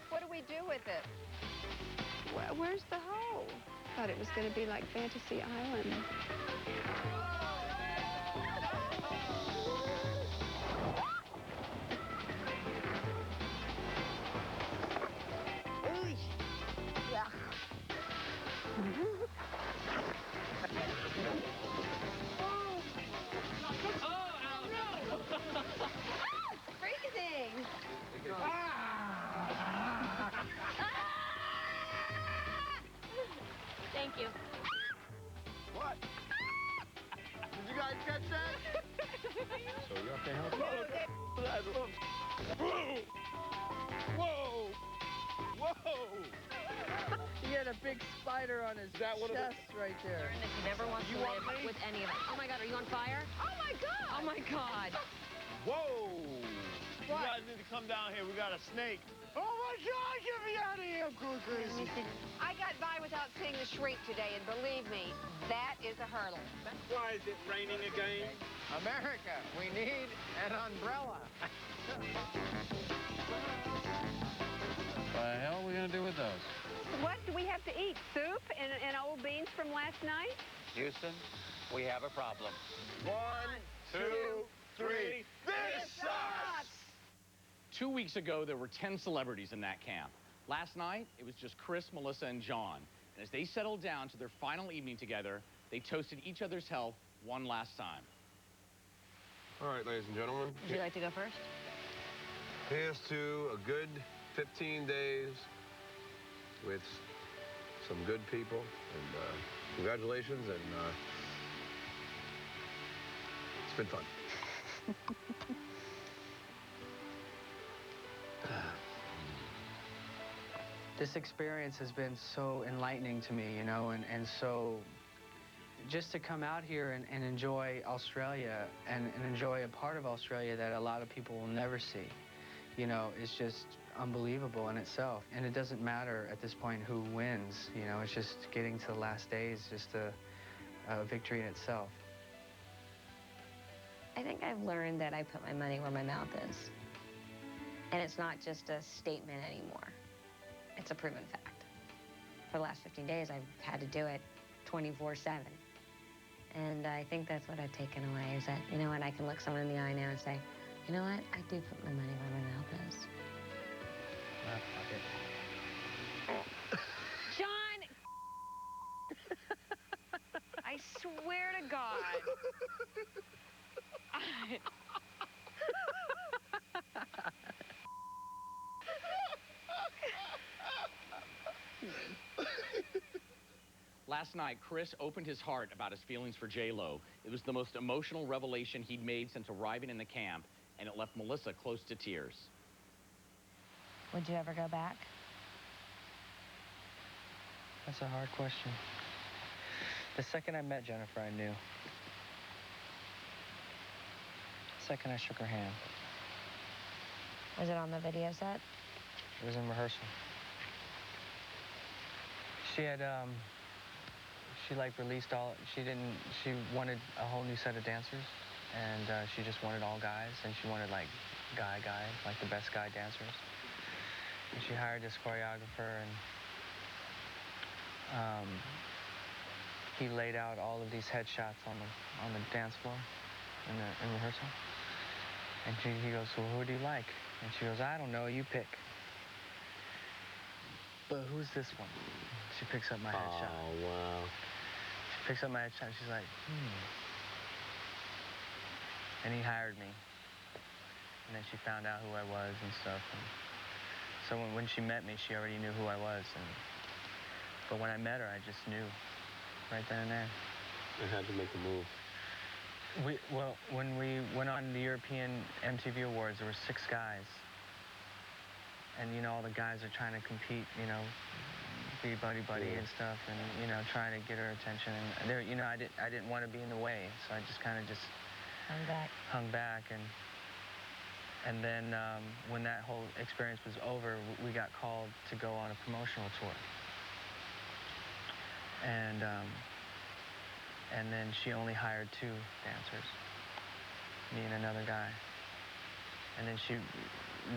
What do we do with it? Where's the hole? Thought it was going to be like Fantasy Island. Freezing! Thank you. What? Did you guys catch that? So you have to help? Whoa! Whoa! He had a big spider on his chest right there. Learn that he never wants to live with any of us. Oh my God, are you on fire? Oh my God! Oh my God. Whoa! You guys need to come down here. We got a snake. Oh my God! Get me out of here! I'm going crazy. I got by without seeing the shrink today, and believe me, that is a hurdle. Why is it raining again? America, we need an umbrella. What the hell are we going to do with those? What do we have to eat? Soup and old beans from last night? Houston, we have a problem. 1, 2, 3. This sucks! 2 weeks ago, there were 10 celebrities in that camp. Last night, it was just Chris, Melissa, and John. And as they settled down to their final evening together, they toasted each other's health one last time. All right, ladies and gentlemen. Would you like to go first? Here's to a good 15 days with some good people. And congratulations, and it's been fun. This experience has been so enlightening to me, you know, and so just to come out here and enjoy Australia and enjoy a part of Australia that a lot of people will never see, you know, is just unbelievable in itself. And it doesn't matter at this point who wins, you know, it's just getting to the last days, just a victory in itself. I think I've learned that I put my money where my mouth is. And it's not just a statement anymore. It's a proven fact. For the last 15 days, I've had to do it 24/7. And I think that's what I've taken away, is that, you know what, I can look someone in the eye now and say, you know what, I do put my money where my mouth is. John! I swear to God. Last night, Chris opened his heart about his feelings for J-Lo. It was the most emotional revelation he'd made since arriving in the camp, and it left Melissa close to tears. Would you ever go back? That's a hard question. The second I met Jennifer, I knew. The second I shook her hand. Was it on the video set? It was in rehearsal. She had, she like released all, she wanted a whole new set of dancers, and she just wanted all guys, and she wanted like guy, like the best guy dancers. And she hired this choreographer, and he laid out all of these headshots on the dance floor in rehearsal. And he goes, well, who do you like? And she goes, I don't know, you pick. But who's this one? She picks up my headshot. Oh, wow. She picks up my headshot, and she's like, And he hired me. And then she found out who I was and stuff. And so when she met me, she already knew who I was. But when I met her, I just knew right then and there. I had to make a move. Well, when we went on the European MTV Awards, there were 6 guys. And, you know, all the guys are trying to compete, you know, be buddy-buddy and stuff, and, you know, trying to get her attention. And, there, you know, I didn't want to be in the way, so I just kind of just hung back. And then when that whole experience was over, we got called to go on a promotional tour. And then she only hired 2 dancers, me and another guy. And then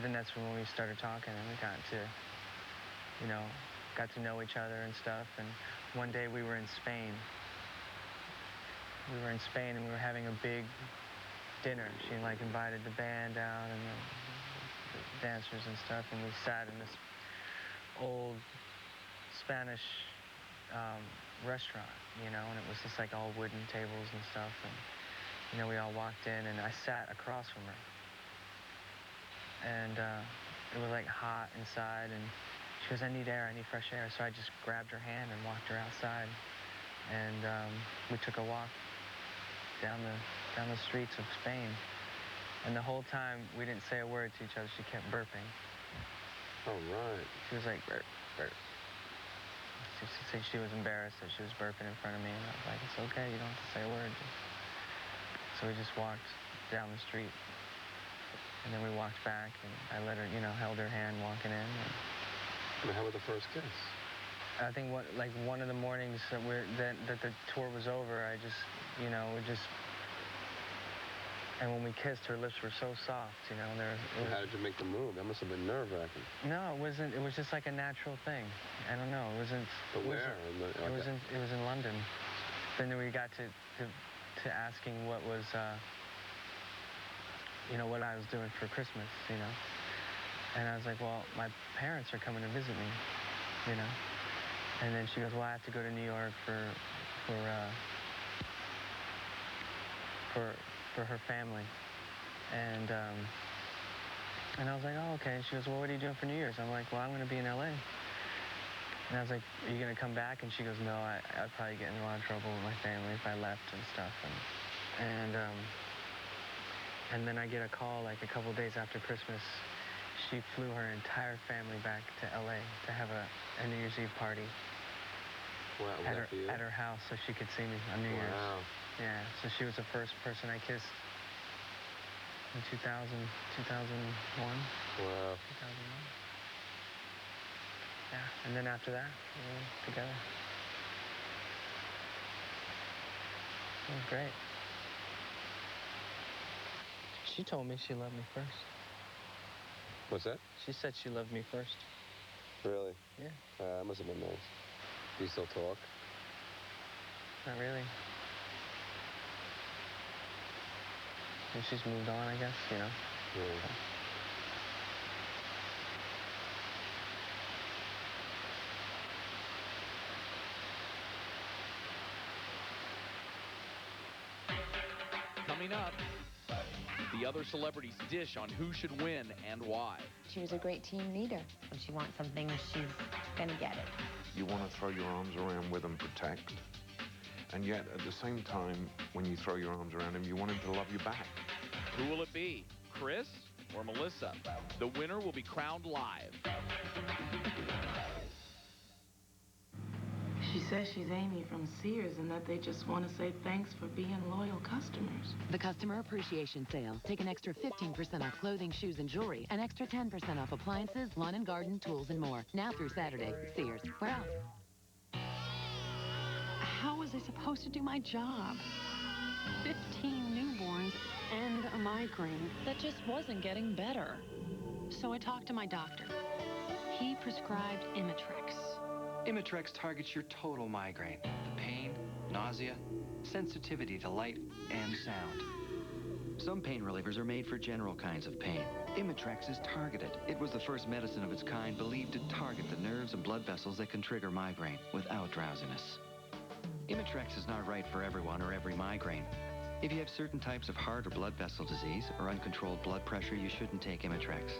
then that's when we started talking, and we got to, you know, got to know each other and stuff. And one day we were in Spain. We were in Spain, and we were having a big dinner. She, like, invited the band out and the dancers and stuff, and we sat in this old Spanish restaurant, you know, and it was just, like, all wooden tables and stuff. And, you know, we all walked in, and I sat across from her. And it was, like, hot inside, and she goes, I need air, I need fresh air. So I just grabbed her hand and walked her outside. And we took a walk down the streets of Spain. And the whole time, we didn't say a word to each other. She kept burping. Oh, right. She was like, burp, burp. She was embarrassed that she was burping in front of me. And I was like, it's okay, you don't have to say a word. So we just walked down the street. And then we walked back, and I let her, you know, held her hand walking in. And how was the first kiss? I think one of the mornings that the tour was over, I just, you know, and when we kissed, her lips were so soft, you know. How did you make the move? That must have been nerve-wracking. No, it wasn't. It was just like a natural thing. I don't know. It wasn't. But where? It was in London. Then we got to asking what was, you know, what I was doing for Christmas, you know. And I was like, well, my parents are coming to visit me, you know. And then she goes, well, I have to go to New York for her family. And I was like, oh, okay. She goes, well, what are you doing for New Year's? I'm like, well, I'm going to be in L.A. And I was like, are you going to come back? And she goes, no, I'd probably get in a lot of trouble with my family if I left and stuff. And then I get a call like a couple days after Christmas. She flew her entire family back to L.A. to have a New Year's Eve party. Wow, at her house so she could see me on New Year's. Wow. Yeah, so she was the first person I kissed in 2001. Wow. 2001. Yeah, and then after that, we were together. It was great. She told me she loved me first. What's that? She said she loved me first. Really? Yeah. That must have been nice. Do you still talk? Not really. She's moved on, I guess, you know. Yeah. Coming up, the other celebrities dish on who should win and why. She was a great team leader. When she wants something, she's gonna get it. You want to throw your arms around with and protect. And yet, at the same time, when you throw your arms around him, you want him to love you back. Who will it be, Chris or Melissa? The winner will be crowned live. She says she's Amy from Sears and that they just want to say thanks for being loyal customers. The Customer Appreciation Sale. Take an extra 15% off clothing, shoes, and jewelry. An extra 10% off appliances, lawn and garden, tools, and more. Now through Saturday. Sears. Where else? How was I supposed to do my job? 15 newborns and a migraine that just wasn't getting better. So I talked to my doctor. He prescribed Imitrex. Imitrex targets your total migraine. Pain, nausea, sensitivity to light and sound. Some pain relievers are made for general kinds of pain. Imitrex is targeted. It was the first medicine of its kind believed to target the nerves and blood vessels that can trigger migraine without drowsiness. Imitrex is not right for everyone or every migraine. If you have certain types of heart or blood vessel disease or uncontrolled blood pressure, you shouldn't take Imitrex.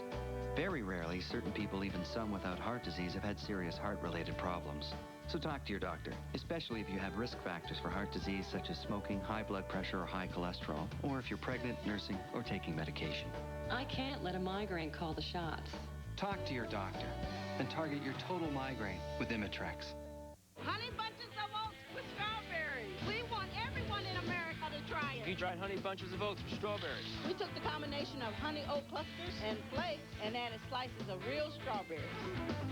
Very rarely, certain people, even some without heart disease, have had serious heart-related problems. So talk to your doctor, especially if you have risk factors for heart disease such as smoking, high blood pressure, or high cholesterol, or if you're pregnant, nursing, or taking medication. I can't let a migraine call the shots. Talk to your doctor and target your total migraine with Imitrex. Honey bunches of oats with strawberries. We want everyone in America to try it. You tried honey bunches of oats with strawberries. We took the combination of honey oat clusters and flakes and added slices of real strawberries.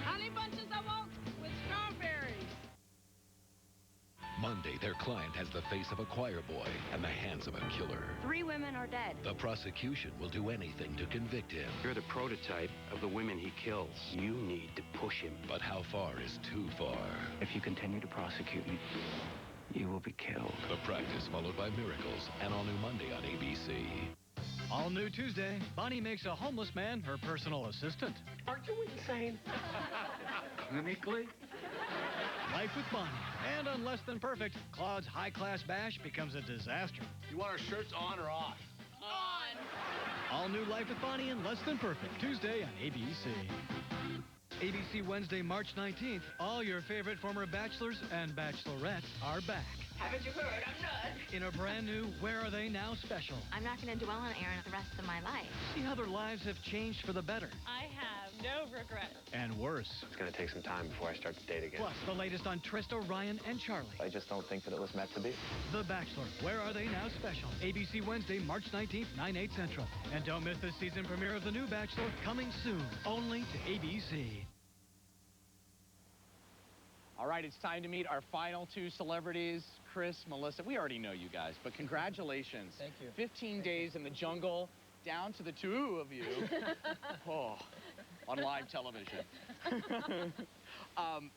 Honey bunches of oats with strawberries. Monday, their client has the face of a choir boy and the hands of a killer. 3 women are dead. The prosecution will do anything to convict him. You're the prototype of the women he kills. You need to push him. But how far is too far? If you continue to prosecute me, you will be killed. The Practice, followed by Miracles, and all new Monday on ABC. All new Tuesday, Bonnie makes a homeless man her personal assistant. Aren't you insane? Clinically? Life with Bonnie. And on Less Than Perfect, Claude's high-class bash becomes a disaster. You want our shirts on or off? On. All new Life with Bonnie and Less Than Perfect, Tuesday on ABC. ABC Wednesday, March 19th, all your favorite former bachelors and bachelorettes are back. Haven't you heard? I'm done. In a brand new Where Are They Now special. I'm not going to dwell on Aaron the rest of my life. See how their lives have changed for the better. I have no regrets. And worse. It's going to take some time before I start to date again. Plus, the latest on Trista, Ryan, and Charlie. I just don't think that it was meant to be. The Bachelor, Where Are They Now special. ABC Wednesday, March 19th, 9/8 Central. And don't miss the season premiere of The New Bachelor, coming soon, only to ABC. All right, it's time to meet our final 2 celebrities, Chris, Melissa. We already know you guys, but congratulations. Thank you. 15 days in the jungle, down to the 2 of you. Oh, on live television.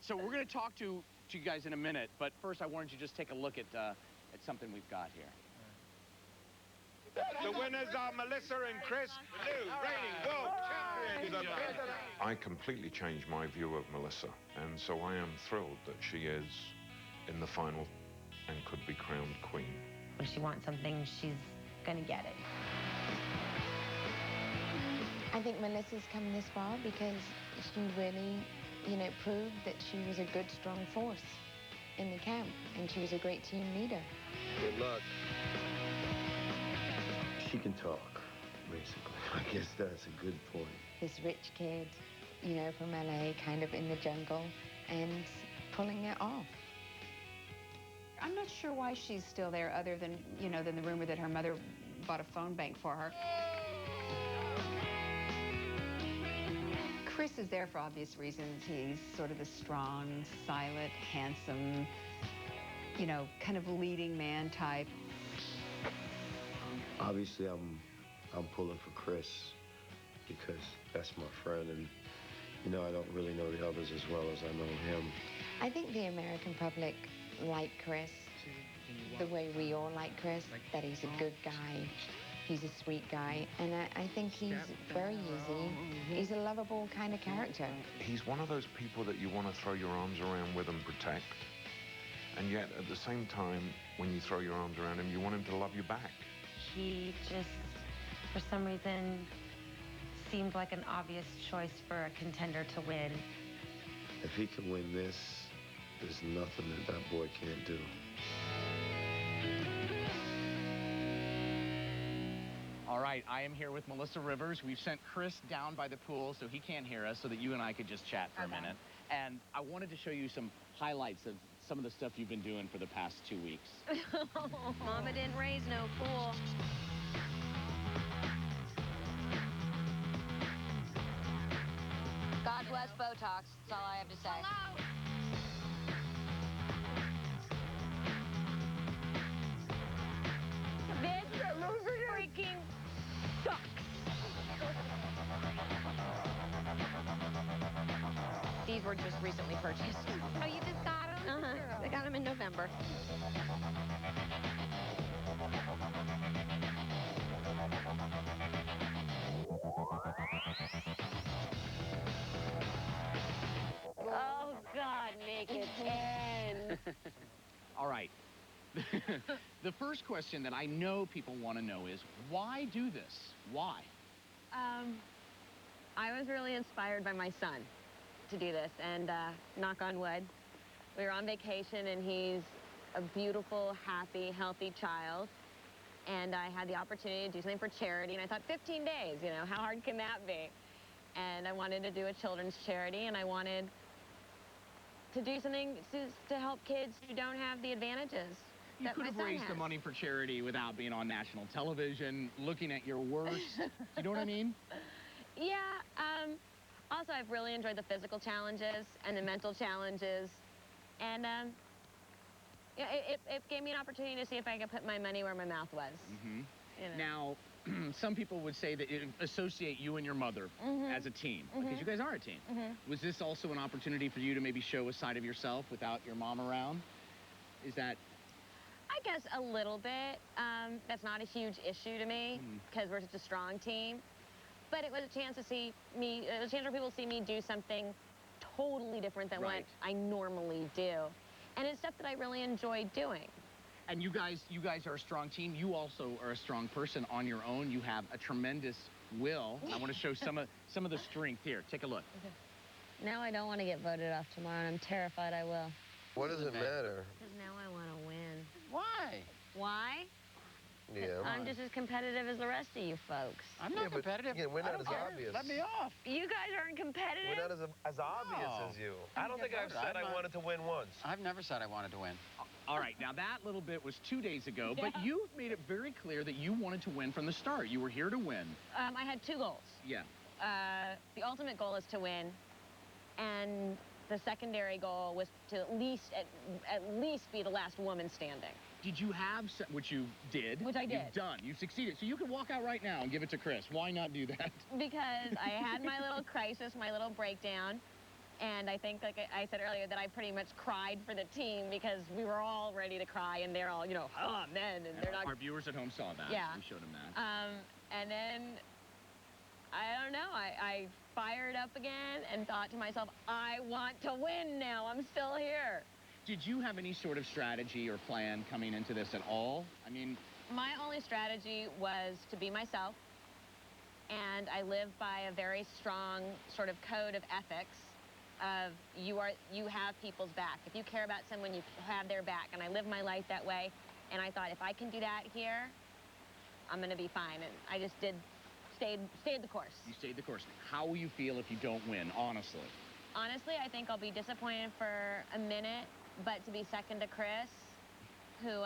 So we're going to talk to you guys in a minute, but first I wanted you to just take a look at something we've got here. The winners are Melissa and Chris, new reigning world champions. I completely changed my view of Melissa, and so I am thrilled that she is in the final and could be crowned queen. When she wants something, she's gonna get it. I think Melissa's come this far because she really, proved that she was a good, strong force in the camp, and she was a great team leader. Good luck. She can talk, basically. I guess that's a good point. This rich kid, from LA, kind of in the jungle, and pulling it off. I'm not sure why she's still there other than, than the rumor that her mother bought a phone bank for her. Chris is there for obvious reasons. He's sort of the strong, silent, handsome, kind of leading man type. Obviously, I'm pulling for Chris because that's my friend, and I don't really know the others as well as I know him. I think the American public like Chris the way we all like Chris, that he's a good guy, he's a sweet guy, and I think he's very easy. He's a lovable kind of character. He's one of those people that you want to throw your arms around with and protect, and yet at the same time, when you throw your arms around him, you want him to love you back. He just, for some reason, seemed like an obvious choice for a contender to win. If he can win this, there's nothing that boy can't do. All right, I am here with Melissa Rivers. We've sent Chris down by the pool so he can't hear us, so that you and I could just chat for a minute. And I wanted to show you some highlights of some of the stuff you've been doing for the past 2 weeks. Mama didn't raise no fool. God bless Botox. That's all I have to say. Hello? This freaking sucks. These were just recently purchased. Oh, you just got them? Uh-huh. I got them in November. Oh, God, make it end. All right. The first question that I know people want to know is, why do this? Why? I was really inspired by my son to do this, and knock on wood, we were on vacation, and he's a beautiful, happy, healthy child, and I had the opportunity to do something for charity, and I thought 15 days, you know, how hard can that be? And I wanted to do a children's charity, and I wanted to do something to help kids who don't have the advantages You that could my have son raised has. the money for charity without being on national television, looking at your worst. You know what I mean? Yeah. Also, I've really enjoyed the physical challenges and the mental challenges. And Yeah, it gave me an opportunity to see if I could put my money where my mouth was. Mm-hmm. You know. Now, some people would say that it associate you and your mother as a team, because you guys are a team. Was this also an opportunity for you to maybe show a side of yourself without your mom around? Is that... I guess a little bit. That's not a huge issue to me, because we're such a strong team. But it was a chance to see me, a chance for people to see me do something totally different than what I normally do. And it's stuff that I really enjoy doing. And you guys are a strong team. You also are a strong person on your own. You have a tremendous will. I want to show some of the strength here. Take a look. Now I don't want to get voted off tomorrow, and I'm terrified I will. What does it matter? Because now I want to win. Why? Why? Yeah. I'm just as competitive as the rest of you folks. I'm not competitive. We're not as obvious. Let me off. You guys aren't competitive? We're not as obvious as you. I don't think I've said I wanted to win once. I've never said I wanted to win. All right, now that little bit was 2 days ago, but you've made it very clear that you wanted to win from the start. You were here to win. I had 2 goals. Yeah. The ultimate goal is to win, and the secondary goal was to at least be the last woman standing. Did you have, which you did. Which I did. You've done. You succeeded. So you can walk out right now and give it to Chris. Why not do that? Because I had my little crisis, my little breakdown. And I think, like I said earlier, that I pretty much cried for the team because we were all ready to cry, and they're all, you know, men, and they're not. Our viewers at home saw that. Yeah. We showed them that. And then, I don't know, I fired up again and thought to myself, I want to win now. I'm still here. Did you have any sort of strategy or plan coming into this at all? I mean... My only strategy was to be myself, and I live by a very strong sort of code of ethics of you have people's back. If you care about someone, you have their back, and I live my life that way, and I thought if I can do that here, I'm going to be fine, and I just stayed the course. You stayed the course. How will you feel if you don't win, honestly? Honestly, I think I'll be disappointed for a minute, but to be second to Chris, who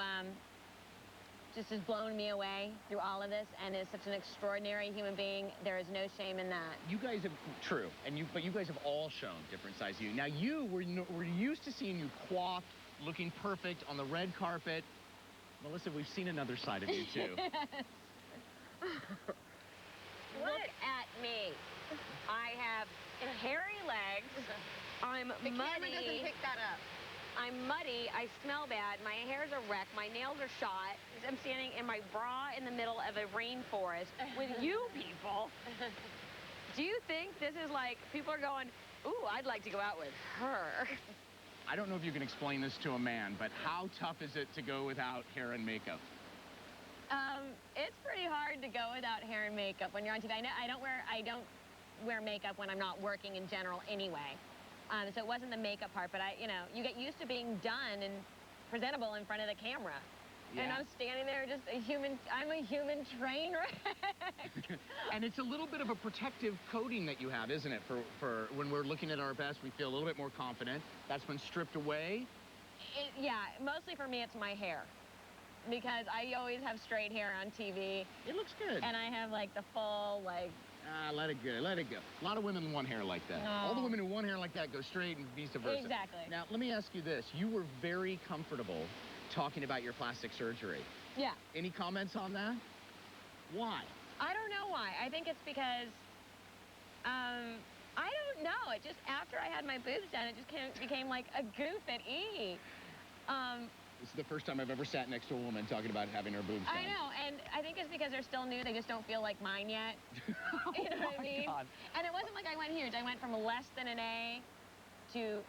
just has blown me away through all of this and is such an extraordinary human being, there is no shame in that. You guys have, true, but you guys have all shown different sides of you. Now, we're used to seeing you coiffed, looking perfect on the red carpet. Melissa, we've seen another side of you, too. Look at me. I have hairy legs. I'm muddy. The camera doesn't pick that up. I'm muddy. I smell bad. My hair's a wreck. My nails are shot. I'm standing in my bra in the middle of a rainforest with you people. Do you think this is like, people are going, ooh, I'd like to go out with her? I don't know if you can explain this to a man, but how tough is it to go without hair and makeup? It's pretty hard to go without hair and makeup when you're on TV. I don't wear makeup when I'm not working in general anyway. So it wasn't the makeup part, but you get used to being done and presentable in front of the camera. Yeah. And I'm standing there just I'm a human train wreck. And it's a little bit of a protective coating that you have, isn't it? For when we're looking at our best, we feel a little bit more confident. That's been stripped away? Yeah, mostly for me, it's my hair. Because I always have straight hair on TV. It looks good. And I have like the full, like... let it go, let it go. A lot of women want hair like that. No. All the women who want hair like that go straight and vice versa. Exactly. Now, let me ask you this. You were very comfortable talking about your plastic surgery. Yeah. Any comments on that? Why? I don't know why. I think it's because, I don't know. It just, after I had my boobs done, it just became like a goof at E. This is the first time I've ever sat next to a woman talking about having her boobs done. I know, and I think it's because they're still new. They just don't feel like mine yet. You know what I mean? God. And it wasn't like I went huge. I went from less than an A to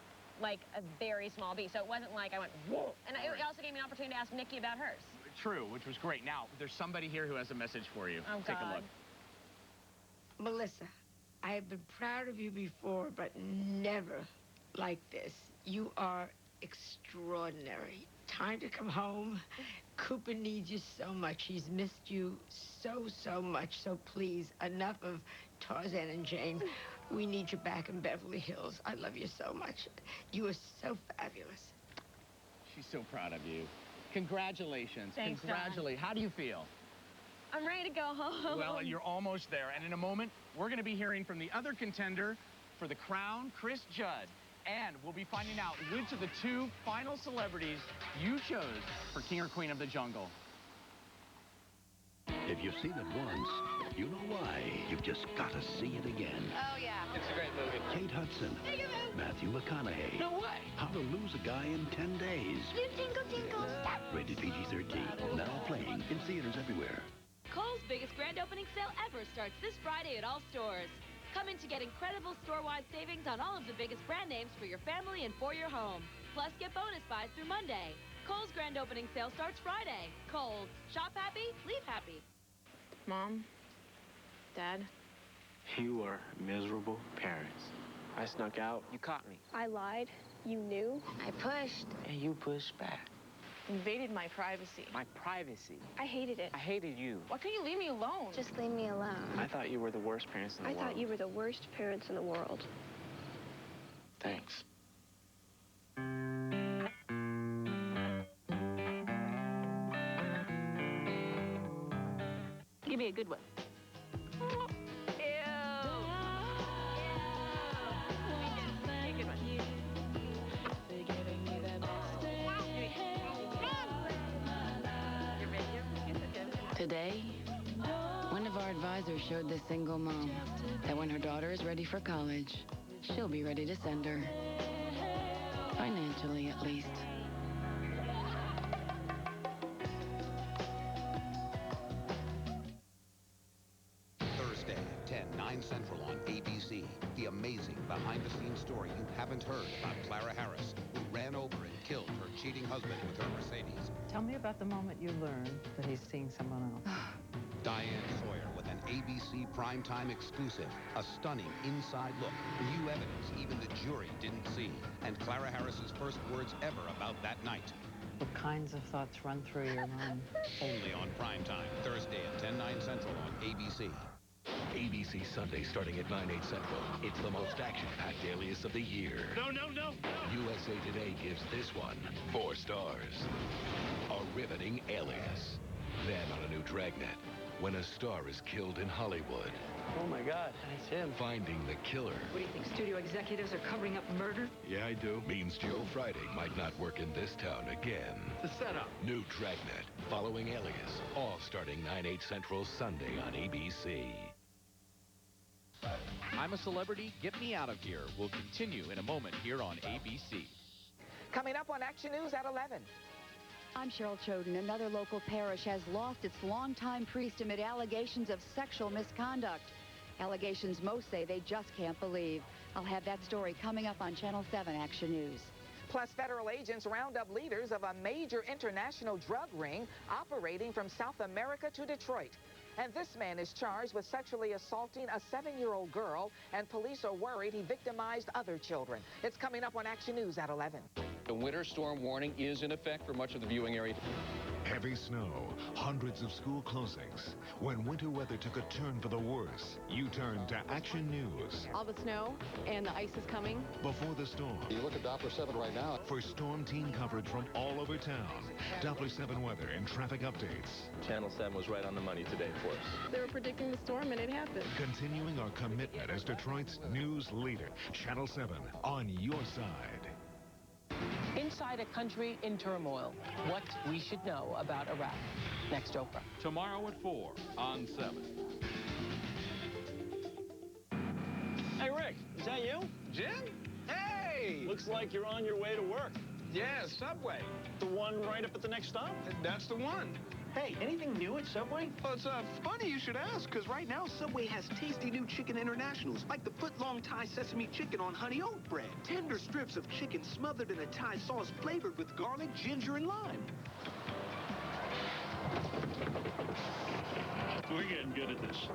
like a very small B. So it wasn't like I went, whoa. And it also gave me an opportunity to ask Nikki about hers. True, which was great. Now, there's somebody here who has a message for you. Oh, Take God. a look. Melissa, I have been proud of you before, but never like this. You are extraordinary. Time to come home. Cooper needs you so much. He's missed you so much. So please, enough of Tarzan and Jane. We need you back in Beverly Hills. I love you so much. You are so fabulous. She's so proud of you. Congratulations. Thanks, Congratulations. How do you feel? I'm ready to go home. Well, you're almost there. And in a moment, we're going to be hearing from the other contender for the crown, Chris Judd. And we'll be finding out which of the 2 final celebrities you chose for King or Queen of the Jungle. If you've seen it once, you know why. You've just got to see it again. Oh, yeah. It's a great movie. Kate Hudson. Matthew McConaughey. No way. How to Lose a Guy in 10 Days. You tinkle, tinkle. Rated PG-13. Now playing in theaters everywhere. Kohl's biggest grand opening sale ever starts this Friday at all stores. Come in to get incredible store-wide savings on all of the biggest brand names for your family and for your home. Plus, get bonus buys through Monday. Kohl's grand opening sale starts Friday. Kohl's. Shop happy, leave happy. Mom? Dad? You are miserable parents. I snuck out. You caught me. I lied. You knew. I pushed. And you pushed back. Invaded my privacy. My privacy. I hated it. I hated you. Why couldn't you leave me alone? Just leave me alone. I thought you were the worst parents in the world. I thought you were the worst parents in the world. Thanks. Give me a good one. Today, one of our advisors showed this single mom that when her daughter is ready for college, she'll be ready to send her. Financially, at least. Thursday at 10, 9 Central on ABC. The amazing behind-the-scenes story you haven't heard about Clara Harris, who ran over and killed her cheating husband with her Mercedes. Tell me about the moment you learned that he's seeing someone else. Diane Sawyer with an ABC primetime exclusive. A stunning inside look. New evidence even the jury didn't see. And Clara Harris's first words ever about that night. What kinds of thoughts run through your mind? Only on primetime. Thursday at 10, 9 Central on ABC. ABC Sunday starting at 9, 8 Central. It's the most action-packed alias of the year. No, no, no, no. USA Today gives this one 4 stars. A riveting alias. Then on a new dragnet, when a star is killed in Hollywood. Oh my God, it's him. Finding the killer. What do you think, studio executives are covering up murder? Yeah, I do. Means Joe Friday might not work in this town again. The setup. New dragnet, following alias, all starting 9, 8 Central Sunday on ABC. I'm a Celebrity, Get Me Out of Here will continue in a moment here on ABC. Coming up on Action News at 11. I'm Cheryl Choden. Another local parish has lost its longtime priest amid allegations of sexual misconduct. Allegations most say they just can't believe. I'll have that story coming up on Channel 7 Action News. Plus, federal agents round up leaders of a major international drug ring operating from South America to Detroit. And this man is charged with sexually assaulting a 7-year-old girl, and police are worried he victimized other children. It's coming up on Action News at 11. The winter storm warning is in effect for much of the viewing area. Heavy snow, hundreds of school closings. When winter weather took a turn for the worse, you turned to Action News. All the snow and the ice is coming. Before the storm. You look at Doppler 7 right now. For storm team coverage from all over town. Doppler 7 weather and traffic updates. Channel 7 was right on the money today for us. They were predicting the storm and it happened. Continuing our commitment as Detroit's news leader. Channel 7 on your side. Inside a country in turmoil, what we should know about Iraq. Next, Oprah. Tomorrow at 4 on 7. Hey, Rick, is that you? Jim? Hey! Looks like you're on your way to work. Yeah, Subway. The one right up at the next stop? That's the one. Hey, anything new at Subway? Well, it's funny you should ask, because right now Subway has tasty new chicken internationals, like the foot-long Thai sesame chicken on honey oat bread. Tender strips of chicken smothered in a Thai sauce flavored with garlic, ginger, and lime. We're getting good at this.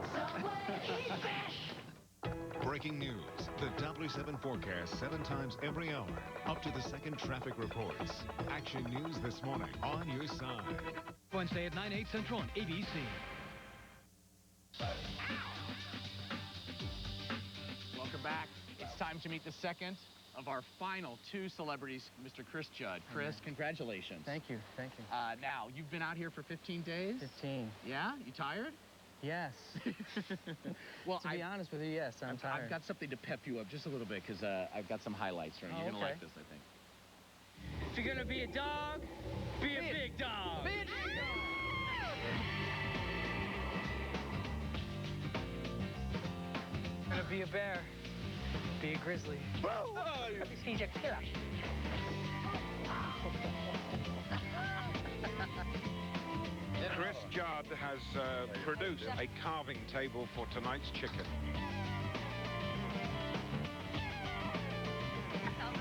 Breaking news. The Doppler 7 forecast 7 times every hour. Up to the second traffic reports. Action News this morning on your side. Wednesday at 9, 8 Central on ABC. Welcome back. It's time to meet the second of our final 2 celebrities, Mr. Chris Judd. Chris, congratulations. Thank you. Thank you. Now, you've been out here for 15 days? 15. Yeah? You tired? Yes. Well, to be honest with you, yes, I'm tired. I've got something to pep you up just a little bit because I've got some highlights for you. Oh, You're going to okay. like this, I think. If you're gonna be a dog, be a big dog. Be a big Gonna be a bear, be a grizzly. Chris Judd has produced a carving table for tonight's chicken.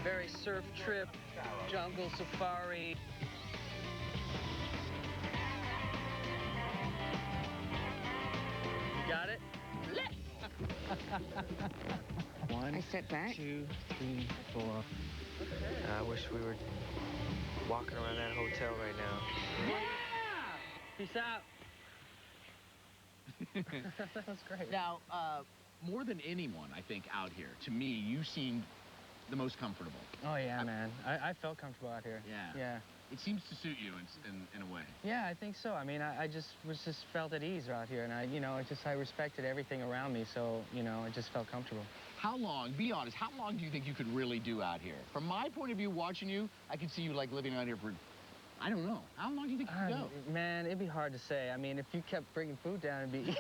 Very surf trip, jungle safari. Got it? One, I sit back. 2, 3, 4. I wish we were walking around that hotel right now. Yeah! Peace out. That was great. Now, more than anyone, I think, out here, to me, you seemed the most comfortable. Oh, yeah, man. I felt comfortable out here. Yeah. Yeah. It seems to suit you in a way. Yeah, I think so. I mean, I just felt at ease out here, and I respected everything around me, so, I just felt comfortable. How long, be honest, how long do you think you could really do out here? From my point of view, watching you, I could see you, like, living out here for, I don't know. How long do you think you could go? Man, it'd be hard to say. I mean, if you kept bringing food down, it'd be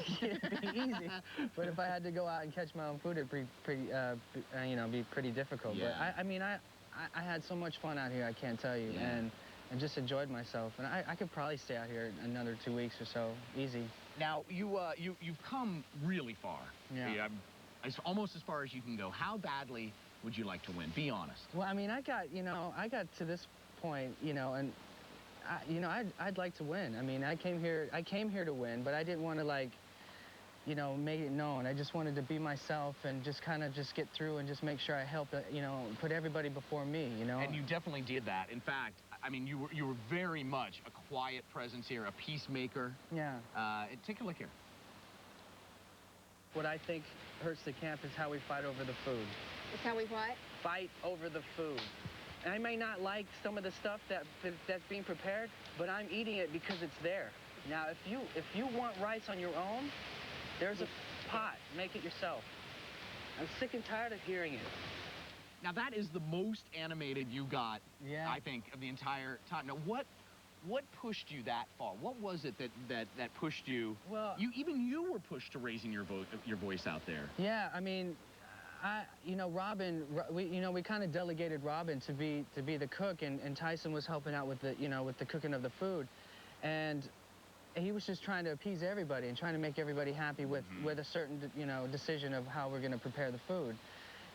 easy. But if I had to go out and catch my own food, it'd be pretty difficult. Yeah. But, I had so much fun out here, I can't tell you. Yeah. And just enjoyed myself. And I could probably stay out here another 2 weeks or so, easy. Now, you've come really far. Yeah. It's almost as far as you can go. How badly would you like to win? Be honest. Well, I mean, I got to this point, and I'd like to win. I mean, I came here to win, but I didn't want to make it known. I just wanted to be myself and just kind of get through and just make sure I helped, put everybody before me, And you definitely did that. In fact, I mean, you were very much a quiet presence here, a peacemaker. Yeah. Take a look here. What I think hurts the camp is how we fight over the food. It's how we what? Fight over the food. And I may not like some of the stuff that's being prepared, but I'm eating it because it's there. Now, if you want rice on your own, there's a pot. Make it yourself. I'm sick and tired of hearing it. Now, that is the most animated you got, yeah, I think, of the entire time. Now, what pushed you that far? What was it that pushed you? Well, you were pushed to raising your voice out there. Yeah, I mean, Robin, we kind of delegated Robin to be the cook, and Tyson was helping out with the cooking of the food, and he was just trying to appease everybody and trying to make everybody happy with a certain decision of how we're going to prepare the food.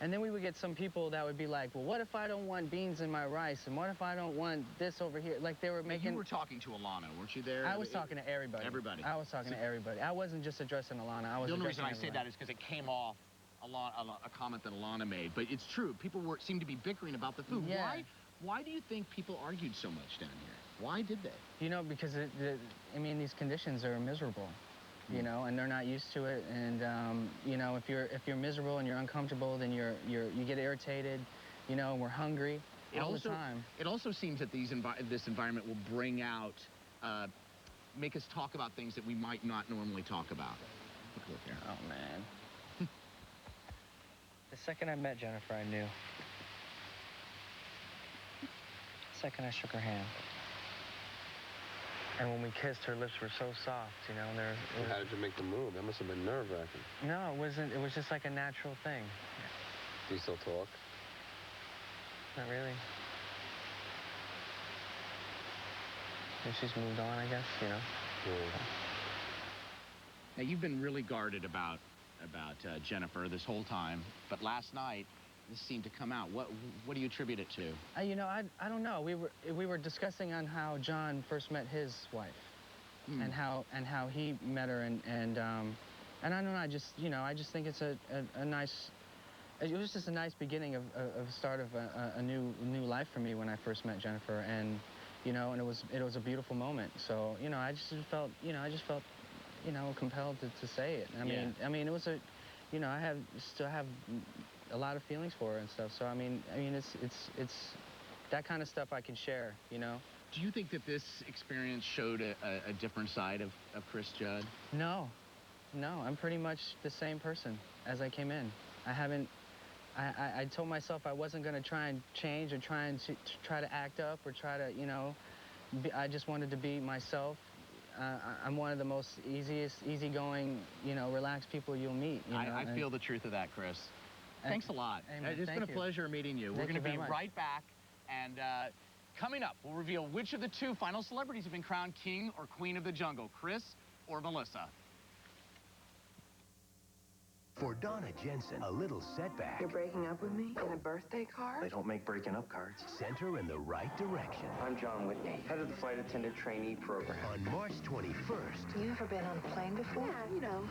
And then we would get some people that would be like, well, what if I don't want beans in my rice? And what if I don't want this over here? Like, they were making... You were talking to Alana, weren't you there? I was talking to everybody. Everybody. I was talking to everybody. I wasn't just addressing Alana. I was the only reason I addressing say that is because it came off a comment that Alana made. But it's true. People seemed to be bickering about the food. Yeah. Why do you think people argued so much down here? Why did they? Because these conditions are miserable. And they're not used to it. And if you're miserable and you're uncomfortable, then you get irritated. And we're hungry all the time. It also seems that this environment will bring out, make us talk about things that we might not normally talk about. Look here. Oh man. The second I met Jennifer, I knew. The second I shook her hand. And when we kissed, her lips were so soft, How did you make the move? That must have been nerve-wracking. No, it wasn't. It was just like a natural thing. Do you still talk? Not really. And she's moved on, I guess, Yeah. Now, you've been really guarded about Jennifer this whole time, but last night, this seemed to come out. What do you attribute it to? I don't know. We were discussing on how John first met his wife, and how he met her, and I don't know. I just think it's a nice. It was just a nice beginning of a start of a new life for me when I first met Jennifer, and and it was a beautiful moment. So I just felt compelled to say it. I mean it was I still have a lot of feelings for her and stuff. So I mean it's that kind of stuff I can share, Do you think that this experience showed a different side of Chris Judd? No, No, I'm pretty much the same person as I came in. I haven't. I told myself I wasn't going to try and change or try to act up or try to, you know, I just wanted to be myself. I'm one of the most easygoing, you know, relaxed people you'll meet. You know? I feel the truth of that, Chris. Thanks a lot. Amen. It's been a pleasure meeting you. We're going to be very right back. And coming up, we'll reveal which of the two final celebrities have been crowned king or queen of the jungle, Chris or Melissa. For Donna Jensen, a little setback. You're breaking up with me? In a birthday card? They don't make breaking up cards. Sent her in the right direction. I'm John Whitney, head of the flight attendant trainee program. On March 21st. You ever been on a plane before? Yeah, you know.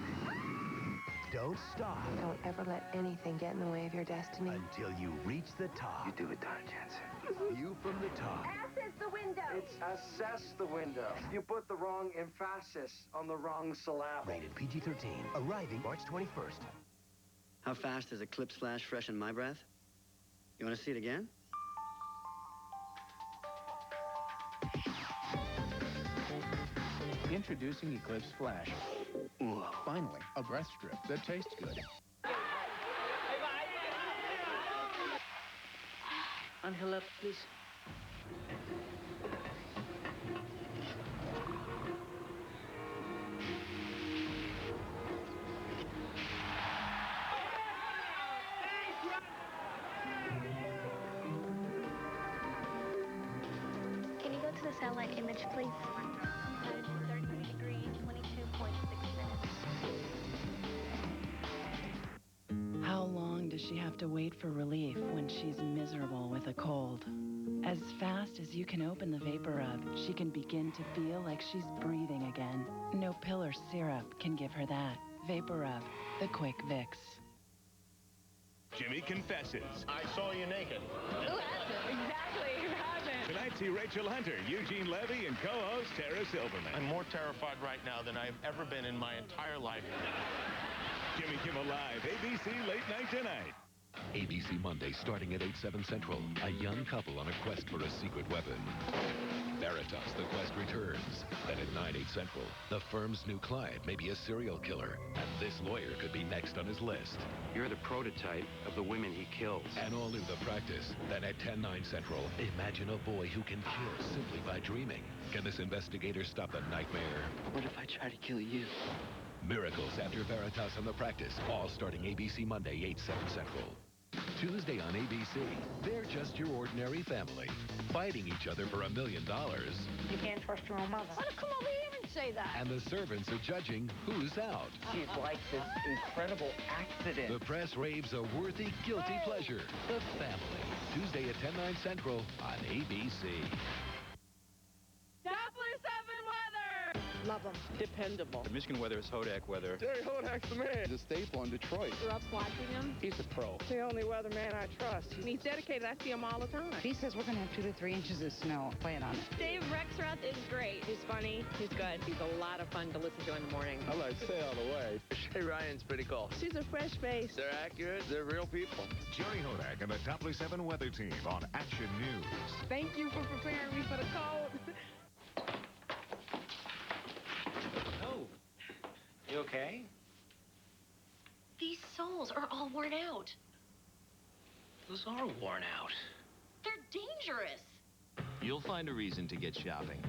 Don't stop. Don't ever let anything get in the way of your destiny. Until you reach the top. You do it, Donna Jensen. View from the top. Access the window. It's assess the window. You put the wrong emphasis on the wrong syllable. Rated PG-13. Arriving March 21st. How fast does Eclipse Flash freshen my breath? You want to see it again? Introducing Eclipse Flash. Finally, a breath strip that tastes good. Unhill up, please. Can you go to the satellite image, please? 33 degrees, 22.6 minutes. How long does she have to wait for relief when she's miserable with a cold? As fast as you can open the Vapor Rub, she can begin to feel like she's breathing again. No pill or syrup can give her that. Vapor Rub, the quick Vicks. Jimmy confesses. I saw you naked. Who hasn't? Exactly, who hasn't? Tonight, see Rachel Hunter, Eugene Levy, and co-host Tara Silverman. I'm more terrified right now than I've ever been in my entire life. Jimmy Kimmel Live, ABC Late Night Tonight. ABC Monday starting at 8/7 Central. A young couple on a quest for a secret weapon. Veritas, the quest returns. Then at 9/8 Central, the firm's new client may be a serial killer, and this lawyer could be next on his list. You're the prototype of the women he kills. And all new The Practice. Then at 10/9 Central, imagine a boy who can kill simply by dreaming. Can this investigator stop the nightmare? What if I try to kill you? Miracles after Veritas and The Practice, all starting ABC Monday, 8/7 Central. Tuesday on ABC, they're just your ordinary family, fighting each other for $1 million. You can't trust your own mother. Why don't come over here and say that? And the servants are judging who's out. She's like this incredible accident. The press raves a worthy, guilty pleasure. The Family. Tuesday at 10/9 Central on ABC. Doppler 7 weather! Love them. Dependable. The Michigan weather is Hodak weather. Terry Hodak's the man. The staple in Detroit. Grew up watching him. He's a pro. The only weatherman I trust. He's dedicated. I see him all the time. He says we're going to have 2 to 3 inches of snow. Plan on it. Dave Rexroth is great. He's funny. He's good. He's a lot of fun to listen to in the morning. I like Say All the Way. Shay Ryan's pretty cool. She's a fresh face. They're accurate. They're real people. Jerry Hodak and the Doppler 7 Weather Team on Action News. Thank you for preparing me for the cold. Oh. You okay? These soles are all worn out. Those are worn out. They're dangerous. You'll find a reason to get shopping.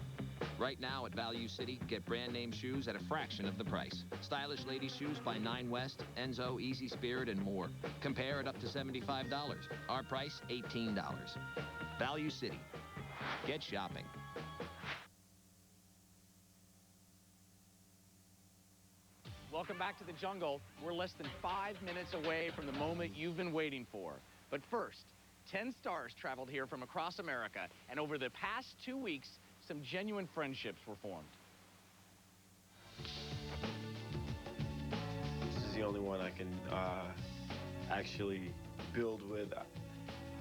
Right now at Value City, get brand name shoes at a fraction of the price. Stylish ladies shoes by 9 West, Enzo, Easy Spirit, and more. Compare at up to $75. Our price, $18. Value City. Get shopping. Welcome back to the jungle. We're less than 5 minutes away from the moment you've been waiting for. But first, 10 stars traveled here from across America, and over the past 2 weeks, some genuine friendships were formed. This is the only one I can actually build with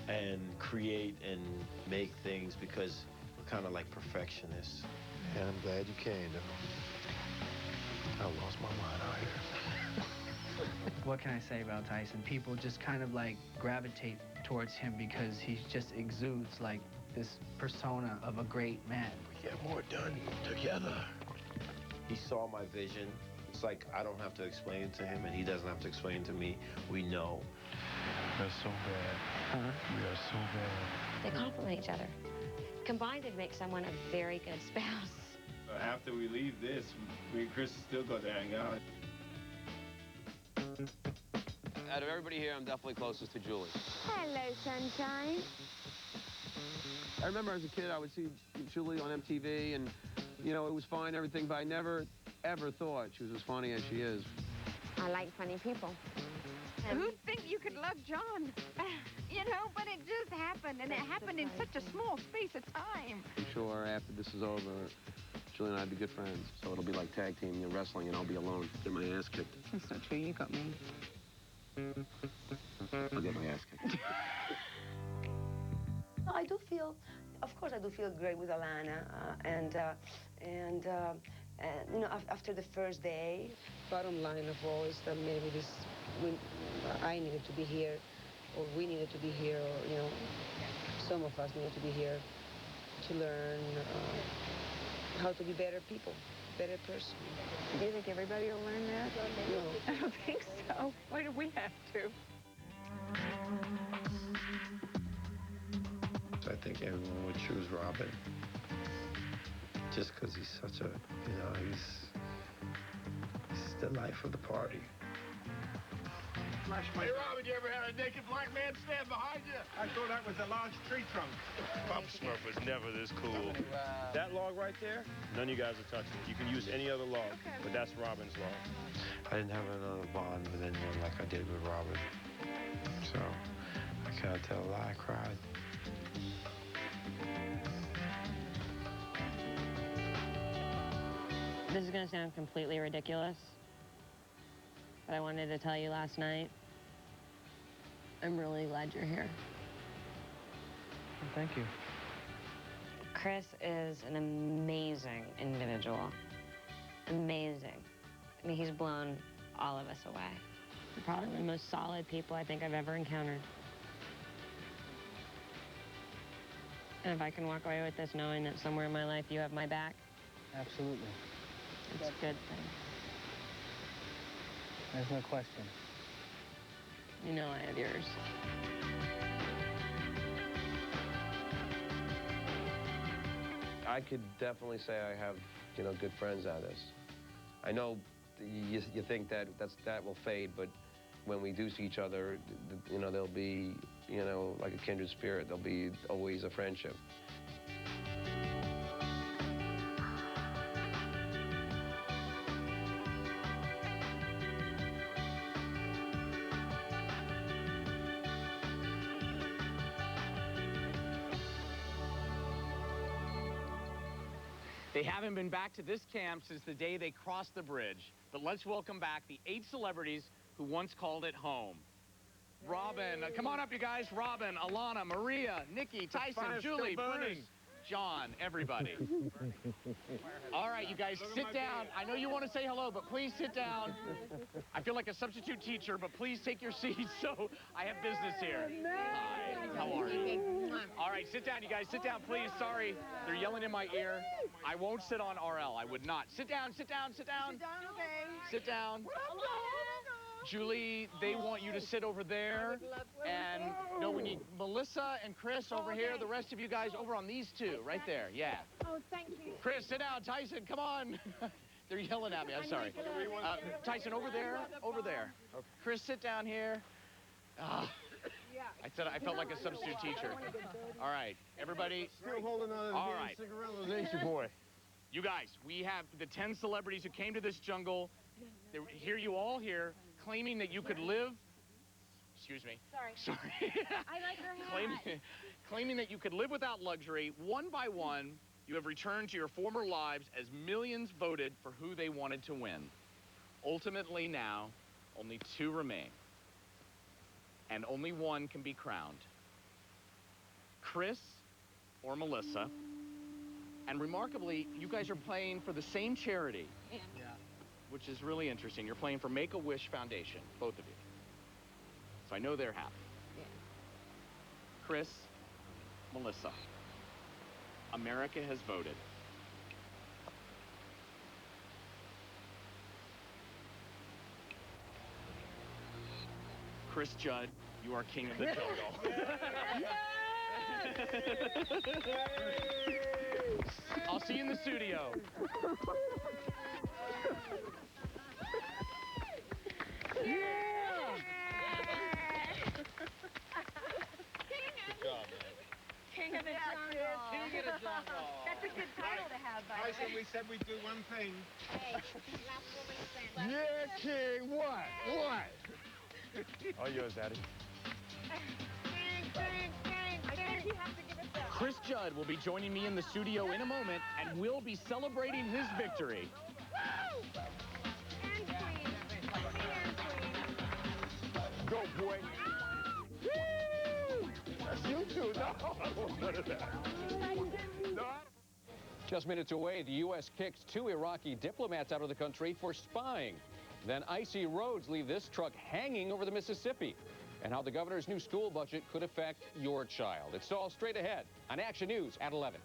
and create and make things because we're kind of like perfectionists. And I'm glad you came, though. I lost my mind out here. What can I say about Tyson? People just kind of like gravitate towards him because he just exudes like this persona of a great man. We get more done together. He saw my vision, It's like I don't have to explain it to him, and he doesn't have to explain it to me. We know. We're so bad. We are so bad. They complement each other. Combined, they'd make someone a very good spouse. After we leave this, me and Chris still got to hang out. Out of everybody here, I'm definitely closest to Julie. Hello, sunshine. I remember as a kid, I would see Julie on MTV, and, you know, it was fine, everything, but I never, ever thought she was as funny as she is. I like funny people. Who'd think you could love John? You know, but it just happened, and it happened in such a small space of time. I'm sure after this is over, Julie and I'd be good friends. So it'll be like tag team, you know, wrestling, and I'll be alone, get my ass kicked. That's not true. You got me. I'll get my ass kicked. I do feel, of course, I do feel great with Alana, and you know, after the first day. Bottom line of all is that maybe I needed to be here, or we needed to be here, or, you know, some of us needed to be here to learn how to be better people, better person. Do you think everybody will learn that? No. I don't think so. Why do we have to? I think everyone would choose Robin. Just because he's such a, you know, he's the life of the party. Hey, Robin, you ever had a naked black man stand behind you? I thought that was a large tree trunk. Pop Smurf was never this cool. That log right there, none of you guys are touching it. You can use any other log, but that's Robin's log. I didn't have another bond with anyone like I did with Robin. So, I can't tell a lie, I cried. This is going to sound completely ridiculous, but I wanted to tell you last night, I'm really glad you're here. Well, thank you. Chris is an amazing individual. Amazing. I mean, he's blown all of us away. Probably one of the most solid people I think I've ever encountered. And if I can walk away with this knowing that somewhere in my life you have my back, Absolutely. it's a good thing. There's no question. You know I have yours. I could definitely say I have, you know, good friends out of this. I know you think that will fade, but when we do see each other, you know, there'll be, you know, like a kindred spirit. There'll be always a friendship. They haven't been back to this camp since the day they crossed the bridge. But let's welcome back the 8 celebrities who once called it home. Robin, come on up, you guys. Robin, Alana, Maria, Nikki, Tyson, Julie, Bruce, John, everybody. All right, you guys, sit down. I know you want to say hello, but please sit down. I feel like a substitute teacher, but please take your seats. So I have business here. Hi, how are you? All right, sit down, you guys. Sit down, please. Sorry, they're yelling in my ear. I won't sit on RL. I would not. Sit down, sit down, sit down. Sit down, okay. Sit down. Julie, they want you to sit over there. And no, we need Melissa and Chris over here. The rest of you guys over on these two, right there. Yeah. Oh, thank you. Chris, sit down. Tyson, come on. They're yelling at me. I'm sorry. Tyson, over there. Over there. Chris, sit down here. I felt like a substitute teacher. All right, everybody. Still holding on to the All right. cigarillos, ain't you, boy? You guys, we have the 10 celebrities who came to this jungle. They hear you all here claiming that you could live. Excuse me. Sorry. I like her hat. Claiming that you could live without luxury. One by one, you have returned to your former lives as millions voted for who they wanted to win. Ultimately now, only 2 remain. And only one can be crowned. Chris or Melissa. And remarkably, you guys are playing for the same charity. Yeah. Which is really interesting. You're playing for Make-A-Wish Foundation, both of you. So I know they're happy. Yeah. Chris, Melissa, America has voted. Chris Judd, you are king of the jungle. I'll see you in the studio. King of the jungle. King of the jungle. That's a good title to have, by the way. We said we'd do one thing. Hey, last woman standing. Yeah, King. What? All yours, Daddy. I think you have to give it that. Chris Judd will be joining me in the studio in a moment, and we'll be celebrating his victory. And queen. Go, boy. Woo! That's you two. No, I don't want that. No. Just minutes away, the U.S. kicks 2 Iraqi diplomats out of the country for spying. Then icy roads leave this truck hanging over the Mississippi. And how the governor's new school budget could affect your child. It's all straight ahead on Action News at 11.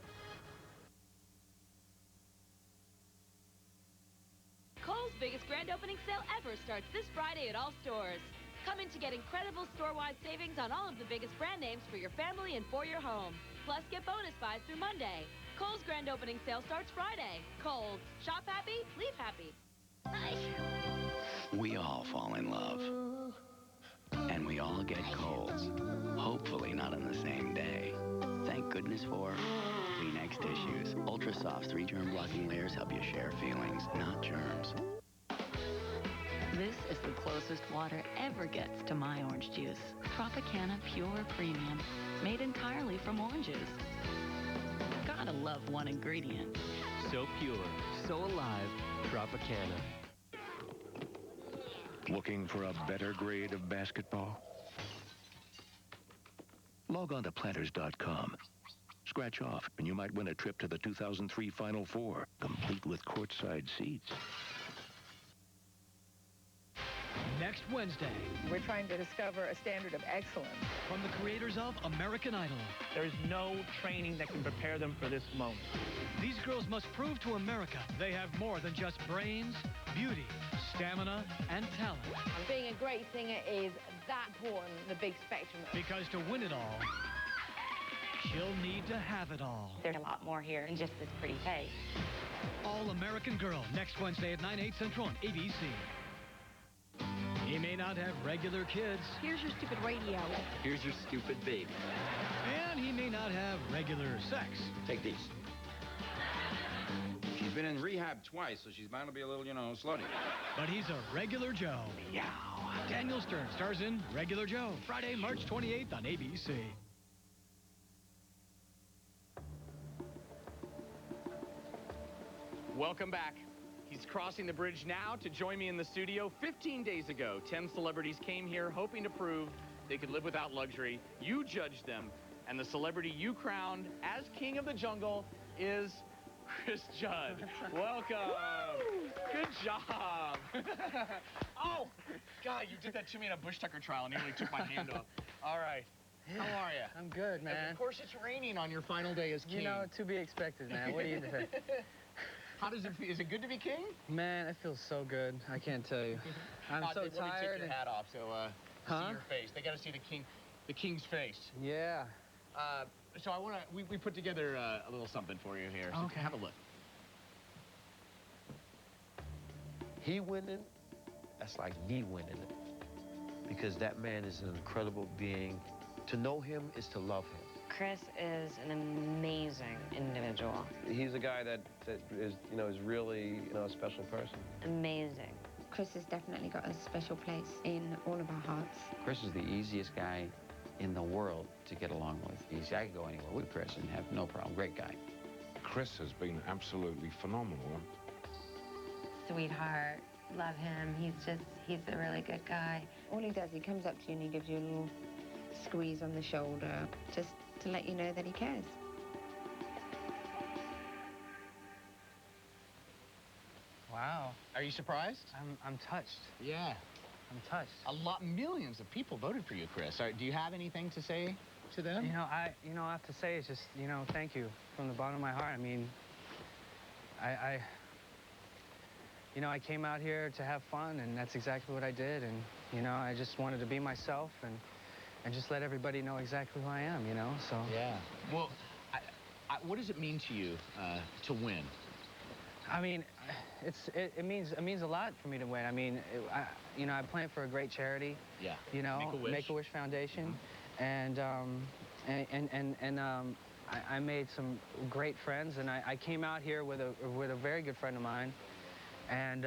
Kohl's biggest grand opening sale ever starts this Friday at all stores. Come in to get incredible store-wide savings on all of the biggest brand names for your family and for your home. Plus, get bonus buys through Monday. Kohl's grand opening sale starts Friday. Kohl's. Shop happy, leave happy. We all fall in love. And we all get colds. Hopefully not on the same day. Thank goodness for Kleenex tissues. Ultra Soft 3 germ blocking layers help you share feelings, not germs. This is the closest water ever gets to my orange juice. Tropicana Pure Premium, made entirely from oranges. Gotta love one ingredient. So pure, so alive, Tropicana. Looking for a better grade of basketball? Log on to Planters.com. Scratch off, and you might win a trip to the 2003 Final Four, complete with courtside seats. Next Wednesday. We're trying to discover a standard of excellence. From the creators of American Idol. There is no training that can prepare them for this moment. These girls must prove to America they have more than just brains, beauty, stamina, and talent. Being a great singer is that important, the big spectrum. Because to win it all, she'll need to have it all. There's a lot more here than just this pretty face. All American Girl, next Wednesday at 9/8 Central on ABC. He may not have regular kids. Here's your stupid radio. Here's your stupid baby. And he may not have regular sex. Take these. She's been in rehab twice, so she's bound to be a little, slutty. But he's a regular Joe. Yeah. Daniel Stern stars in Regular Joe, Friday, March 28th on ABC. Welcome back. He's crossing the bridge now to join me in the studio. 15 days ago, 10 celebrities came here hoping to prove they could live without luxury. You judged them, and the celebrity you crowned as king of the jungle is Chris Judd. Welcome. Good job. Oh, God, you did that to me in a Bush Tucker trial and nearly took my hand off. All right. How are you? I'm good, man. Of course, it's raining on your final day as king. You know, to be expected, man. What do you think? How does it feel? Is it good to be king? Man, it feels so good. I can't tell you. I'm so Let me tired. take your hat off so see your face. They got to see the king's face. Yeah. So I want to. We put together a little something for you here. So Okay. have a look. He winning, that's like me winning it. Because that man is an incredible being. To know him is to love him. Chris is an amazing individual. He's a guy that is, is really, a special person. Amazing. Chris has definitely got a special place in all of our hearts. Chris is the easiest guy in the world to get along with. I could go anywhere with Chris and have no problem. Great guy. Chris has been absolutely phenomenal. Sweetheart. Love him. He's a really good guy. All he does, he comes up to you and he gives you a little squeeze on the shoulder, just to let you know that he cares. Wow. Are you surprised? I'm touched. Yeah. I'm touched. Millions of people voted for you, Chris. Do you have anything to say to them? I have to say is just, thank you from the bottom of my heart. I mean, I came out here to have fun, and that's exactly what I did. And, You know, I just wanted to be myself and just let everybody know exactly who I am, you know, so. Yeah. Well, what does it mean to you to win? I mean, it means a lot for me to win. I mean, you know, I play for a great charity. Yeah. You know, Make-A-Wish. Make-A-Wish Foundation, and I made some great friends, and I came out here with a very good friend of mine, and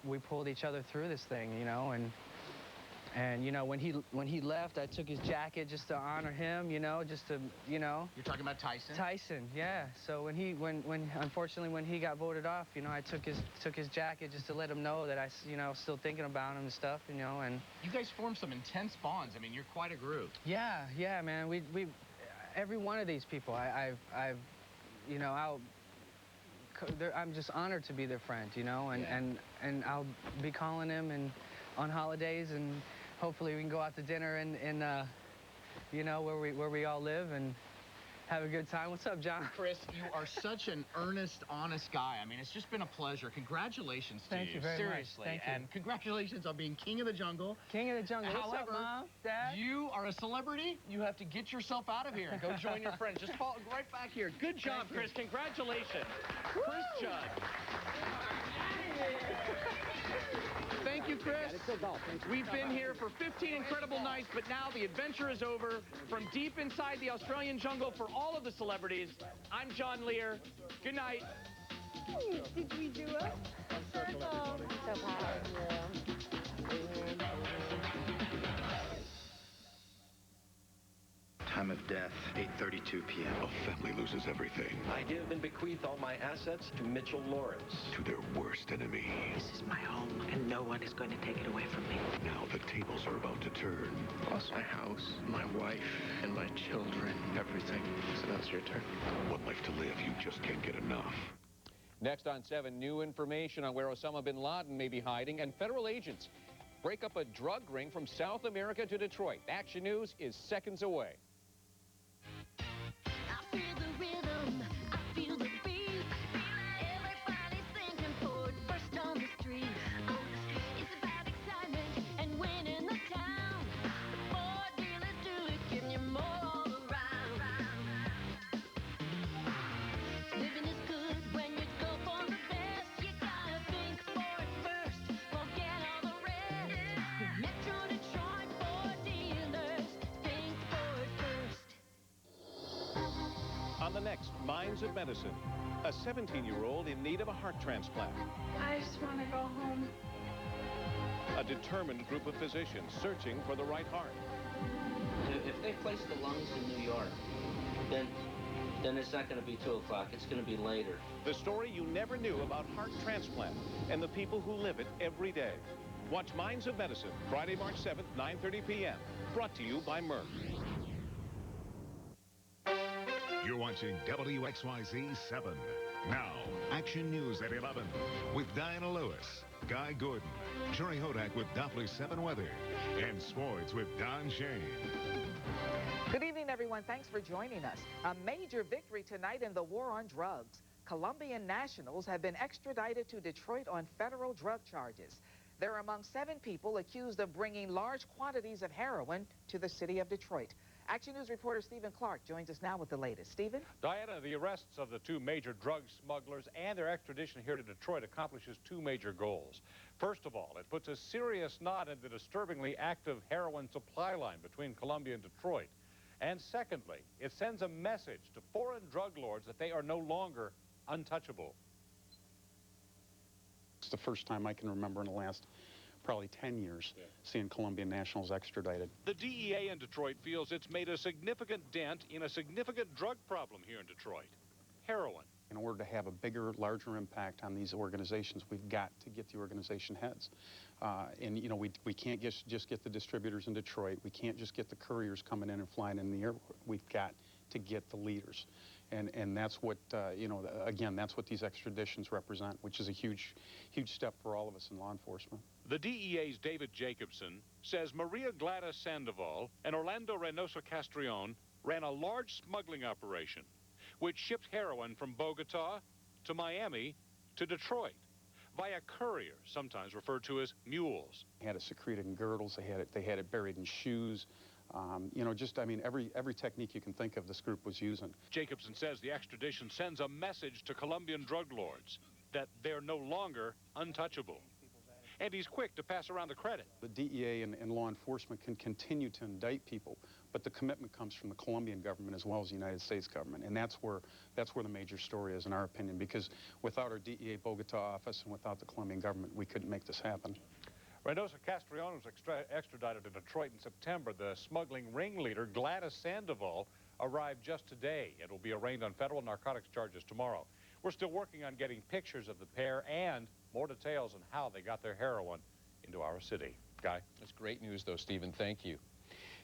we pulled each other through this thing, you know, and you know, when he left, I took his jacket just to honor him, you know, just to, you know. You're talking about Tyson? Tyson, yeah. So unfortunately when he got voted off, you know, I took his jacket just to let him know that I, you know, still thinking about him and stuff, you know, and. You guys formed some intense bonds. I mean, you're quite a group. Yeah, man. We every one of these people, you know, I'm just honored to be their friend, you know, and I'll be calling them on holidays, and hopefully we can go out to dinner in you know, where we all live and have a good time. What's up, John? Chris, you are such an earnest, honest guy. I mean, it's just been a pleasure. Congratulations to you. Thank you very much. Seriously. Thank you. And congratulations on being king of the jungle. King of the jungle. However, what's up, Mom? Dad? You are a celebrity. You have to get yourself out of here and go join your friends. Just fall right back here. Good job, Chris. Congratulations. Chris Judd. Thank you, Chris. We've been here for 15 incredible nights, but now the adventure is over. From deep inside the Australian jungle for all of the celebrities, I'm John Lear. Good night. Did we do it? Circle. So proud of you. Time of death, 8:32 p.m. A family loses everything. I give and bequeath all my assets to Mitchell Lawrence. To their worst enemy. This is my home, and no one is going to take it away from me. Now the tables are about to turn. Lost my house, my wife, and my children, everything. So now it's your turn. One life to live, you just can't get enough. Next on 7, new information on where Osama bin Laden may be hiding, and federal agents break up a drug ring from South America to Detroit. Action News is seconds away. On the next Minds of Medicine, a 17-year-old in need of a heart transplant. I just want to go home. A determined group of physicians searching for the right heart. If they place the lungs in New York, then it's not going to be 2 o'clock. It's going to be later. The story you never knew about heart transplant and the people who live it every day. Watch Minds of Medicine, Friday, March 7th, 9:30 p.m. Brought to you by Merck. You're watching WXYZ 7. Now, Action News at 11 with Diana Lewis, Guy Gordon, Jerry Hodak with Doppler 7 Weather, and Sports with Don Shane. Good evening, everyone. Thanks for joining us. A major victory tonight in the war on drugs. Colombian nationals have been extradited to Detroit on federal drug charges. They're among 7 people accused of bringing large quantities of heroin to the city of Detroit. Action News reporter Stephen Clark joins us now with the latest. Stephen? Diana, the arrests of the 2 major drug smugglers and their extradition here to Detroit accomplishes 2 major goals. First of all, it puts a serious knot in the disturbingly active heroin supply line between Columbia and Detroit. And secondly, it sends a message to foreign drug lords that they are no longer untouchable. It's the first time I can remember in the last probably 10 years seeing Colombian nationals extradited. The DEA in Detroit feels it's made a significant dent in a significant drug problem here in Detroit, heroin. In order to have a bigger, larger impact on these organizations, we've got to get the organization heads. And, you know, we can't just get the distributors in Detroit. We can't just get the couriers coming in and flying in the air. We've got to get the leaders. And that's what, you know, again, that's what these extraditions represent, which is a huge step for all of us in law enforcement. The DEA's David Jacobson says Maria Gladys Sandoval and Orlando Reynoso Castrillon ran a large smuggling operation, which shipped heroin from Bogota to Miami to Detroit via couriers, sometimes referred to as mules. They had it secreted in girdles. They had it buried in shoes. You know, just, I mean, every technique you can think of this group was using. Jacobson says the extradition sends a message to Colombian drug lords that they're no longer untouchable. And he's quick to pass around the credit. The DEA and law enforcement can continue to indict people, but the commitment comes from the Colombian government as well as the United States government, and that's where the major story is, in our opinion, because without our DEA Bogota office and without the Colombian government, we couldn't make this happen. Reynosa Castrillon was extradited to Detroit in September. The smuggling ringleader, Gladys Sandoval, arrived just today and will be arraigned on federal narcotics charges tomorrow. We're still working on getting pictures of the pair and more details on how they got their heroin into our city. Guy? That's great news, though, Stephen. Thank you.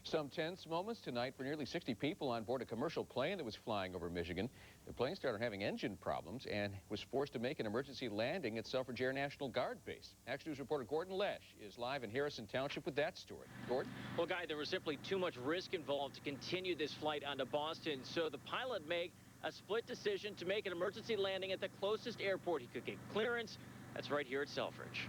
Some tense moments tonight for nearly 60 people on board a commercial plane that was flying over Michigan. The plane started having engine problems and was forced to make an emergency landing at Selfridge Air National Guard Base. Action News reporter Gordon Lesh is live in Harrison Township with that story. Gordon? Well, Guy, there was simply too much risk involved to continue this flight onto Boston, so the pilot made a split decision to make an emergency landing at the closest airport he could get clearance. That's right here at Selfridge.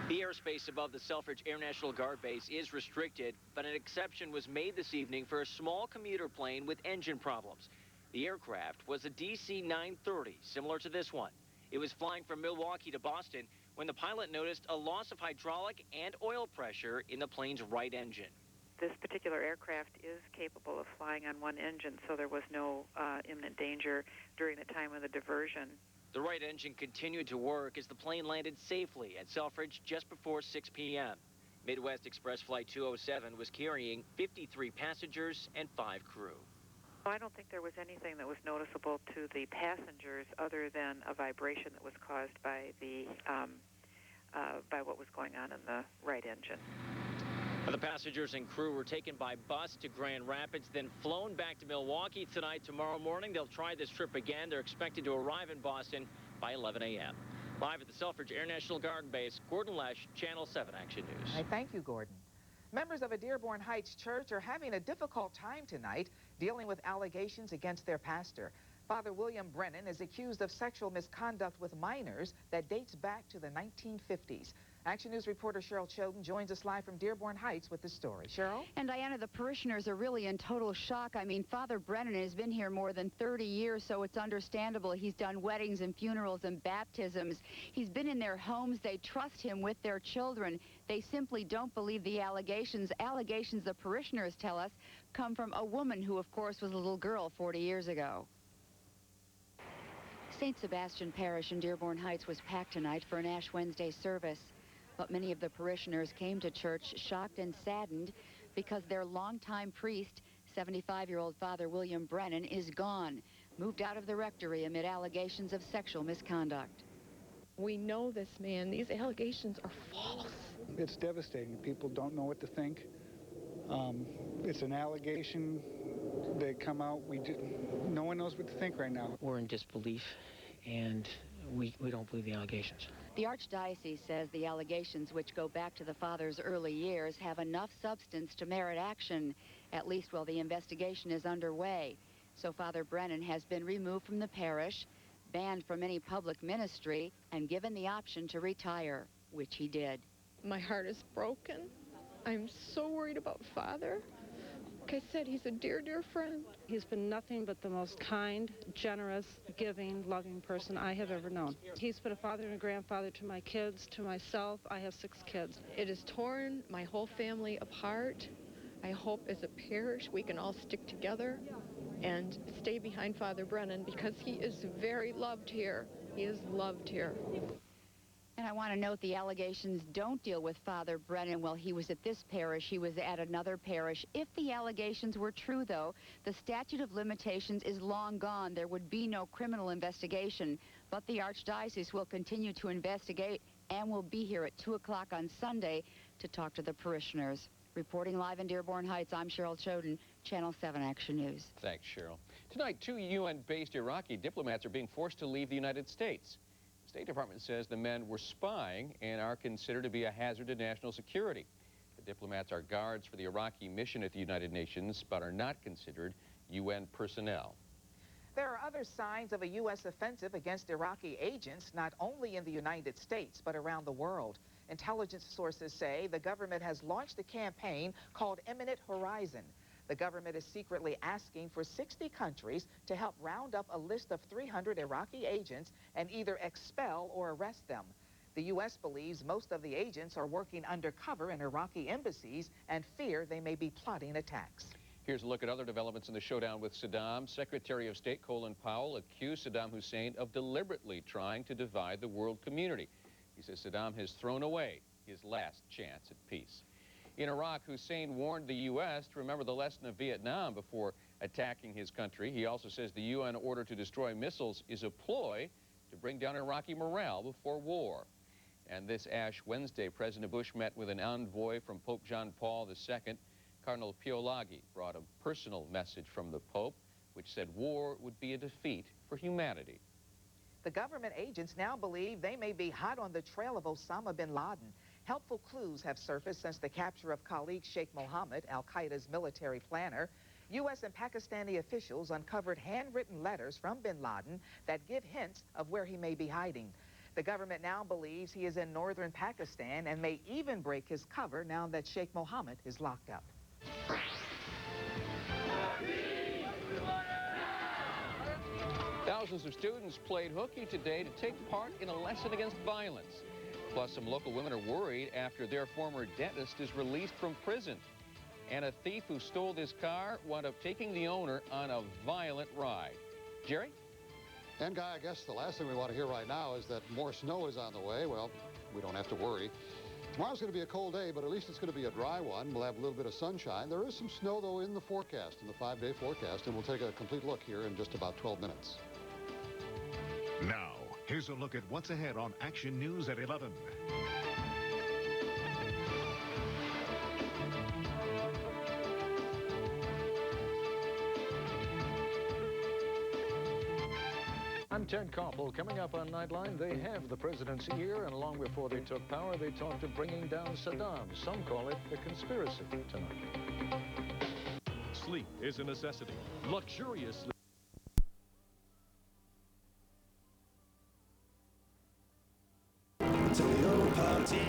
The airspace above the Selfridge Air National Guard Base is restricted, but an exception was made this evening for a small commuter plane with engine problems. The aircraft was a DC-930, similar to this one. It was flying from Milwaukee to Boston when the pilot noticed a loss of hydraulic and oil pressure in the plane's right engine. This particular aircraft is capable of flying on one engine, so there was no imminent danger during the time of the diversion. The right engine continued to work as the plane landed safely at Selfridge just before 6 p.m. Midwest Express Flight 207 was carrying 53 passengers and 5 crew. I don't think there was anything that was noticeable to the passengers other than a vibration that was caused by what was going on in the right engine. The passengers and crew were taken by bus to Grand Rapids, then flown back to Milwaukee tonight. Tomorrow morning, they'll try this trip again. They're expected to arrive in Boston by 11 a.m. Live at the Selfridge Air National Guard Base, Gordon Lesh, Channel 7 Action News. I thank you, Gordon. Members of a Dearborn Heights church are having a difficult time tonight dealing with allegations against their pastor. Father William Brennan is accused of sexual misconduct with minors that dates back to the 1950s. Action News reporter Cheryl Choden joins us live from Dearborn Heights with the story. Cheryl? And Diana, the parishioners are really in total shock. I mean, Father Brennan has been here more than 30 years, so it's understandable. He's done weddings and funerals and baptisms. He's been in their homes. They trust him with their children. They simply don't believe the allegations. Allegations, the parishioners tell us, come from a woman who, of course, was a little girl 40 years ago. St. Sebastian Parish in Dearborn Heights was packed tonight for an Ash Wednesday service. But many of the parishioners came to church shocked and saddened because their longtime priest, 75-year-old Father William Brennan, is gone, moved out of the rectory amid allegations of sexual misconduct. We know this man. These allegations are false. It's devastating. People don't know what to think. It's an allegation. They come out. No one knows what to think right now. We're in disbelief, and we don't believe the allegations. The Archdiocese says the allegations, which go back to the father's early years, have enough substance to merit action, at least while the investigation is underway. So Father Brennan has been removed from the parish, banned from any public ministry, and given the option to retire, which he did. My heart is broken. I'm so worried about Father. Like I said, he's a dear, dear friend. He's been nothing but the most kind, generous, giving, loving person I have ever known. He's been a father and a grandfather to my kids, to myself. I have 6 kids. It has torn my whole family apart. I hope as a parish we can all stick together and stay behind Father Brennan because he is very loved here. He is loved here. And I want to note the allegations don't deal with Father Brennan. While he was at this parish, he was at another parish. If the allegations were true, though, the statute of limitations is long gone. There would be no criminal investigation. But the Archdiocese will continue to investigate and will be here at 2 o'clock on Sunday to talk to the parishioners. Reporting live in Dearborn Heights, I'm Cheryl Choden, Channel 7 Action News. Thanks, Cheryl. Tonight, 2 UN-based Iraqi diplomats are being forced to leave the United States. The State Department says the men were spying and are considered to be a hazard to national security. The diplomats are guards for the Iraqi mission at the United Nations, but are not considered UN personnel. There are other signs of a U.S. offensive against Iraqi agents, not only in the United States, but around the world. Intelligence sources say the government has launched a campaign called Imminent Horizon. The government is secretly asking for 60 countries to help round up a list of 300 Iraqi agents and either expel or arrest them. The U.S. believes most of the agents are working undercover in Iraqi embassies and fear they may be plotting attacks. Here's a look at other developments in the showdown with Saddam. Secretary of State Colin Powell accused Saddam Hussein of deliberately trying to divide the world community. He says Saddam has thrown away his last chance at peace. In Iraq, Hussein warned the U.S. to remember the lesson of Vietnam before attacking his country. He also says the UN order to destroy missiles is a ploy to bring down Iraqi morale before war. And this Ash Wednesday, President Bush met with an envoy from Pope John Paul II. Cardinal Piolagi brought a personal message from the Pope, which said war would be a defeat for humanity. The government agents now believe they may be hot on the trail of Osama bin Laden. Helpful clues have surfaced since the capture of Khalid Sheikh Mohammed, al-Qaeda's military planner. U.S. and Pakistani officials uncovered handwritten letters from bin Laden that give hints of where he may be hiding. The government now believes he is in northern Pakistan and may even break his cover now that Sheikh Mohammed is locked up. Thousands of students played hooky today to take part in a lesson against violence. Plus, some local women are worried after their former dentist is released from prison. And a thief who stole this car wound up taking the owner on a violent ride. Jerry? And Guy, I guess the last thing we want to hear right now is that more snow is on the way. Well, we don't have to worry. Tomorrow's going to be a cold day, but at least it's going to be a dry one. We'll have a little bit of sunshine. There is some snow, though, in the forecast, in the 5-day forecast, and we'll take a complete look here in just about 12 minutes. Now, here's a look at what's ahead on Action News at 11. I'm Ted Koppel. Coming up on Nightline, they have the president's ear, and long before they took power, they talked of bringing down Saddam. Some call it a conspiracy tonight. Sleep is a necessity. Luxurious sleep. Toyota Party.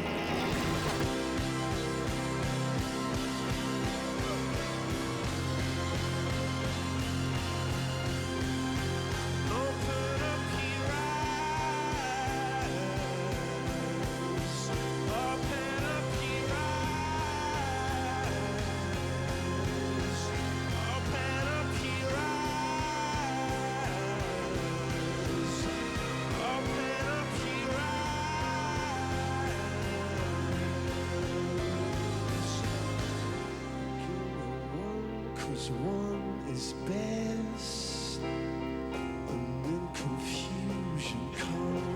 One is best, and in confusion,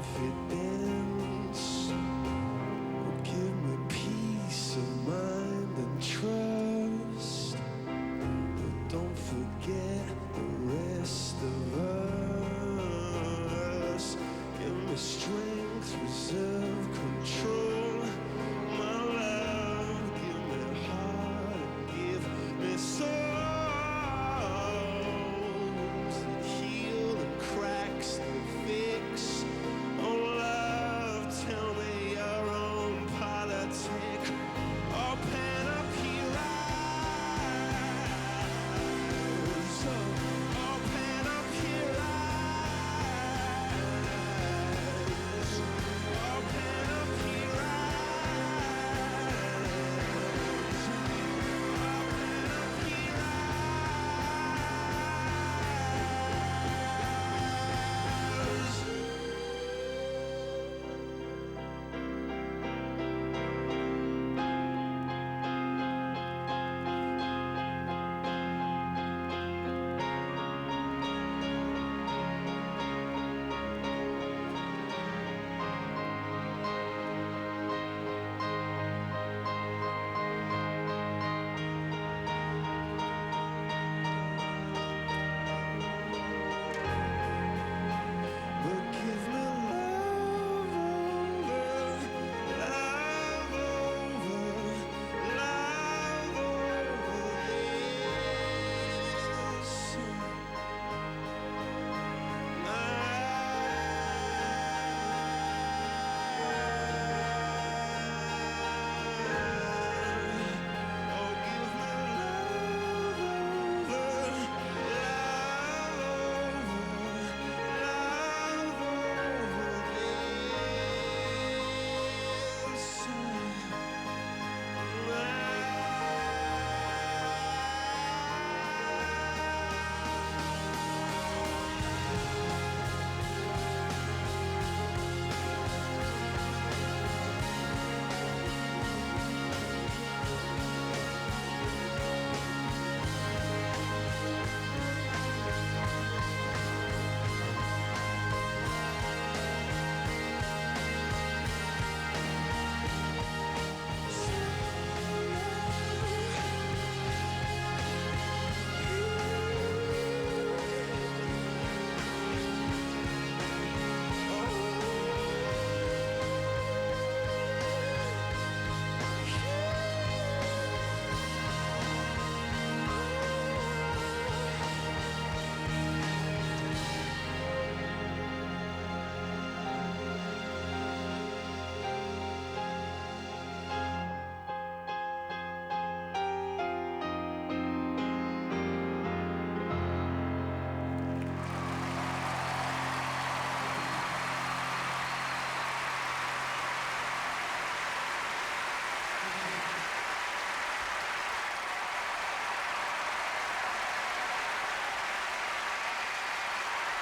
confidence will give me peace of mind and trust. But don't forget the rest of us. Give me strength, reserve, control. My love, give me heart, and give me soul. Right.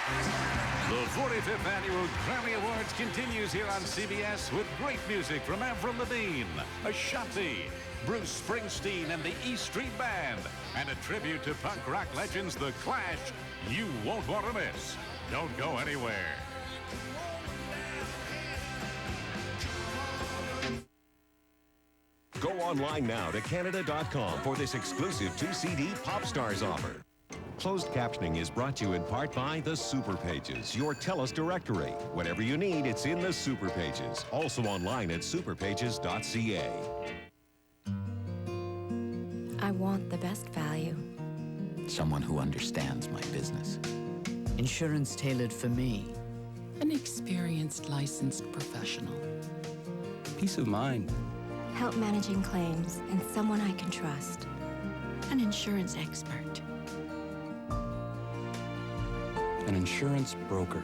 The 45th Annual Grammy Awards continues here on CBS with great music from Avril Lavigne, Ashanti, Bruce Springsteen and the E Street Band, and a tribute to punk rock legends The Clash you won't want to miss. Don't go anywhere. Go online now to Canada.com for this exclusive 2-CD Pop Stars offer. Closed captioning is brought to you in part by the Super Pages, your TELUS directory. Whatever you need, it's in the Super Pages. Also online at superpages.ca. I want the best value. Someone who understands my business. Insurance tailored for me. An experienced licensed professional. Peace of mind. Help managing claims and someone I can trust. An insurance expert. An insurance broker.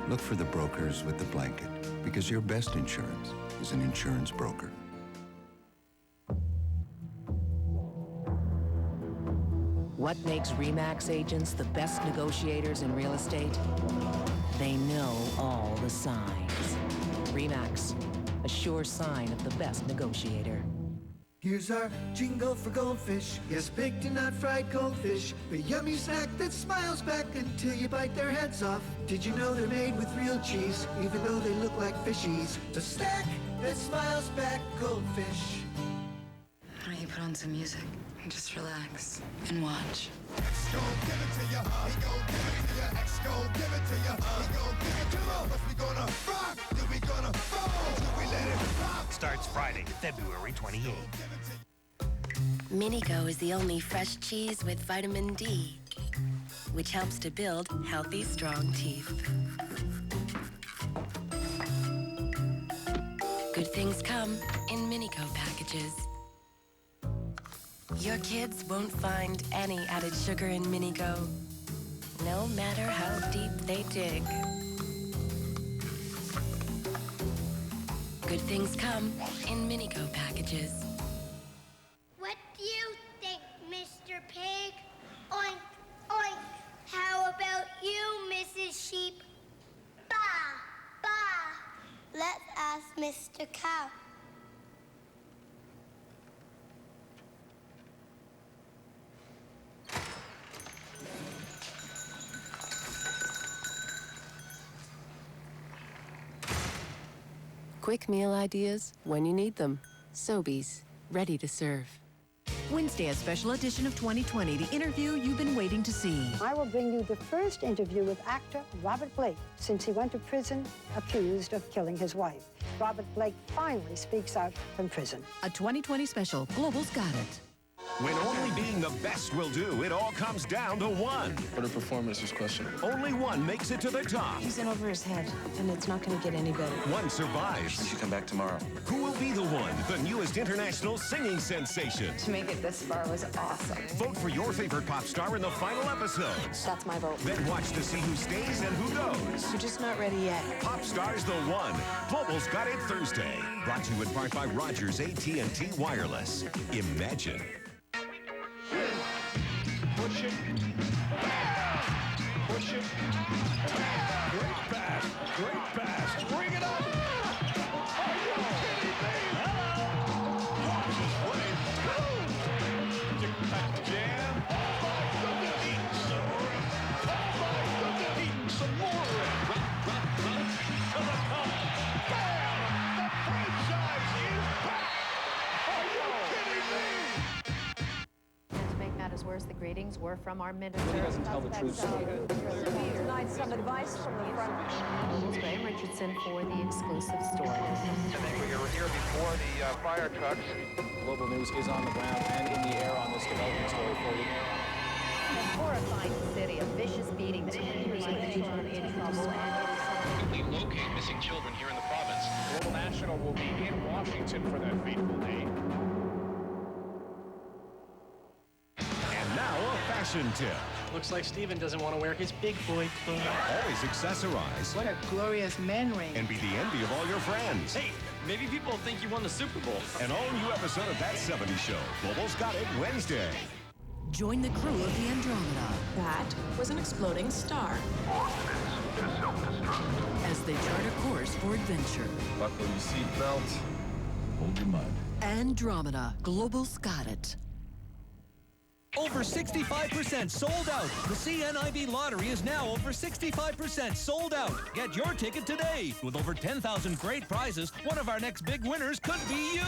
Look for the brokers with the blanket, because your best insurance is an insurance broker. What makes RE/MAX agents the best negotiators in real estate? They know all the signs. RE/MAX, a sure sign of the best negotiator. Here's our jingle for goldfish. Yes, baked and not fried goldfish. The yummy snack that smiles back until you bite their heads off. Did you know they're made with real cheese, even though they look like fishies? The snack that smiles back, goldfish. Why don't you put on some music and just relax and watch? X gon' give it to ya. He gon' give it to ya. X gon' give it to ya. He gon' give it to ya. First we gonna rock, then we gonna fall. Till we let it rock. Starts Friday, February 28th. Minigo is the only fresh cheese with vitamin D, which helps to build healthy, strong teeth. Good things come in Minigo packages. Your kids won't find any added sugar in Minigo, no matter how deep they dig. Good things come in Minigo packages. What do you think, Mr. Pig? Oink, oink. How about you, Mrs. Sheep? Bah, bah. Let's ask Mr. Cow. Quick meal ideas when you need them. Sobeys, ready to serve. Wednesday, a special edition of 2020, the interview you've been waiting to see. I will bring you the first interview with actor Robert Blake since he went to prison accused of killing his wife. Robert Blake finally speaks out from prison. A 2020 special, Global's got it. When only being the best will do, it all comes down to one. What a performance is questionable. Only one makes it to the top. He's in over his head, and it's not going to get any better. One survives. You should come back tomorrow. Who will be the one? The newest international singing sensation. To make it this far was awesome. Vote for your favorite pop star in the final episodes. That's my vote. Then watch to see who stays and who goes. You're just not ready yet. Pop Star's the one. Global's got it Thursday. Brought to you in part by Rogers AT&T Wireless. Imagine. Push it. Push it. Great pass. Great pass. Bring it up. Are you kidding me? Hello. Watch his way. Go. Tick-tack jam. Oh, my goodness. Eating some red. Oh, my goodness. Eating some more red. Drop, drop, drop. To the cup. Bam! The franchise is back. Are you kidding me? To make matters worse, the greetings were from our minister. He doesn't tell the truth. Tonight, some advice from the front. Graham Richardson for the exclusive story. Today we are here before the fire trucks. Global News is on the ground and in the air on this development story for you. A horrifying city, a vicious beating. In trouble and We locate missing children here in the province. Global National will be in Washington for that fateful day. And now a fashion tip. Looks like Steven doesn't want to wear his big boy clothes. Always accessorize. What a glorious man ring. And be the envy of all your friends. Hey, maybe people think you won the Super Bowl. An all-new episode of That 70s Show. Global's got it Wednesday. Join the crew of the Andromeda. That was an exploding star. To self-destruct. As they chart a course for adventure. Buckle your seatbelt. Hold your mud. Andromeda. Global Scotted. Over 65% sold out. The CNIB lottery is now over 65% sold out. Get your ticket today. With over 10,000 great prizes, one of our next big winners could be you.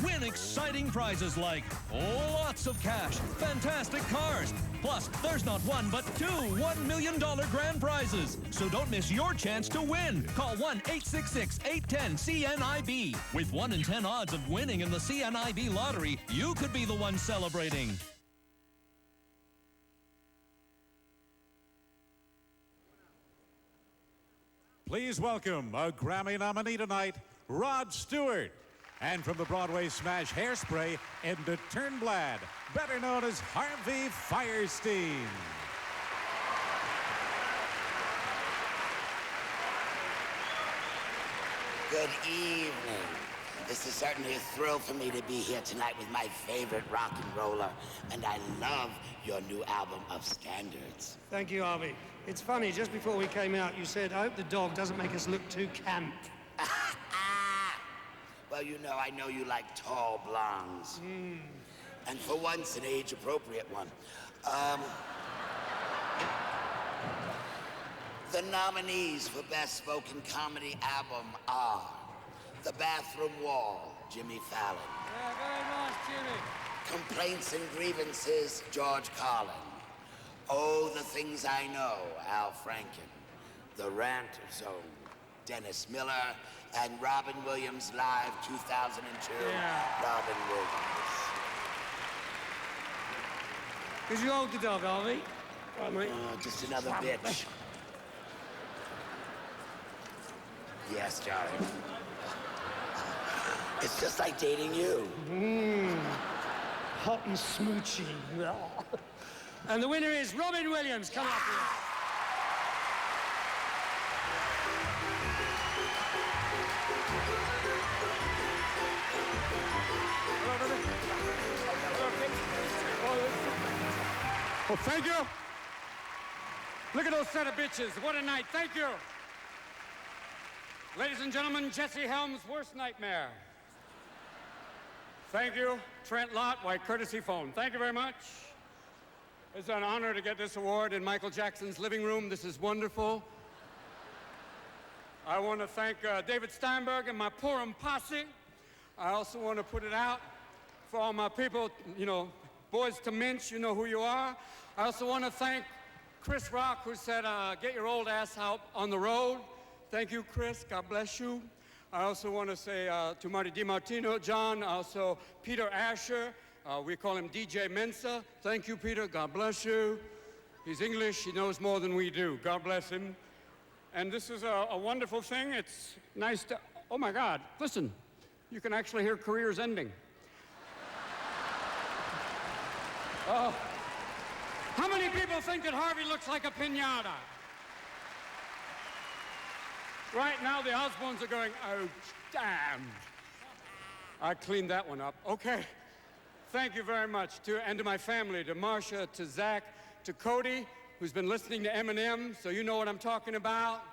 Win exciting prizes like lots of cash, fantastic cars. Plus, there's not one, but two $1 million grand prizes. So don't miss your chance to win. Call 1-866-810-CNIB. With 1 in 10 odds of winning in the CNIB lottery, you could be the one celebrating. Please welcome a Grammy nominee tonight, Rod Stewart. And from the Broadway smash Hairspray, Edna Turnblad, better known as Harvey Fierstein. Good evening. This is certainly a thrill for me to be here tonight with my favorite rock and roller, and I love your new album of standards. Thank you, Harvey. It's funny, just before we came out, you said, I hope the dog doesn't make us look too camp. Well, you know, I know you like tall blondes. And for once, an age-appropriate one. The nominees for Best Spoken Comedy Album are The Bathroom Wall, Jimmy Fallon. Yeah, very nice, Jimmy. Complaints and Grievances, George Carlin. Oh, the Things I Know, Al Franken. The Rant Zone, Dennis Miller. And Robin Williams Live 2002, Robin Williams. Did you hold the dog, Harvey? Right, mate. Just another bitch. Yes, darling. It's just like dating you. Hot and smoochy. And the winner is Robin Williams. Come up here. Well, thank you. Look at those set of bitches. What a night. Thank you. Ladies and gentlemen, Jesse Helms' worst nightmare. Thank you. Trent Lott, white courtesy phone. Thank you very much. It's an honor to get this award in Michael Jackson's living room. This is wonderful. I want to thank David Steinberg and my Purim posse. I also want to put it out for all my people, you know, Boys to Minch, you know who you are. I also want to thank Chris Rock, who said, get your old ass out on the road. Thank you, Chris. God bless you. I also want to say to Marty DiMartino, John, also Peter Asher. We call him DJ Mensa. Thank you, Peter. God bless you. He's English. He knows more than we do. God bless him. And this is a wonderful thing. It's nice to... Oh, my God. Listen. You can actually hear careers ending. Oh. How many people think that Harvey looks like a piñata? Right now, the Osbournes are going, oh, damn. I cleaned that one up. Okay. Thank you very much. And to my family, to Marcia, to Zach, to Cody, who's been listening to Eminem, so you know what I'm talking about.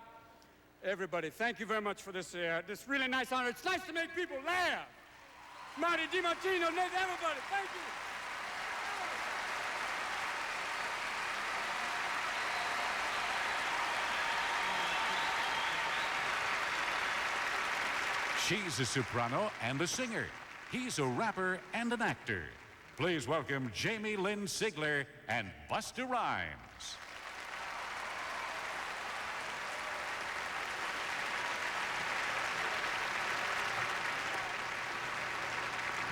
Everybody, thank you very much for this really nice honor. It's nice to make people laugh. Marty DiMartino, everybody, thank you. She's a soprano and a singer. He's a rapper and an actor. Please welcome Jamie Lynn Sigler and Busta Rhymes.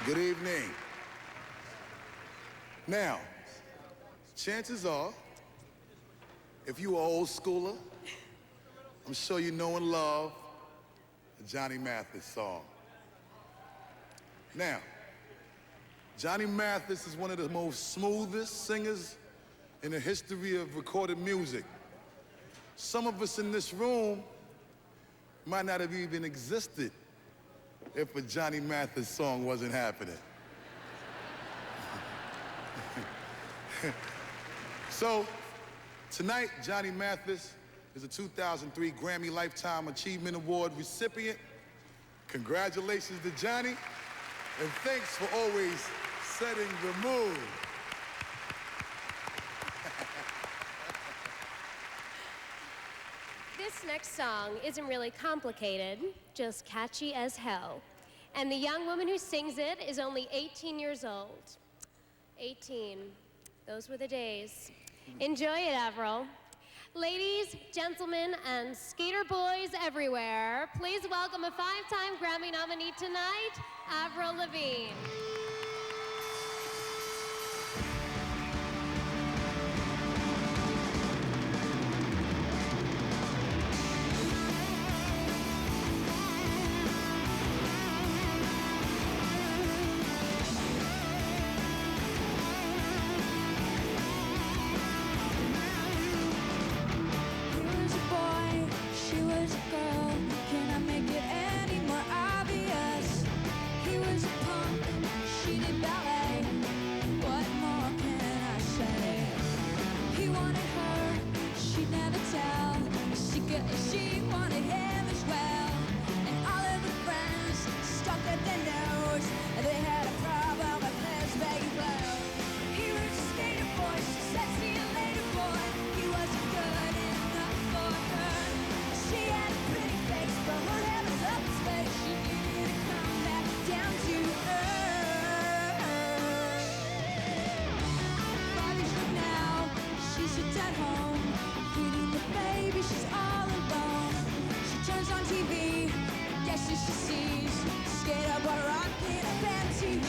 Good evening. Now, chances are, if you are old schooler, I'm sure you know and love the Johnny Mathis song. Now, Johnny Mathis is one of the most smoothest singers in the history of recorded music. Some of us in this room might not have even existed if a Johnny Mathis song wasn't happening. So, tonight, Johnny Mathis is a 2003 Grammy Lifetime Achievement Award recipient. Congratulations to Johnny, and thanks for always setting the mood. This next song isn't really complicated, just catchy as hell. And the young woman who sings it is only 18 years old. 18. Those were the days. Enjoy it, Avril. Ladies, gentlemen, and skater boys everywhere, please welcome a 5-time Grammy nominee tonight, Avril Lavigne. She wanted him as well, and all of the friends stuck at their nose. They had a problem with his baggy clothes. He was a skater boy, she said, see you later, boy. He wasn't good enough for her. She had a pretty face, but her hair was up his face. She needed to come back down to earth. 5 years from now, she sits at home, feeding the baby. She's all alone. She turns on TV. Guess who she sees? Skater boy rocking a band TV.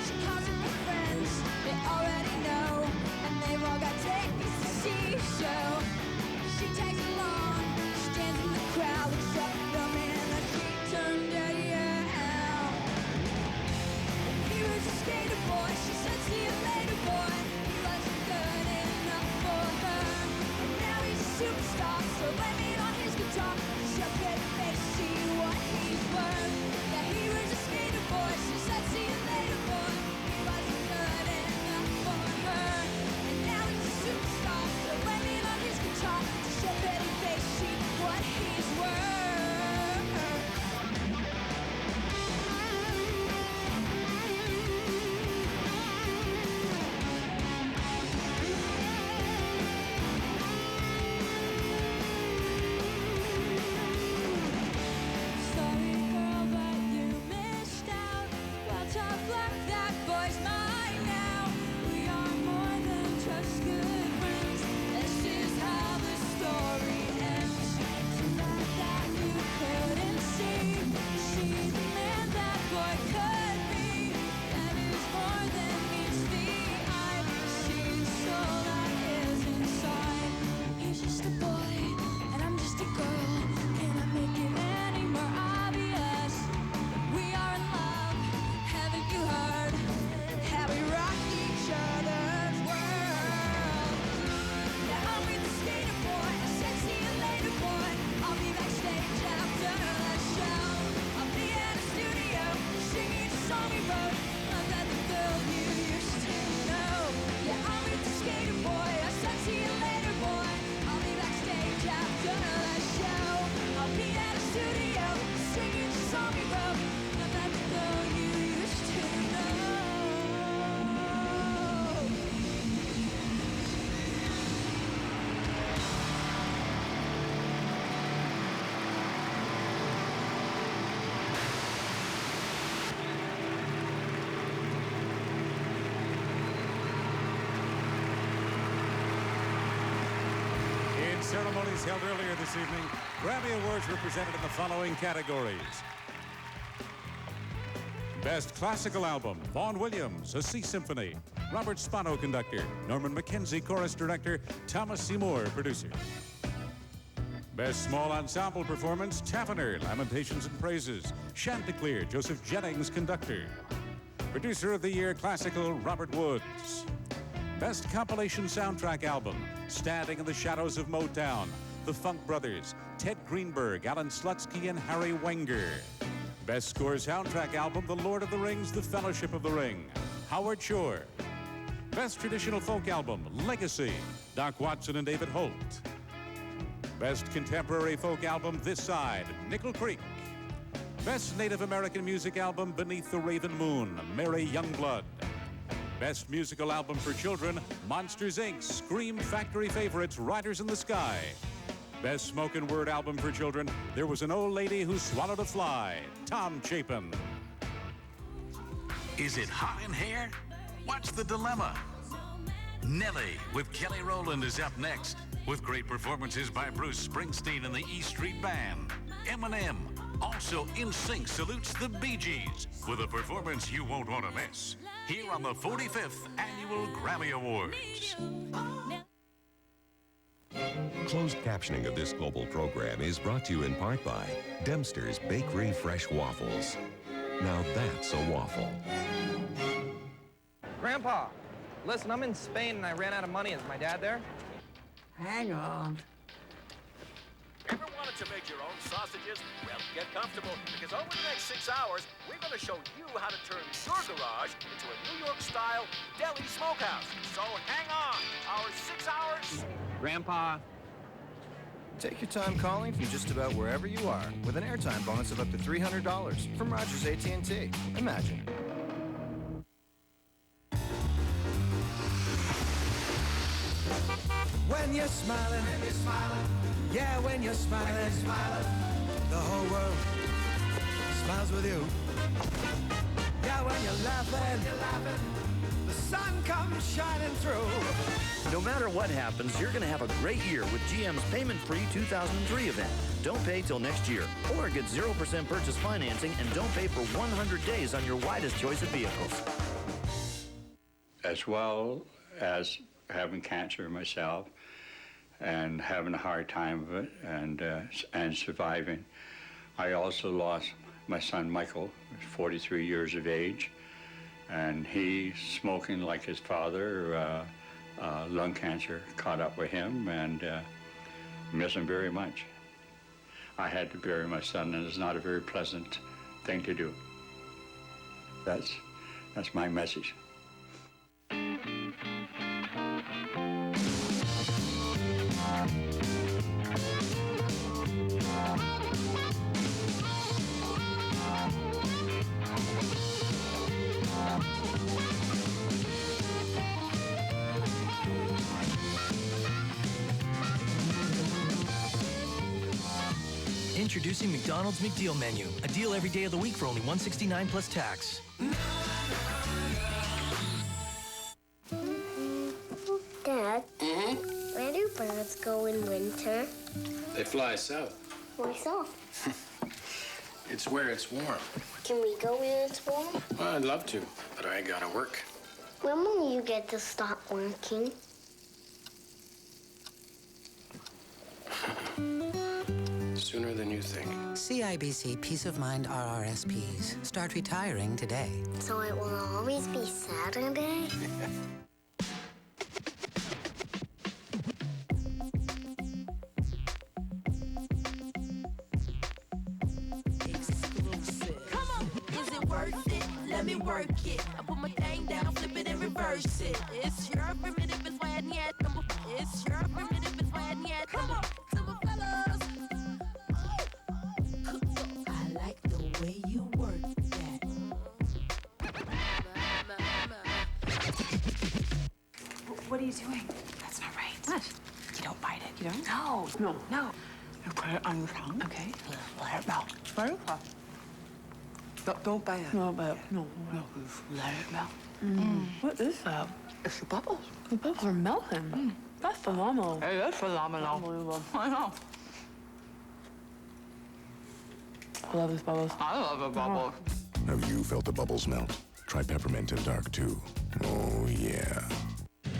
She calls up her friends. They already know, and they've all got tickets to see. So she tags along. Stands in the crowd, looks up at them, and then she turned down. He was a skater boy. She said, see you later, boy. He wasn't good enough for her. And now he's a superstar, so blame it on his guitar. She'll get face, see what he's worth. Yeah, he was a skater boy. She said, see you later, boy. He wasn't good enough for her. And now he's a superstar, so blame it on his guitar. She'll get face, see what he's worth. Sorry, girl, but you missed out. Well, tough luck, that boy's mine now. We are more than just good friends. This is how the story ends. Tonight that you couldn't see the man that boy could be. That is more than meets the eye. See the soul that is inside. He's just a boy, and I'm just a girl. Can I make it any more obvious? We are in love, haven't you heard? How we rock each other's world. Now I'm with the skater boy. I said, see you later, boy. I'll be backstage after the show. I'll be at a studio singing a song we wrote about the girl you used to know. Yeah, I'm with the skater boy. I said, see you later, boy. I'll be backstage after the show. I'll be at a studio singing a song we wrote about the girl you used to know. In ceremonies held earlier this evening, Grammy Awards were presented in the following categories. Best Classical Album, Vaughan Williams, A Sea Symphony. Robert Spano, conductor. Norman McKenzie, chorus director. Thomas Seymour, producer. Best Small Ensemble Performance, Tavener, Lamentations and Praises. Chanticleer, Joseph Jennings, conductor. Producer of the Year, Classical, Robert Woods. Best Compilation Soundtrack Album, Standing in the Shadows of Motown, The Funk Brothers, Ted Greenberg, Alan Slutsky, and Harry Wenger. Best Score Soundtrack Album, The Lord of the Rings, The Fellowship of the Ring, Howard Shore. Best Traditional Folk Album, Legacy, Doc Watson and David Holt. Best Contemporary Folk Album, This Side, Nickel Creek. Best Native American Music Album, Beneath the Raven Moon, Mary Youngblood. Best Musical Album for Children, Monsters, Inc., Scream Factory Favorites, Riders in the Sky. Best Spoken Word Album for Children, There Was an Old Lady Who Swallowed a Fly, Tom Chapin. Is it hot in here? Watch The Dilemma. Nelly with Kelly Rowland is up next, with great performances by Bruce Springsteen and the E Street Band. Eminem. Also, NSYNC salutes the Bee Gees with a performance you won't want to miss. Here on the 45th Annual Grammy Awards. Closed captioning of this global program is brought to you in part by Dempster's Bakery Fresh Waffles. Now that's a waffle. Grandpa, listen, I'm in Spain and I ran out of money. Is my dad there? Hang on. Ever wanted to make your own sausages? Well, get comfortable, because over the next 6 hours, we're going to show you how to turn your garage into a New York-style deli smokehouse. So hang on, our 6 hours. Grandpa. Take your time calling from just about wherever you are with an airtime bonus of up to $300 from Rogers AT&T. Imagine. When you're smiling, yeah, when you're smiling, the whole world smiles with you. Yeah, when you're laughing, the sun comes shining through. No matter what happens, you're going to have a great year with GM's payment-free 2003 event. Don't pay till next year, or get 0% purchase financing and don't pay for 100 days on your widest choice of vehicles. As well as having cancer myself and having a hard time of it and surviving, I also lost my son Michael, who's 43 years of age, and he's smoking like his father. Lung cancer caught up with him, and miss him very much. I had to bury my son, and it's not a very pleasant thing to do. That's my message. Introducing McDonald's McDeal Menu. A deal every day of the week for only $169 plus tax. Dad, where do birds go in winter? They fly south. Why so? It's where it's warm. Can we go when it's warm? Well, I'd love to, but I gotta work. When will you get to stop working? Sooner than you think. CIBC Peace of Mind RRSPs. Start retiring today. So it will always be Saturday? Come on, is it worth it? Let me work it. I put my thing down, flip it and reverse it. It's your primitive is why yet. It's your primitive is why yet. Come on, silver fellas. I like the way you work that. What are you doing? That's not right. What? You don't bite it. You don't? No. No. No. You put it on your tongue. Okay. Let it melt. Let it melt. Don't bite it. No, but no. Let it melt. What is that? It's the bubbles. The bubbles are melting. That's phenomenal. Hey, that's phenomenal. Unbelievable. I know. I love these bubbles. I love the bubbles. Have you felt the bubbles melt? Try peppermint and dark too. Oh, yeah.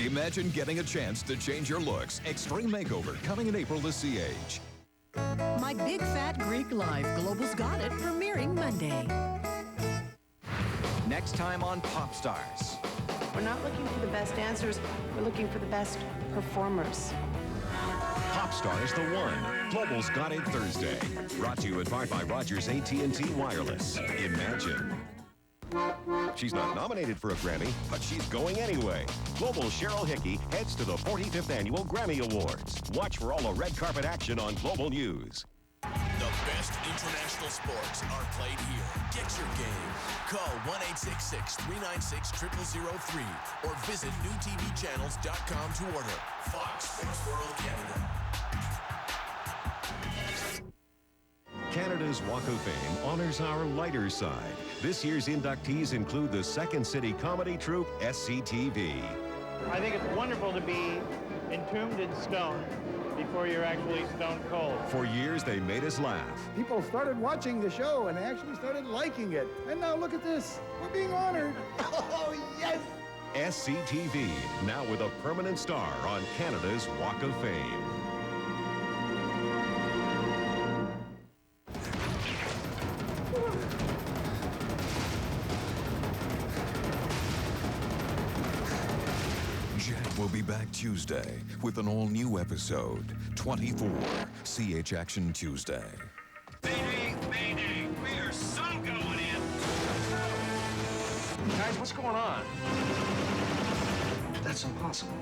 Imagine getting a chance to change your looks. Extreme Makeover coming in April to CH. My Big Fat Greek Life, Global's Got It, premiering Monday. Next time on Pop Stars. We're not looking for the best dancers, we're looking for the best performers. Pop Stars The One. Global's Got It Thursday. Brought to you in part by Rogers AT&T Wireless. Imagine. She's not nominated for a Grammy, but she's going anyway. Global Cheryl Hickey heads to the 45th Annual Grammy Awards. Watch for all the red carpet action on Global News. The best international sports are played here. Get your game. Call 1-866-396-0003 or visit newtvchannels.com to order. Fox Sports World Canada. Canada's Walk of Fame honors our lighter side. This year's inductees include the Second City comedy troupe SCTV. I think it's wonderful to be entombed in stone before you're actually stone cold. For years, they made us laugh. People started watching the show and actually started liking it. And now look at this. We're being honored. Oh, yes! SCTV, now with a permanent star on Canada's Walk of Fame. Jack will be back Tuesday with an all-new episode, 24, CH Action Tuesday. Mayday, mayday, we are so going in. Guys, what's going on? That's impossible.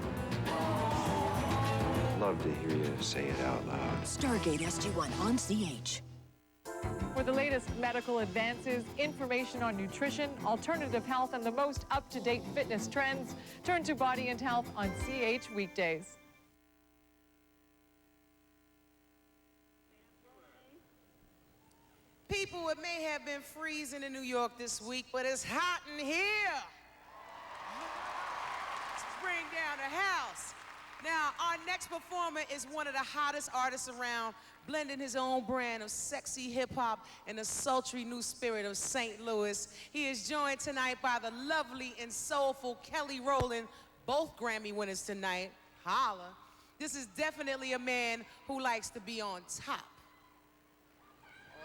Love to hear you say it out loud. Stargate SG-1 on CH. For the latest medical advances, information on nutrition, alternative health, and the most up-to-date fitness trends, turn to Body and Health on CH weekdays. People, it may have been freezing in New York this week, but it's hot in here. Let's bring down the house. Now, our next performer is one of the hottest artists around, blending his own brand of sexy hip-hop and the sultry new spirit of St. Louis. He is joined tonight by the lovely and soulful Kelly Rowland, both Grammy winners tonight. Holla. This is definitely a man who likes to be on top.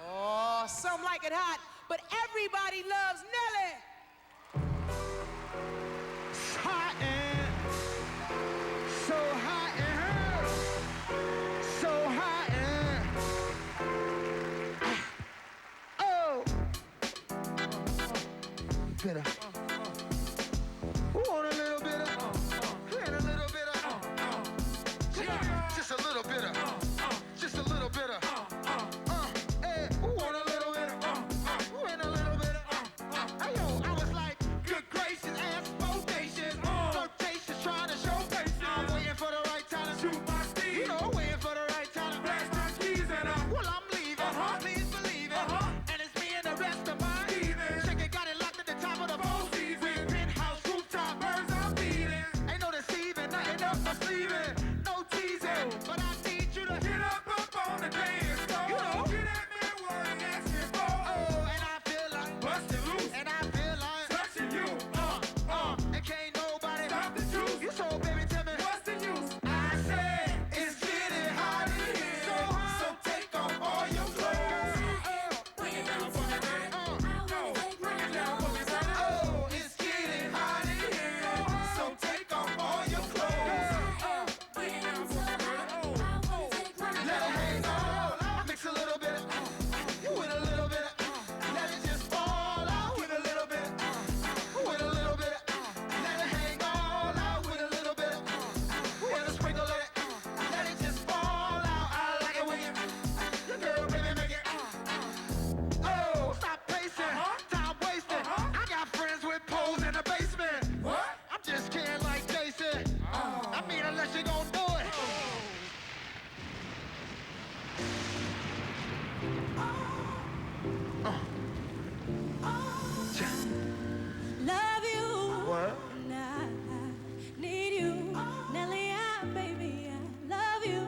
Oh, some like it hot, but everybody loves Nelly. It's hot and so hot in her. So hot and oh. Bitter. Who want a little bit of? And a little bit of. Just a little bit of. Just a little bit of. Who want a little bit of? Who and a little bit of? Hey yo, I was like, good gracious, ass bodacious, flirtatious, trying to show patience. I'm waiting for the right time to shoot my steed. You know, waiting for the right time to flash my keys and well, I'm leaving. Please believe it. And it's me and the rest of my heathens. Chicken got it locked at the top of the four season. Penthouse rooftop, birds I'm feeding. Ain't no deceiving, nothing up my sleeving. No teasing, but I need you to get up on the dance floor. You know, get that man what he asking for. Oh, and I feel like busting loose. And I feel like touching you. And can't nobody stop the juice. You so baby, tell me what's the use? I said it's getting hot in here. So take off all your clothes. Bring it down for me, man. Bring it down for me, brother. Oh, it's getting hot in here. So take off all your clothes. Bring it down for me, man. Let it hang on. Mix a little bit. You with a little bit. Let it just fall out with a little bit. With a little bit. Let it hang all out with a little bit. With a sprinkle of it. Let it just fall out. I like it when you girl, baby, make it. Oh, stop pacing. Time wasting. I got friends with poles in the basement. What? I'm just kidding like Jason. I mean, unless you gon' do it. Love you. What? And I need you. Nelly, baby, I love you.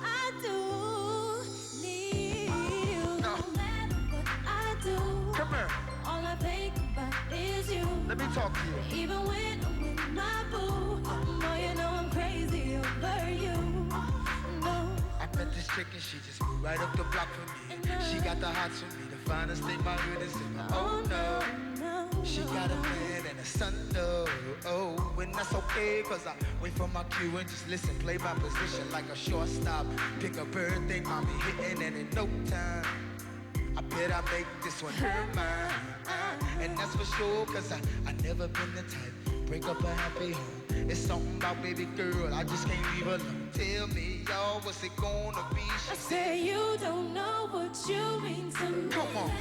I do need you. No matter what I do. Come here. All I think about is you. Let me talk to you. Even when I'm with my boo. Boy, you know I'm crazy over you. No. I met this chick and she just moved right up the block for me. She got the hots for me, the finest thing my goodness. Oh no. She got a man and a son, no. Oh, and that's okay, cause I wait for my cue and just listen, play my position like a shortstop. Pick a bird thing, mommy hitting, and in no time, I bet I make this one her mine. And that's for sure, cause I never been the type. Break up a happy home. It's something about baby girl, I just can't leave alone. Tell me, y'all, what's it gonna be? I say you don't know what you mean to me. Come on.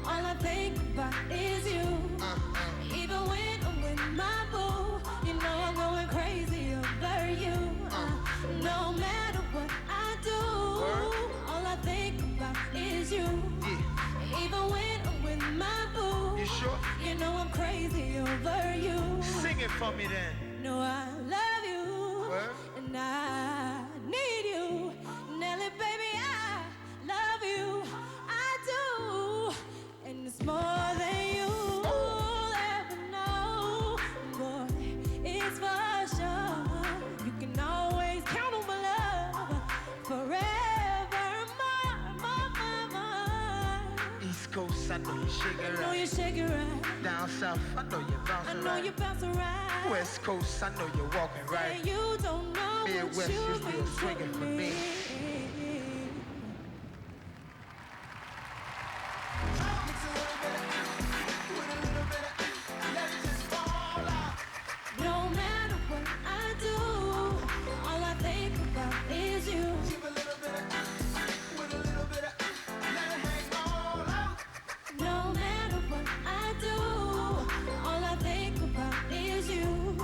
All I think about is you. Even when I'm with my boo, you know I'm going crazy over you. No matter what I do, all I think about is you. Even when I'm with my boo, you sure? You know I'm crazy over you. Sing it for me then. No, I love you, and I need you. Nelly, baby, I love you. I do, and it's more than you'll ever know. Boy, it's for sure. You can always count on my love forevermore. East Coast, I know you shake it I know right. you shake it right. Down south, I know you bouncing I right. know you bouncing right. West Coast, I know you're walking right. Say you don't know Midwest, what you're you still mean swinging to for me. No matter what I do, all I think about is you. No matter what I do, all I think about is you.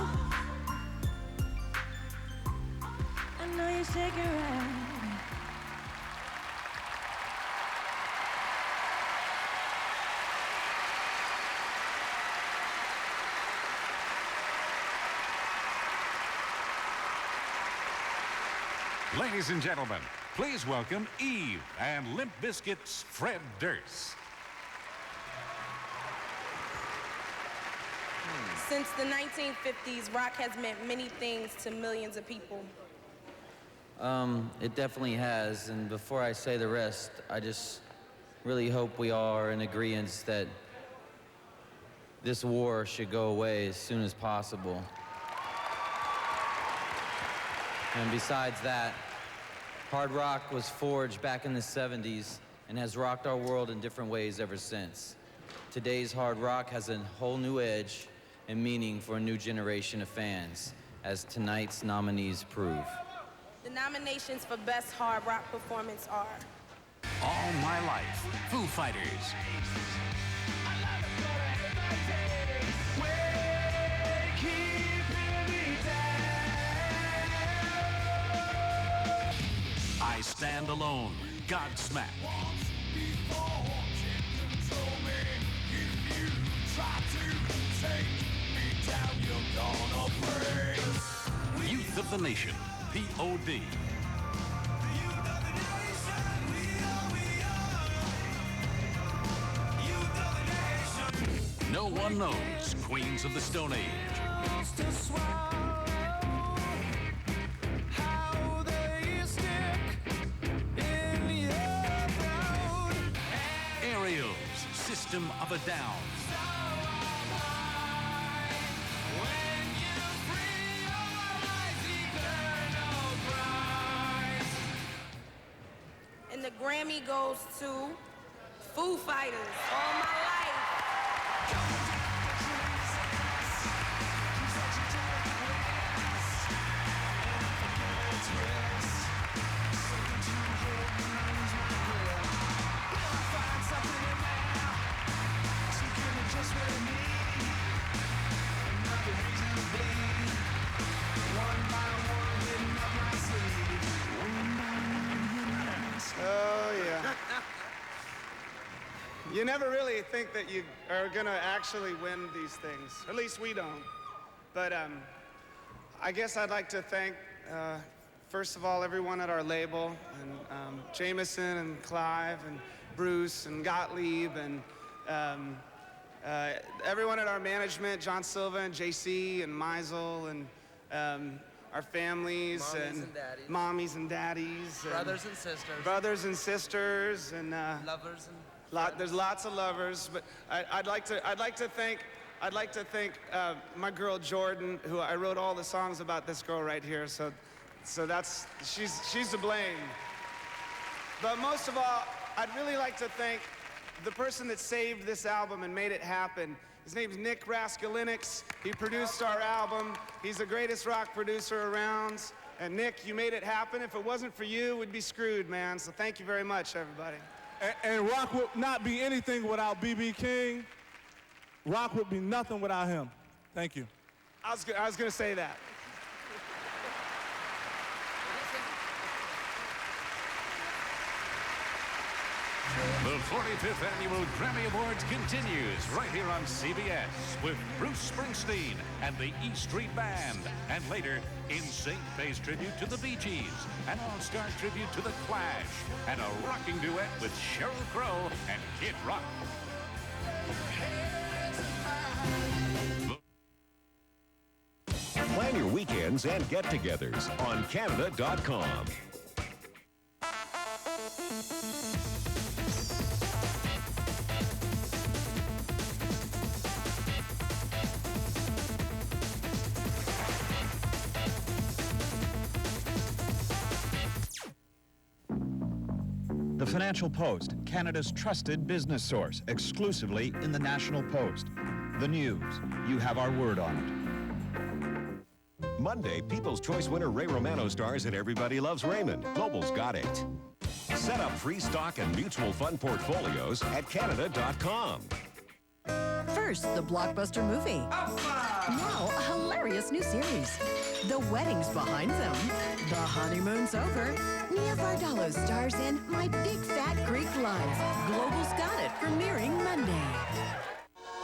I know you shake it right. Ladies and gentlemen, please welcome Eve and Limp Bizkit's Fred Durst. Since the 1950s, rock has meant many things to millions of people. It definitely has, and before I say the rest, I just really hope we all are in agreement that this war should go away as soon as possible. And besides that, hard rock was forged back in the 70s and has rocked our world in different ways ever since. Today's hard rock has a whole new edge and meaning for a new generation of fans, as tonight's nominees prove. The nominations for Best Hard Rock Performance are All My Life, Foo Fighters. I Stand Alone, Godsmack. Youth of the Nation, P.O.D. No One Knows, Queens of the Stone Age. Ariel's System of a Down. and the Grammy goes to Foo Fighters, All My Life. Oh, yeah. You never really think that you are gonna actually win these things. At least we don't. But I guess I'd like to thank, first of all, everyone at our label, and Jameson and Clive and Bruce and Gottlieb and everyone at our management, John Silva and JC and Meisel and our families and mommies and daddies, brothers and sisters, and lovers and there's lots of lovers. But I'd like to thank my girl Jordan, who I wrote all the songs about this girl right here. So that's she's to blame. But most of all, I'd really like to thank the person that saved this album and made it happen. His name's Nick Raskulinix. He produced our album. He's the greatest rock producer around. And Nick, you made it happen. If it wasn't for you, we'd be screwed, man. So thank you very much, everybody. And rock would not be anything without B.B. King. Rock would be nothing without him. Thank you. I was gonna say that. The 45th Annual Grammy Awards continues right here on CBS with Bruce Springsteen and the E Street Band. And later, NSYNC pays tribute to the Bee Gees, an all-star tribute to the Clash, and a rocking duet with Sheryl Crow and Kid Rock. Plan your weekends and get-togethers on Canada.com. The Financial Post, Canada's trusted business source, exclusively in the National Post. The news, you have our word on it. Monday, People's Choice winner Ray Romano stars in Everybody Loves Raymond. Global's got it. Set up free stock and mutual fund portfolios at Canada.com. First, the blockbuster movie. Now, a hilarious new series. The wedding's behind them. The honeymoon's over. Nia Vardalos stars in My Big Fat Greek Life. Global's got it, premiering Monday.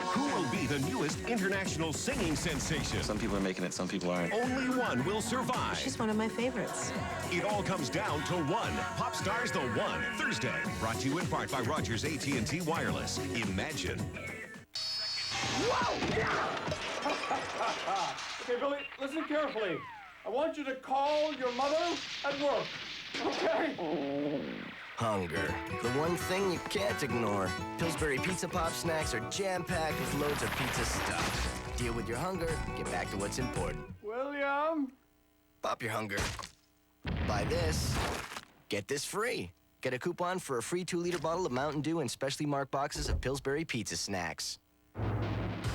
Who will be the newest international singing sensation? Some people are making it, some people aren't. Only one will survive. She's one of my favorites. It all comes down to one. Pop Stars The One. Thursday. Brought to you in part by Rogers AT&T Wireless. Imagine. Whoa! Okay, Billy, listen carefully. I want you to call your mother at work, okay? Hunger. The one thing you can't ignore. Pillsbury Pizza Pop snacks are jam-packed with loads of pizza stuff. Deal with your hunger, get back to what's important. William? Pop your hunger. Buy this, get this free. Get a coupon for a free 2-liter bottle of Mountain Dew and specially marked boxes of Pillsbury Pizza snacks.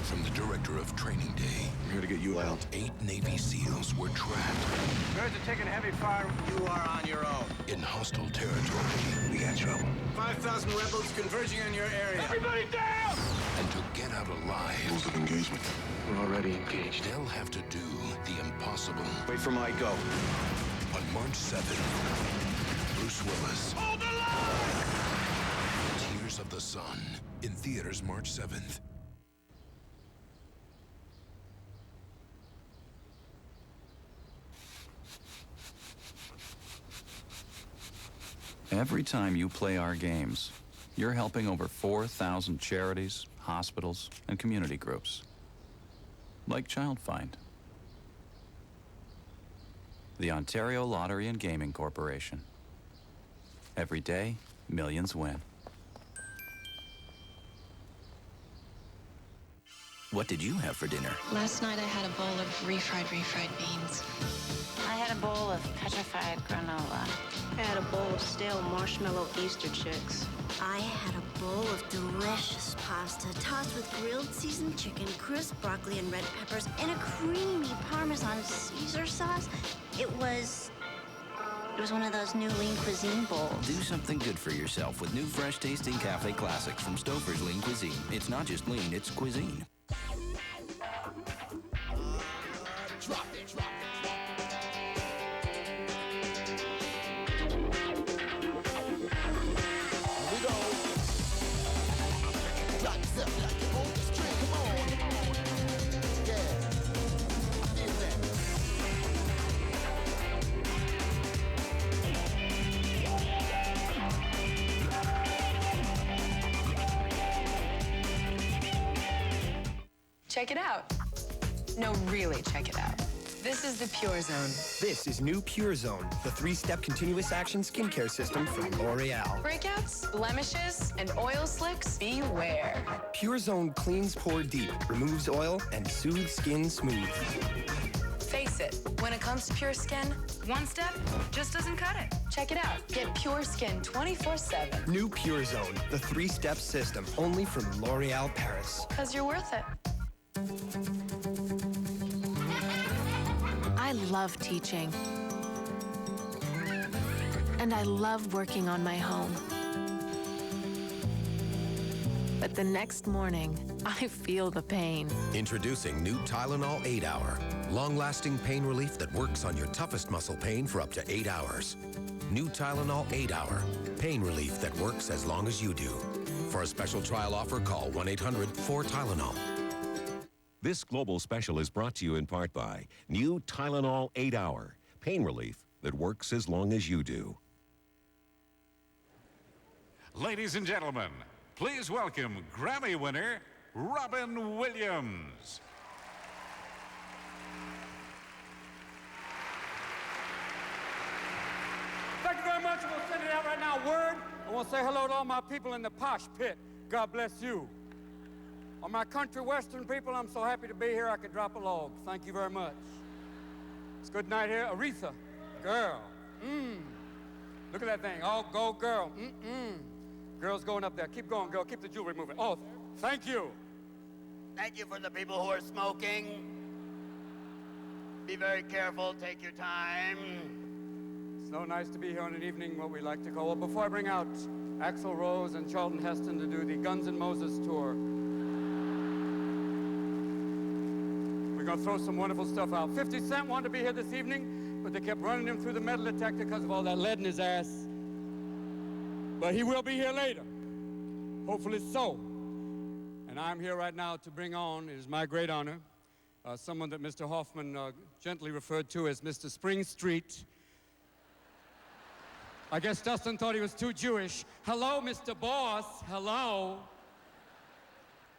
From the director of Training Day, I'm here to get you out. 8 Navy SEALs were trapped Birds are taking heavy fire. You are on your own. in hostile territory. We got trouble. 5,000 rebels converging on your area. Everybody down! And to get out alive, Rules of engagement. We're already engaged. they'll have to do the impossible. Wait for my go. On March 7th, Bruce Willis. Hold the line! Tears of the Sun. In theaters March 7th. Every time you play our games, you're helping over 4,000 charities, hospitals, and community groups. Like Child Find. The Ontario Lottery and Gaming Corporation. Every day, millions win. What did you have for dinner? Last night I had a bowl of refried beans. I had a bowl of petrified granola. I had a bowl of stale marshmallow Easter chicks. I had a bowl of delicious pasta tossed with grilled seasoned chicken, crisp broccoli and red peppers, and a creamy Parmesan Caesar sauce. It was one of those new lean cuisine bowls. Do something good for yourself with new fresh tasting cafe classics from Stouffer's Lean Cuisine. It's not just lean, it's cuisine. Drop it, drop it. Check it out. No, really, check it out. This is the Pure Zone. This is new Pure Zone, the 3-step continuous action skincare system from L'Oreal. Breakouts, blemishes, and oil slicks, beware. Pure Zone cleans pore deep, removes oil, and soothes skin smooth. Face it, When it comes to pure skin, one step just doesn't cut it. Check it out. Get Pure Skin 24/7. New Pure Zone, the 3-step system, only from L'Oreal Paris. Because you're worth it. I love teaching. And I love working on my home. But the next morning, I feel the pain. Introducing new Tylenol 8-Hour. Long-lasting pain relief that works on your toughest muscle pain for up to 8 hours. New Tylenol 8-Hour. Pain relief that works as long as you do. For a special trial offer, call 1-800-4-TYLENOL. This global special is brought to you in part by new Tylenol 8-Hour. Pain relief that works as long as you do. Ladies and gentlemen, please welcome Grammy winner Robin Williams. Thank you very much. We'll send it out right now. Word. I want to say hello to all my people in the posh pit. God bless you. All my country western people, I'm so happy to be here I could drop a log. Thank you very much. It's good night here. Aretha, girl. Look at that thing. Oh, go girl. Girl's going up there. Keep going, girl. Keep the jewelry moving. Oh, thank you. Thank you for the people who are smoking. Be very careful. Take your time. It's so nice to be here on an evening, what we like to call. Well, before I bring out Axl Rose and Charlton Heston to do the Guns N' Moses tour, we're going to throw some wonderful stuff out. 50 Cent wanted to be here this evening, but they kept running him through the metal detector because of all that lead in his ass. But he will be here later. Hopefully so. And I'm here right now to bring on, it is my great honor, someone that Mr. Hoffman gently referred to as Mr. Spring Street. I guess Dustin thought he was too Jewish. Hello, Mr. Boss. Hello.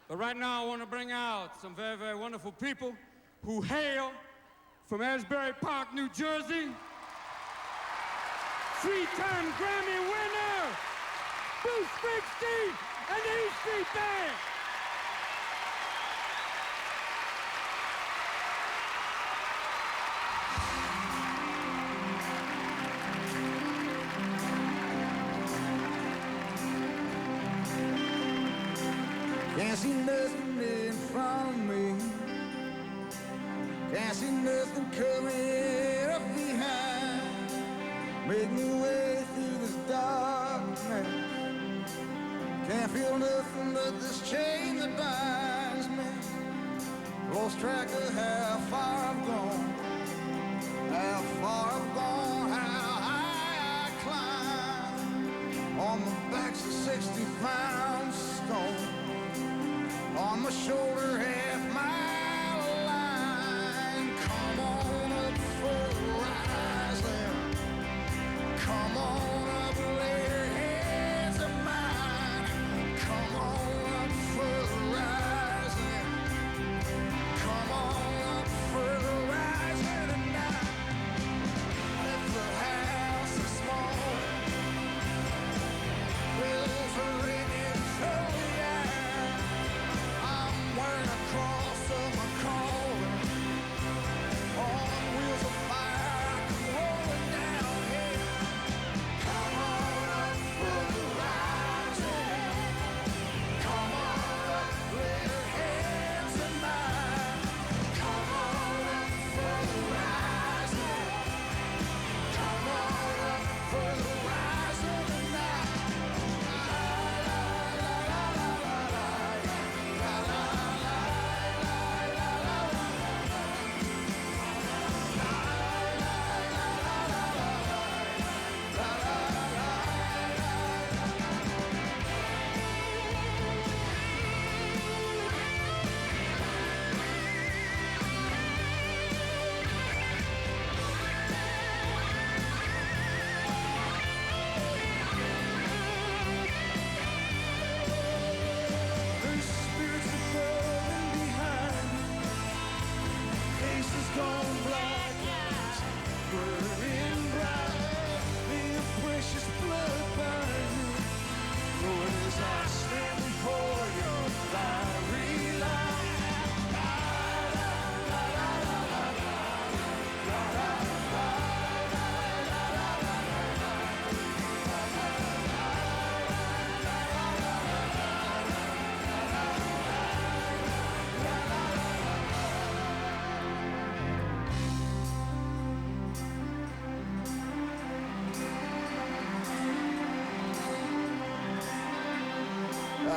But right now I want to bring out some very, very wonderful people who hail from Asbury Park, New Jersey. 3-time Grammy winner, Bruce Springsteen and the E Street Band. Can't see nothing in front of me. Can't see nothing coming up behind. Make me way through this darkness. Can't feel nothing but this change.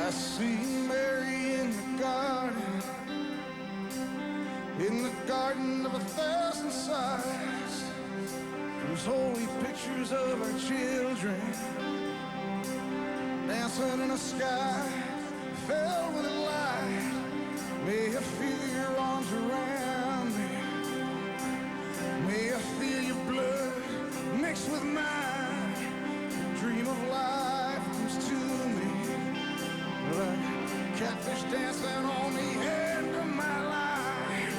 I see Mary in the garden of 1,000 sighs. Those holy pictures of our children dancing in a sky filled with light. May I feel your arms around me. May I feel your blood mixed with mine. The dream of life comes to me like catfish dancing on the end of my line.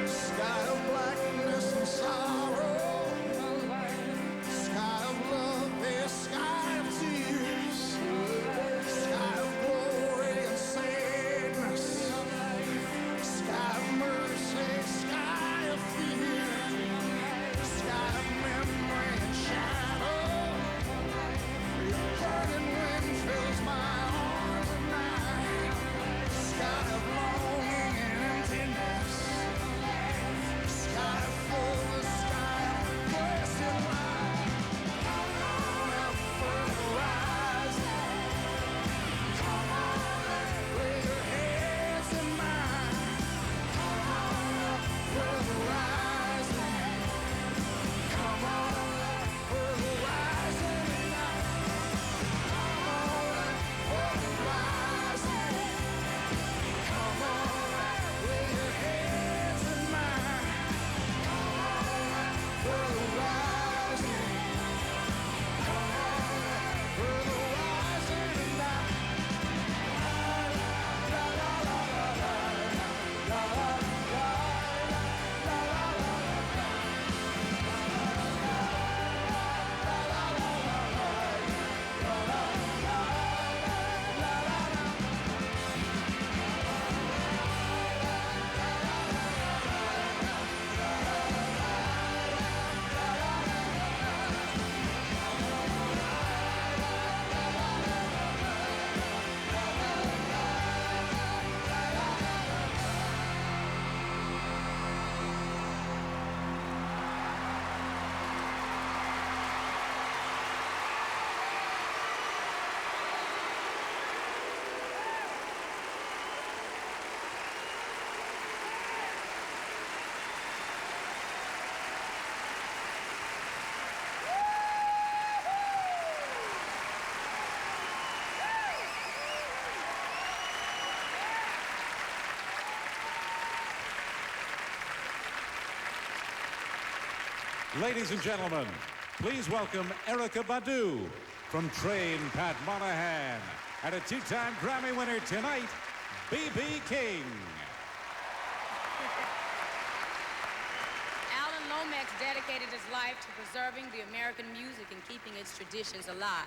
Sky of blackness and sorrow, sky of love, a sky of tears, sky of glory and sadness, sky of mercy, sky of fear, sky of memory and shadow. Your burning wind fills my arms at night. Sky of longing and emptiness, sky of full, the sky of blessed light. Come on up for the horizon. Come on up, lay your heads in mine. Come on up for the horizon. Come on up for the horizon tonight. Come on up for the horizon. Come on up, lay your heads in mine. Come on up for the horizon. Come on up for the horizon tonight. La la la la la la la la la la Ladies and gentlemen, please welcome Erykah Badu from Train Pat Monahan and a two-time Grammy winner tonight, B.B. King. Alan Lomax dedicated his life to preserving the American music and keeping its traditions alive.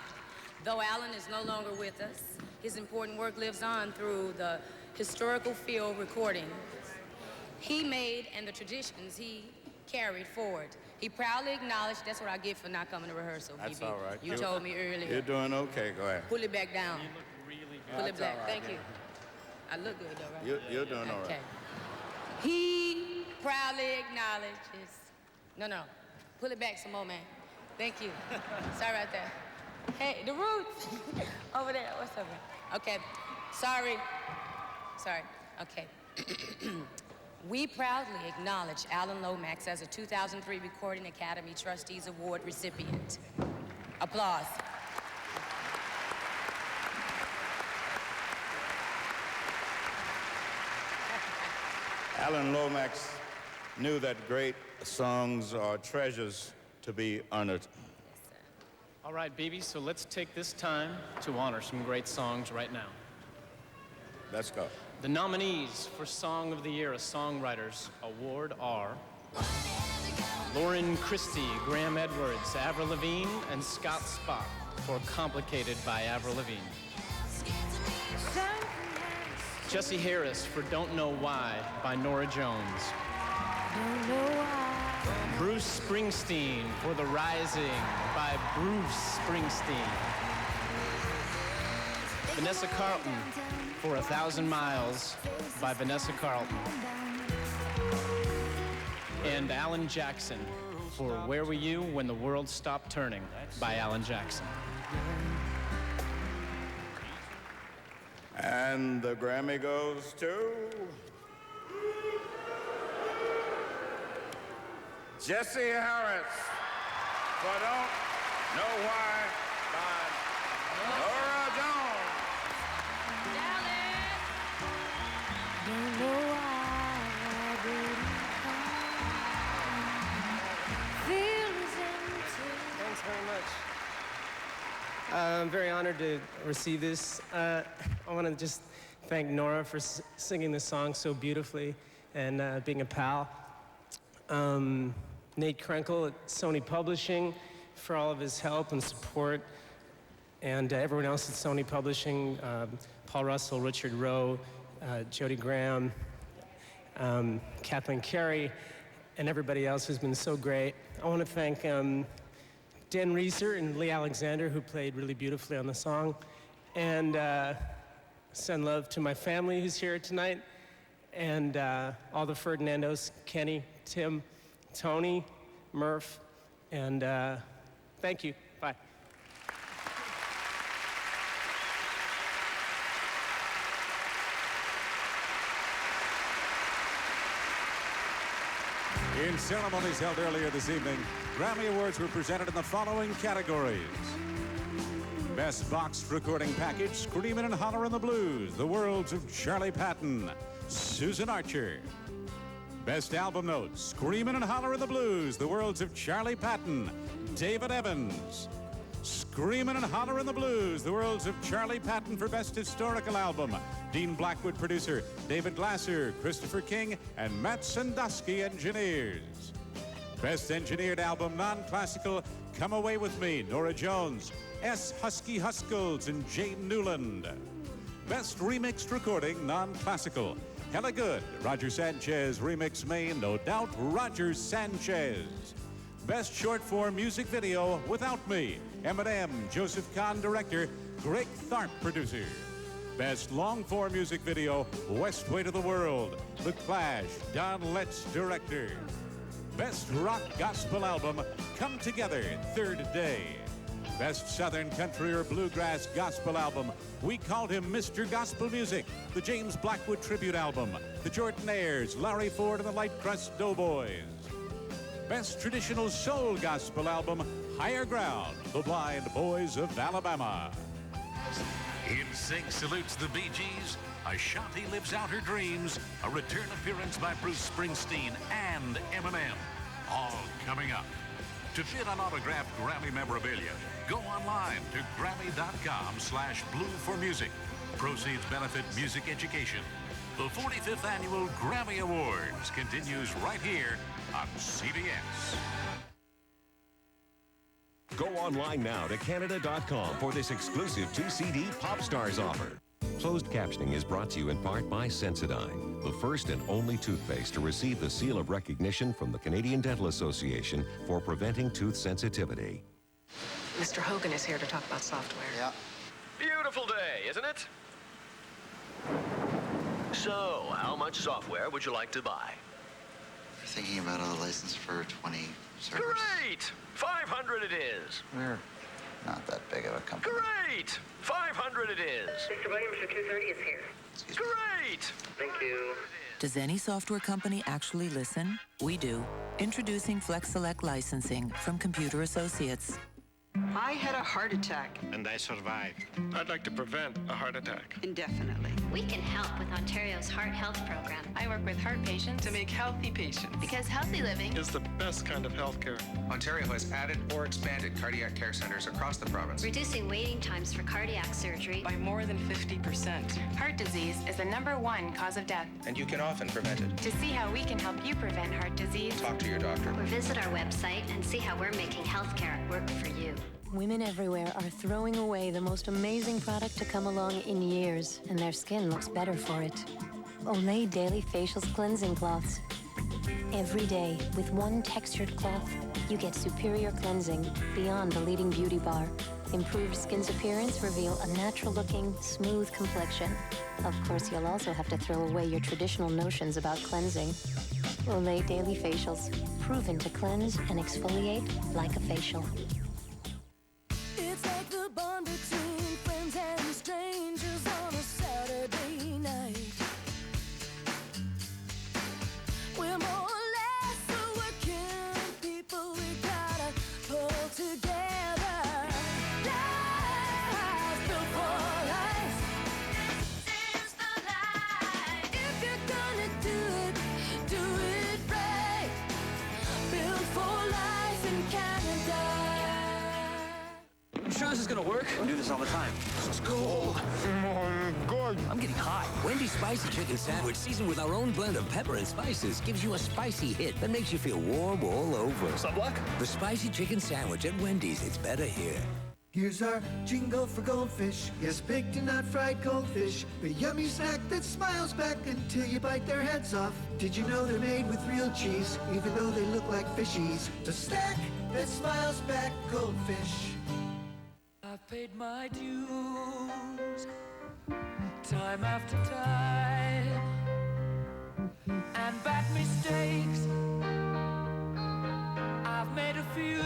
Though Alan is no longer with us, his important work lives on through the historical field recording he made and the traditions he carried forward. He proudly acknowledged, that's what I get for not coming to rehearsal, That's BB. all right. You told me earlier. You're doing okay. Go ahead. Pull it back down. You look really good. Pull it That's back. all right, Thank you. I look good though, right? You're doing all right. Okay. He proudly acknowledges. No. Pull it back some more, man. Thank you. Sorry about that. Hey, the Roots. Over there. What's over there? Okay. Sorry. Okay. We proudly acknowledge Alan Lomax as a 2003 Recording Academy Trustees Award recipient. Applause. Alan Lomax knew that great songs are treasures to be honored. All right, BB, so let's take this time to honor some great songs right now. Let's go. The nominees for Song of the Year, a Songwriters Award are Lauren Christie, Graham Edwards, Avril Lavigne, and Scott Spock for Complicated by Avril Lavigne. Jesse Harris for Don't Know Why by Norah Jones. Bruce Springsteen for The Rising by Bruce Springsteen. Vanessa Carlton for 1,000 Miles by Vanessa Carlton. And Alan Jackson for Where Were You When the World Stopped Turning by Alan Jackson. And the Grammy goes to Jesse Harris for Don't Know Why by Nora Jones. Don't know why I didn't come. Feels empty. Thanks very much. I'm very honored to receive this. I want to just thank Nora for singing this song so beautifully and being a pal. Nate Krenkel at Sony Publishing for all of his help and support, and everyone else at Sony Publishing, Paul Russell, Richard Rowe, Jody Graham, Kathleen Carey, and everybody else who's been so great. I want to thank Dan Reeser and Lee Alexander, who played really beautifully on the song, and send love to my family who's here tonight, and all the Ferdinandos, Kenny, Tim, Tony, Murph, and thank you. Bye. In ceremonies held earlier this evening, Grammy Awards were presented in the following categories. Best Boxed Recording Package, Screamin' and Hollerin' the Blues, The Worlds of Charlie Patton, Susan Archer. Best Album Notes, Screamin' and Hollerin' the Blues, The Worlds of Charlie Patton, David Evans. Screamin' and Hollerin' the Blues, The Worlds of Charlie Patton for Best Historical Album, Dean Blackwood producer, David Glasser, Christopher King, and Matt Sandusky engineers. Best Engineered Album, Non-Classical, Come Away With Me, Nora Jones, S. Husky Huskels, and Jane Newland. Best Remixed Recording, Non-Classical, Hella Good, Roger Sanchez, Remix Main, No Doubt, Roger Sanchez. Best Short Form Music Video, Without Me, Eminem, Joseph Kahn director, Greg Tharp producer. Best Long Form Music Video, West Way to the World, The Clash, Don Letts director. Best Rock Gospel Album, Come Together, Third Day. Best Southern Country or Bluegrass Gospel Album, We Called Him Mr. Gospel Music, the James Blackwood Tribute Album, the Jordanaires, Larry Ford and the Light Crust Doughboys. Best Traditional Soul Gospel Album, Higher Ground, the Blind Boys of Alabama. In Sync salutes the Bee Gees, Ashanti Lives Out Her Dreams, a return appearance by Bruce Springsteen and Eminem. All coming up. To bid on autographed Grammy memorabilia, go online to Grammy.com/Blue4Music. Proceeds benefit music education. The 45th Annual Grammy Awards continues right here on CBS. Go online now to Canada.com for this exclusive 2-CD Pop Stars offer. Closed captioning is brought to you in part by Sensodyne, the first and only toothpaste to receive the seal of recognition from the Canadian Dental Association for preventing tooth sensitivity. Mr. Hogan is here to talk about software. Yeah. Beautiful day, isn't it? So, how much software would you like to buy? We're thinking about a license for 20 servers. Great! 500 it is. We're not that big of a company. Great! 500 it is. Mr. Williams for 230 is here. Great! Thank you. Does any software company actually listen? We do. Introducing Flex Select Licensing from Computer Associates. I had a heart attack. And I survived. I'd like to prevent a heart attack. Indefinitely. We can help with Ontario's Heart Health Program. I work with heart patients to make healthy patients. Because healthy living is the best kind of health care. Ontario has added or expanded cardiac care centers across the province, reducing waiting times for cardiac surgery by more than 50%. Heart disease is the #1 cause of death. and you can often prevent it. To see how we can help you prevent heart disease, Talk to your doctor. or visit our website and see how we're making healthcare work for you. Women everywhere are throwing away the most amazing product to come along in years, and their skin looks better for it. Olay Daily Facials Cleansing Cloths. Every day, with one textured cloth, you get superior cleansing beyond the leading beauty bar. Improved skin's appearance reveal a natural-looking, smooth complexion. Of course, you'll also have to throw away your traditional notions about cleansing. Olay Daily Facials, proven to cleanse and exfoliate like a facial. It's like the bond between friends and strangers on a Saturday. is gonna work. I do this all the time. It's cold. Good. I'm getting hot. Wendy's Spicy Chicken Sandwich, seasoned with our own blend of pepper and spices, gives you a spicy hit that makes you feel warm all over. Sunblock? The Spicy Chicken Sandwich at Wendy's. It's better here. Here's our jingle for goldfish. Yes, baked and not fried goldfish. A yummy snack that smiles back until you bite their heads off. Did you know they're made with real cheese, even though they look like fishies? The snack that smiles back, goldfish. I've paid my dues, time after time, and bad mistakes I've made a few.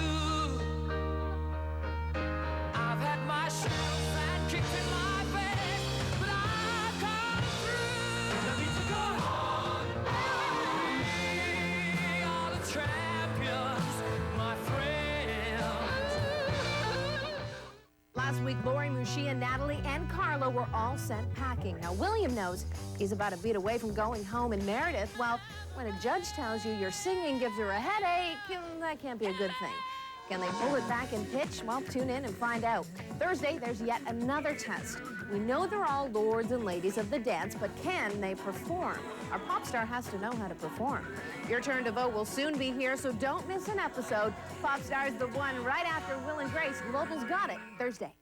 I've had my shells and kicked in my face, but I've come through. No need to go on. We are the champions, my friends. Last week, Lori, Mushia, Natalie, and Carla were all sent packing. Now, William knows he's about a beat away from going home, and Meredith, well, when a judge tells you your singing gives her a headache, that can't be a good thing. Can they pull it back and pitch? Well, tune in and find out. Thursday, there's yet another test. We know they're all lords and ladies of the dance, but can they perform? Our pop star has to know how to perform. Your turn to vote will soon be here, so don't miss an episode. Pop Star's the one right after Will and Grace. Global's got it, Thursday.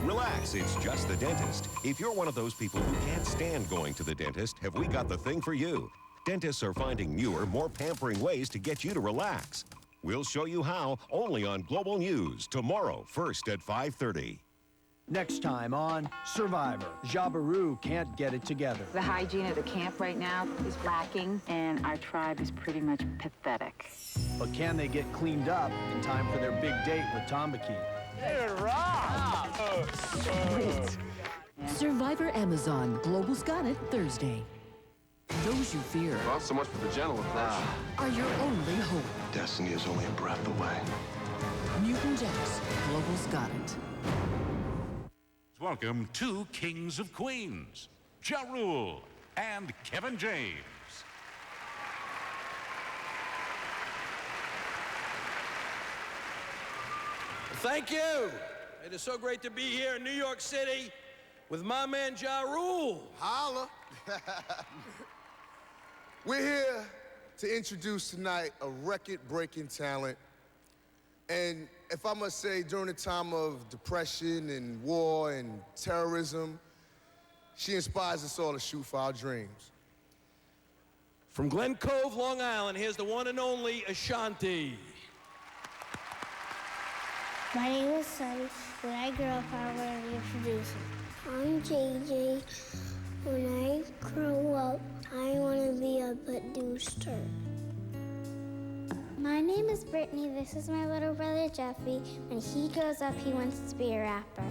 Relax, it's just the dentist. If you're one of those people who can't stand going to the dentist, have we got the thing for you? Dentists are finding newer, more pampering ways to get you to relax. We'll show you how, only on Global News, tomorrow, first at 5:30. Next time on Survivor, Jabiru can't get it together. The hygiene at the camp right now is lacking, and our tribe is pretty much pathetic. But can they get cleaned up in time for their big date with Tambaki? Survivor Amazon. Global's got it Thursday. Those you fear Not so much for the gentle approach. are your only hope. Destiny is only a breath away. Mutant X. Global's got it. Welcome two Kings of Queens, Ja Rule and Kevin James. Thank you. It is so great to be here in New York City with my man Ja Rule. Holla. We're here to introduce tonight a record-breaking talent. And if I must say, during the time of depression and war and terrorism, she inspires us all to shoot for our dreams. From Glen Cove, Long Island, here's the one and only Ashanti. My name is Sunny. When I grow up, I want to be a producer. I'm JJ. When I grow up, I want to be a producer. My name is Brittany. This is my little brother, Jeffy. When he grows up, he wants to be a rapper.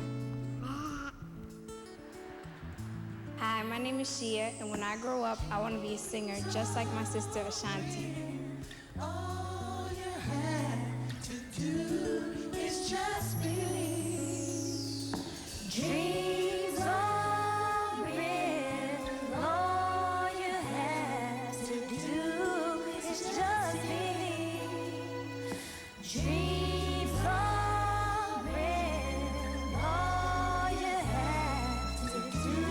Hi, my name is Shia, and when I grow up, I want to be a singer, just like my sister Ashanti. All you have to do is just believe. Dreams are real. All you have to do is just believe. Dreams are real. All you have to do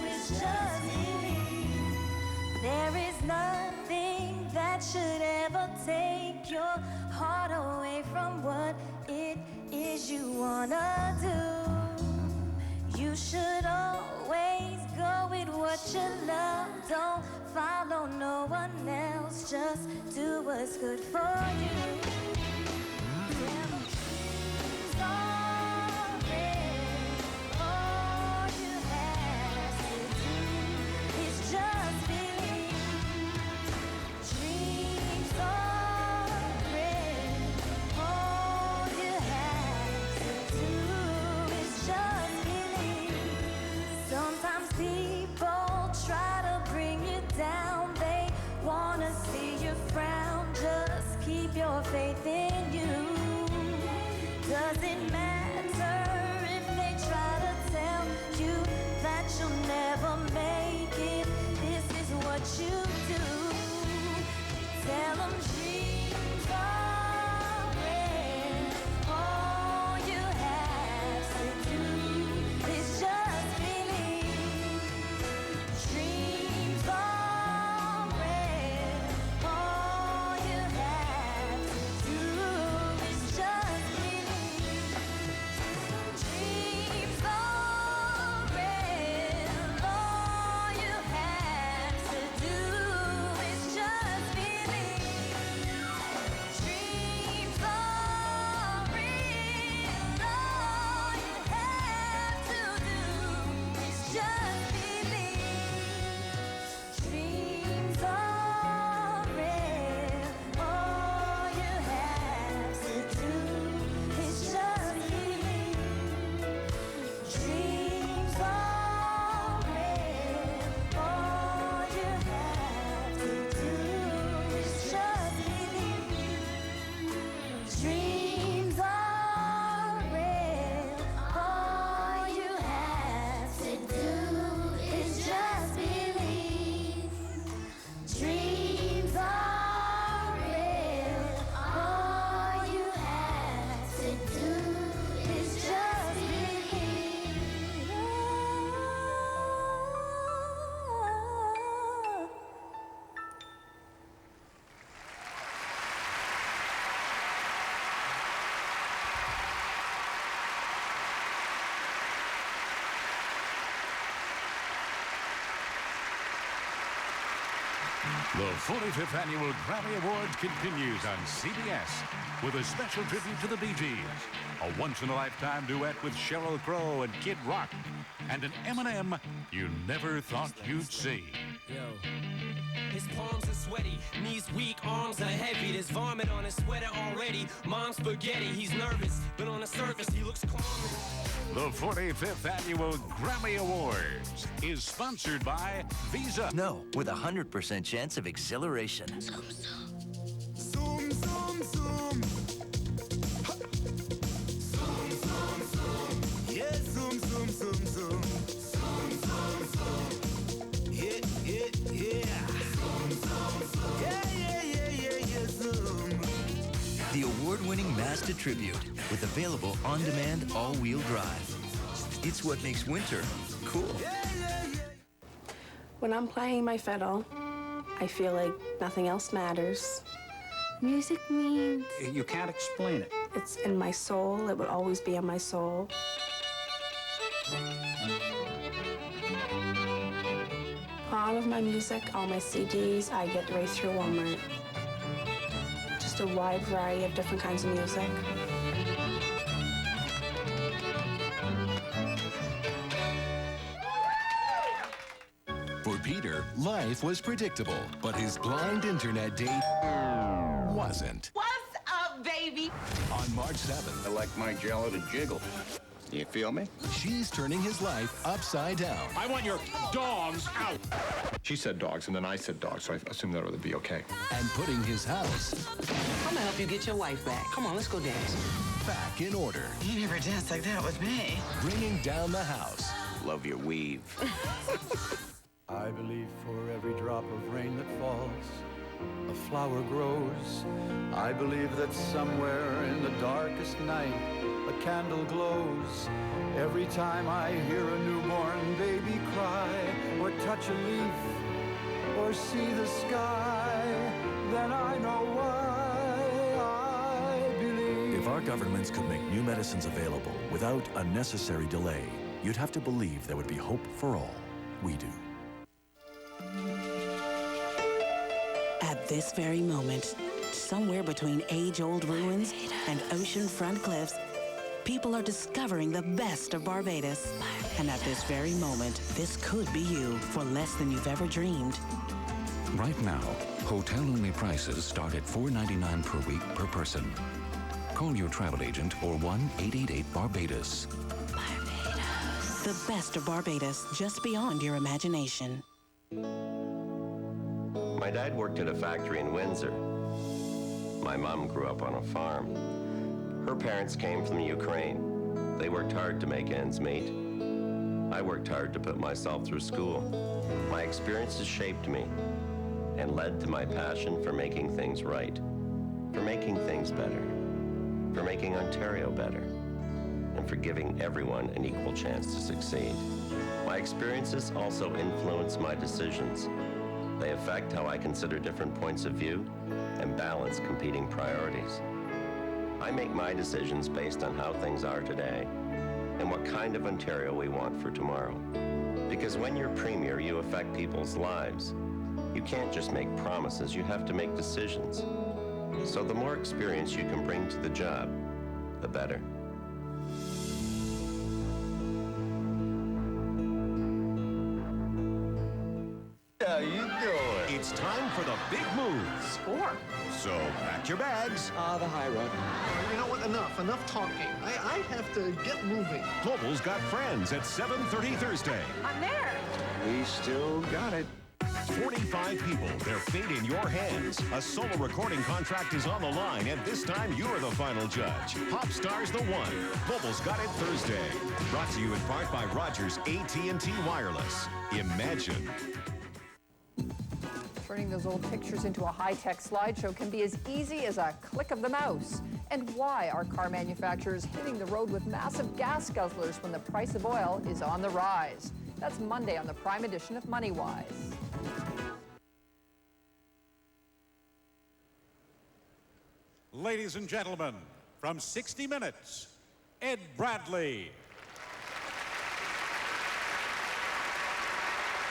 is just believe. There is nothing that should ever take your heart away from what it is you wanna do. You should always go with what you love. Don't follow no one else. Just do what's good for you. Dreams are real. All you have to do is just believe. Dreams are real. All you have to do is just believe. Sometimes people try to bring you down. They wanna see you frown. Just keep your faith The 45th Annual Grammy Awards continues on CBS with a special tribute to the Bee Gees, a once-in-a-lifetime duet with Sheryl Crow and Kid Rock, and an Eminem you never thought you'd see. Yo. His palms are sweaty, knees weak, arms are heavy. There's vomit on his sweater already. Mom's spaghetti, he's nervous, but on the surface he looks calm. The 45th Annual Grammy Awards is sponsored by Visa. No, with a 100% chance of acceleration. Zoom, zoom, zoom. Zoom, zoom, zoom. Yeah, zoom, zoom, zoom, zoom. Zoom, zoom, zoom. Yeah, yeah, yeah. Zoom, zoom, zoom. Yeah, zoom. The award-winning Mazda Tribute, with available on-demand all-wheel drive. It's what makes winter cool. When I'm playing my fiddle, I feel like nothing else matters. Music means... You can't explain it. It's in my soul. It will always be in my soul. All of my music, all my CDs, I get right through Walmart. Just a wide variety of different kinds of music. For Peter, life was predictable, but his blind internet date wasn't. What's up, baby? On March 7th, I like my jello to jiggle. You feel me? she's turning his life upside down. I want your dogs out. She said dogs, and then I said dogs, so I assumed that would be okay. And putting his house I'm gonna help you get your wife back. Come on, let's go dance. back in order. You never danced like that with me. Bringing down the house. Love your weave. I believe for every drop of rain that falls, a flower grows. I believe that somewhere in the darkest night, a candle glows. Every time I hear a newborn baby cry, or touch a leaf, or see the sky, then I know why I believe. If our governments could make new medicines available without unnecessary delay, you'd have to believe there would be hope for all. We do. At this very moment, somewhere between age-old ruins and oceanfront cliffs, people are discovering the best of Barbados. And at this very moment, this could be you for less than you've ever dreamed. Right now, hotel-only prices start at $4.99 per week per person. Call your travel agent or 1-888-BARBADOS. The best of Barbados, just beyond your imagination. My dad worked at a factory in Windsor. My mom grew up on a farm. Her parents came from the Ukraine. They worked hard to make ends meet. I worked hard to put myself through school. My experiences shaped me and led to my passion for making things right, for making things better, for making Ontario better, and for giving everyone an equal chance to succeed. My experiences also influence my decisions. They affect how I consider different points of view and balance competing priorities. I make my decisions based on how things are today and what kind of Ontario we want for tomorrow. Because when you're premier, you affect people's lives. You can't just make promises, you have to make decisions. So the more experience you can bring to the job, the better. How you doing? It's time for the big moves. Score. So pack your bags. The high road. You know what? Enough talking. I have to get moving. Global's got friends at 7:30 Thursday. I'm there. We still got it. 45 people, their fate in your hands. A solo recording contract is on the line, and this time you're the final judge. Popstar's the one. Global's got it Thursday. Brought to you in part by Rogers AT&T Wireless. Imagine. Turning those old pictures into a high-tech slideshow can be as easy as a click of the mouse. And why are car manufacturers hitting the road with massive gas guzzlers when the price of oil is on the rise? That's Monday on the Prime edition of MoneyWise. Ladies and gentlemen, from 60 Minutes, Ed Bradley.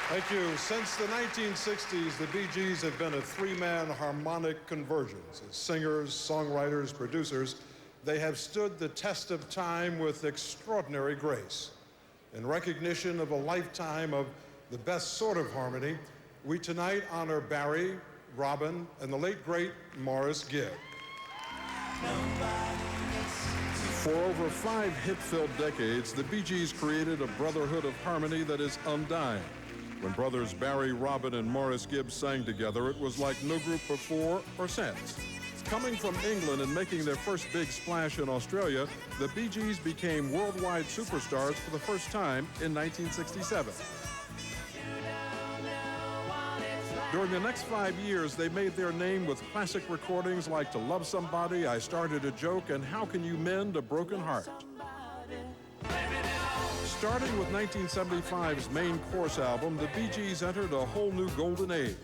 Thank you. Since the 1960s, the Bee Gees have been a three-man harmonic convergence. As singers, songwriters, producers, they have stood the test of time with extraordinary grace. In recognition of a lifetime of the best sort of harmony, we tonight honor Barry, Robin, and the late, great Morris Gibb. For over 5 hit-filled decades, the Bee Gees created a brotherhood of harmony that is undying. When brothers Barry, Robin, and Morris Gibb sang together, it was like no group before or since. Coming from England and making their first big splash in Australia, the Bee Gees became worldwide superstars for the first time in 1967. During the next 5 years, they made their name with classic recordings like To Love Somebody, I Started a Joke, and How Can You Mend a Broken Heart? Starting with 1975's Main Course album, the Bee Gees entered a whole new golden age.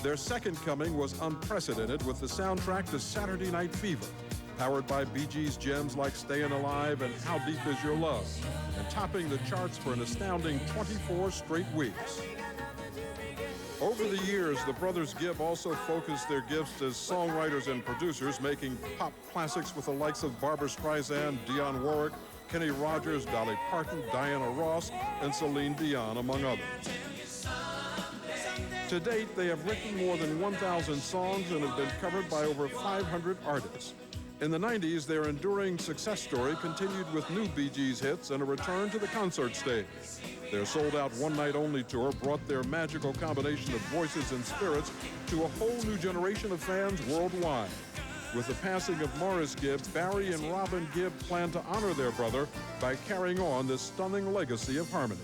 Their second coming was unprecedented with the soundtrack to Saturday Night Fever, powered by Bee Gees gems like Stayin' Alive and How Deep Is Your Love, and topping the charts for an astounding 24 straight weeks. Over the years, the brothers Gibb also focused their gifts as songwriters and producers, making pop classics with the likes of Barbra Streisand, Dionne Warwick, Kenny Rogers, Dolly Parton, Diana Ross, and Celine Dion, among others. To date, they have written more than 1,000 songs and have been covered by over 500 artists. In the 90s, their enduring success story continued with new Bee Gees hits and a return to the concert stage. Their sold-out one-night-only tour brought their magical combination of voices and spirits to a whole new generation of fans worldwide. With the passing of Morris Gibb, Barry and Robin Gibb plan to honor their brother by carrying on this stunning legacy of harmony.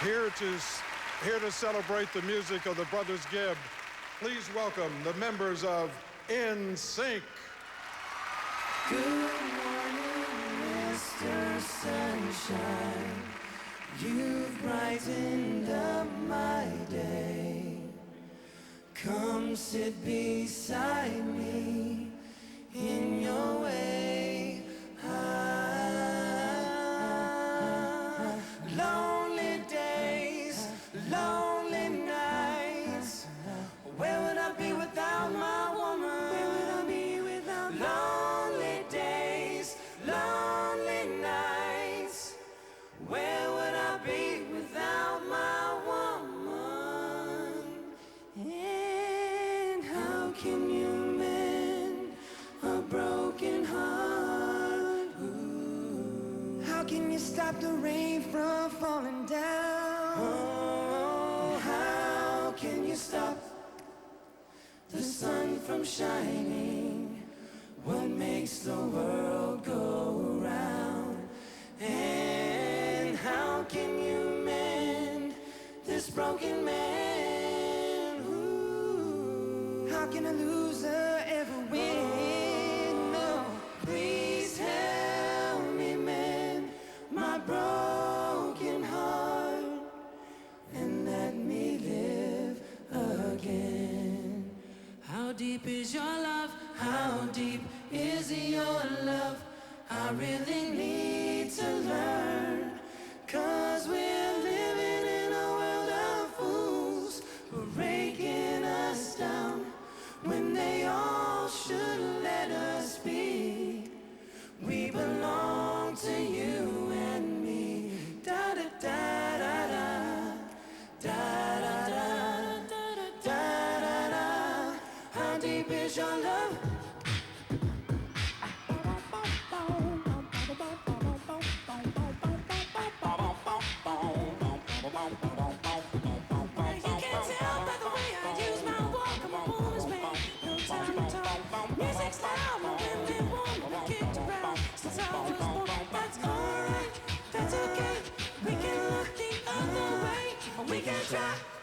Here to celebrate the music of the brothers Gibb, please welcome the members of In Sync. Good morning, Mr. Sunshine. You've brightened up my day. Come sit beside me in your way. Lonely days, lonely nights. Where would I be without my woman? Where would I be without lonely days, lonely nights? Where would I be without my woman? And how can you mend a broken heart? Ooh. How can you stop the rain from falling down? Oh, how can you stop the sun from shining? What makes the world go round? And how can you mend this broken man? Ooh. How can a loser ever win? No, please help me mend my broken heart and let me live again. How deep is your love? How deep is your love? I really need to learn, 'cause we're living in a world of fools who are breaking us down when they all should let us be. We belong to you and me. Da da da da da da da da da da da. How deep is your love?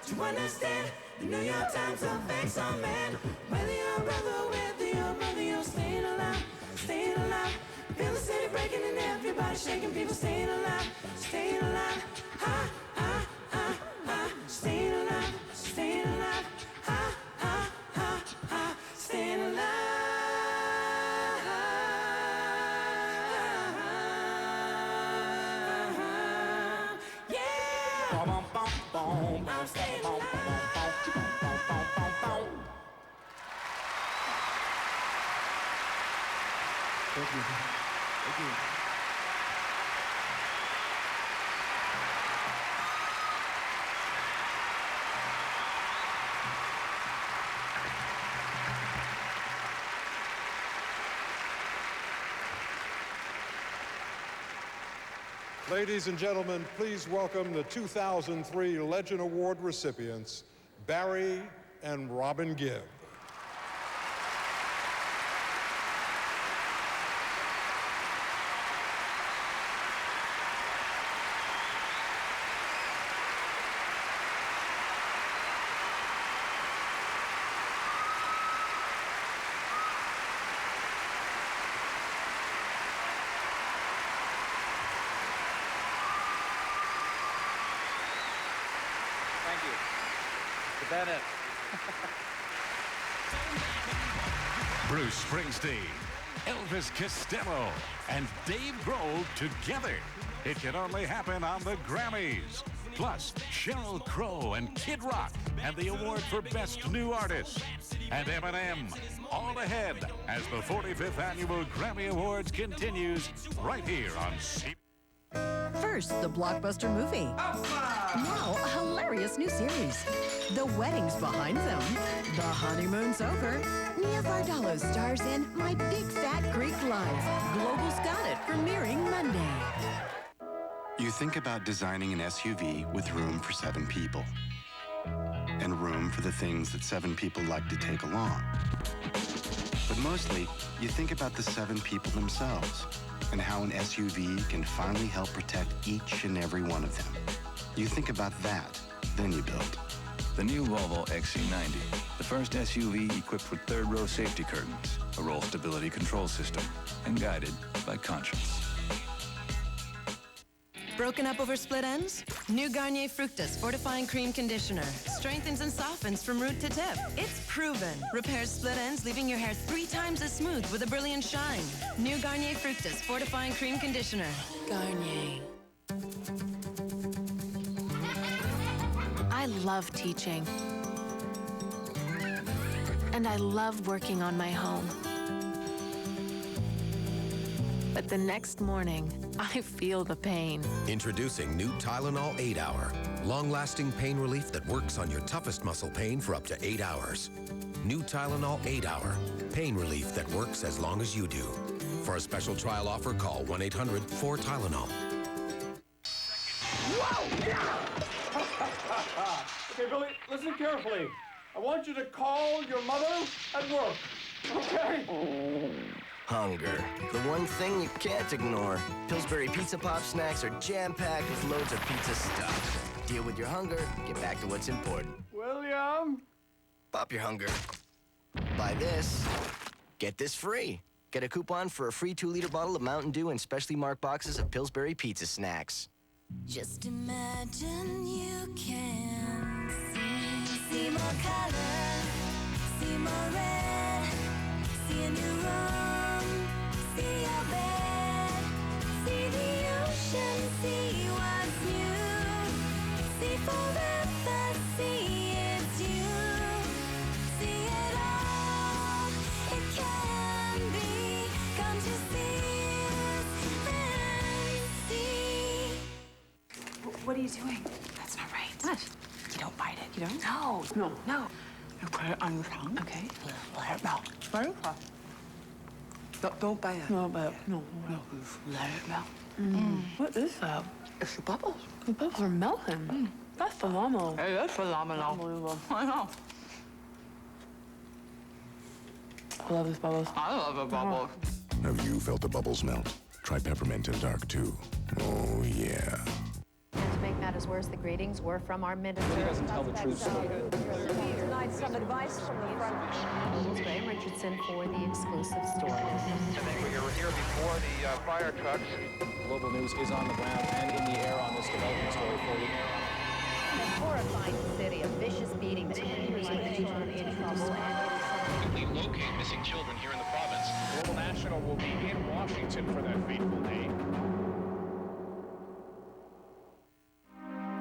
To understand the New York Times affects our man. Whether you're a brother, whether you're a mother, you're staying alive, staying alive. Feel the city breaking and everybody shaking, people staying alive, staying alive. Ha, ha, ha, ha, staying alive, staying alive. Ha, ha, ha, ha, staying alive. I'm staying alive. Thank you. Thank you. Ladies and gentlemen, please welcome the 2003 Legend Award recipients, Barry and Robin Gibb. Thank you. To Bennett. Bruce Springsteen, Elvis Costello, and Dave Grohl together. It can only happen on the Grammys. Plus, Sheryl Crow and Kid Rock, and the award for Best New Artist. And Eminem, all ahead as the 45th Annual Grammy Awards continues right here on CBS. First, the blockbuster movie. Now, a hilarious new series. The wedding's behind them. The honeymoon's over. Nia Vardalos stars in My Big Fat Greek Life. Global's got it, premiering Monday. You think about designing an SUV with room for 7 people. And room for the things that 7 people like to take along. But mostly, you think about the 7 people themselves and how an SUV can finally help protect each and every one of them. You think about that, then you build. The new Volvo XC90, the first SUV equipped with third-row safety curtains, a roll stability control system, and guided by conscience. Broken up over split ends? New Garnier Fructis Fortifying Cream Conditioner. Strengthens and softens from root to tip. It's proven. Repairs split ends, leaving your hair 3 times as smooth with a brilliant shine. New Garnier Fructis Fortifying Cream Conditioner. Garnier. I love teaching. And I love working on my home. But the next morning, I feel the pain. Introducing new Tylenol 8-Hour. Long-lasting pain relief that works on your toughest muscle pain for up to 8 hours. New Tylenol 8-Hour. Pain relief that works as long as you do. For a special trial offer, call 1-800-4-TYLENOL. Whoa! Okay, Billy, listen carefully. I want you to call your mother at work, okay? Hunger. The one thing you can't ignore. Pillsbury Pizza Pop snacks are jam-packed with loads of pizza stuff. Deal with your hunger, get back to what's important. William! Pop your hunger. Buy this, get this free. Get a coupon for a free 2-liter bottle of Mountain Dew and specially marked boxes of Pillsbury Pizza snacks. Just imagine you can see more color, see more red, see a new room, see your bed, see the ocean, see what's new, see forever, see it's you, see it all, it can be, come to see and see. What are you doing? That's not right. What? You don't bite it. You don't? No. No. No. You put it on your tongue. Okay. Let it melt. Let it melt. Don't bite it. No, but no. Let it melt. What is that? It's the bubbles. The bubbles are melting. That's phenomenal. Hey, that's phenomenal. Unbelievable. I know. I love these bubbles. I love the bubbles. Have you felt the bubbles melt? Try peppermint and dark too. Oh, yeah. And to make matters worse, the greetings were from our minister. He doesn't tell the truth. Tonight, some advice from the front. Here's Graham Richardson for the exclusive story. I think we were here before the fire trucks. Global News is on the ground and in the air on this development story for you. In a horrifying city, a vicious beating that continues with children in trouble. We locate missing children here in the province. Global National will be in Washington for that fateful day.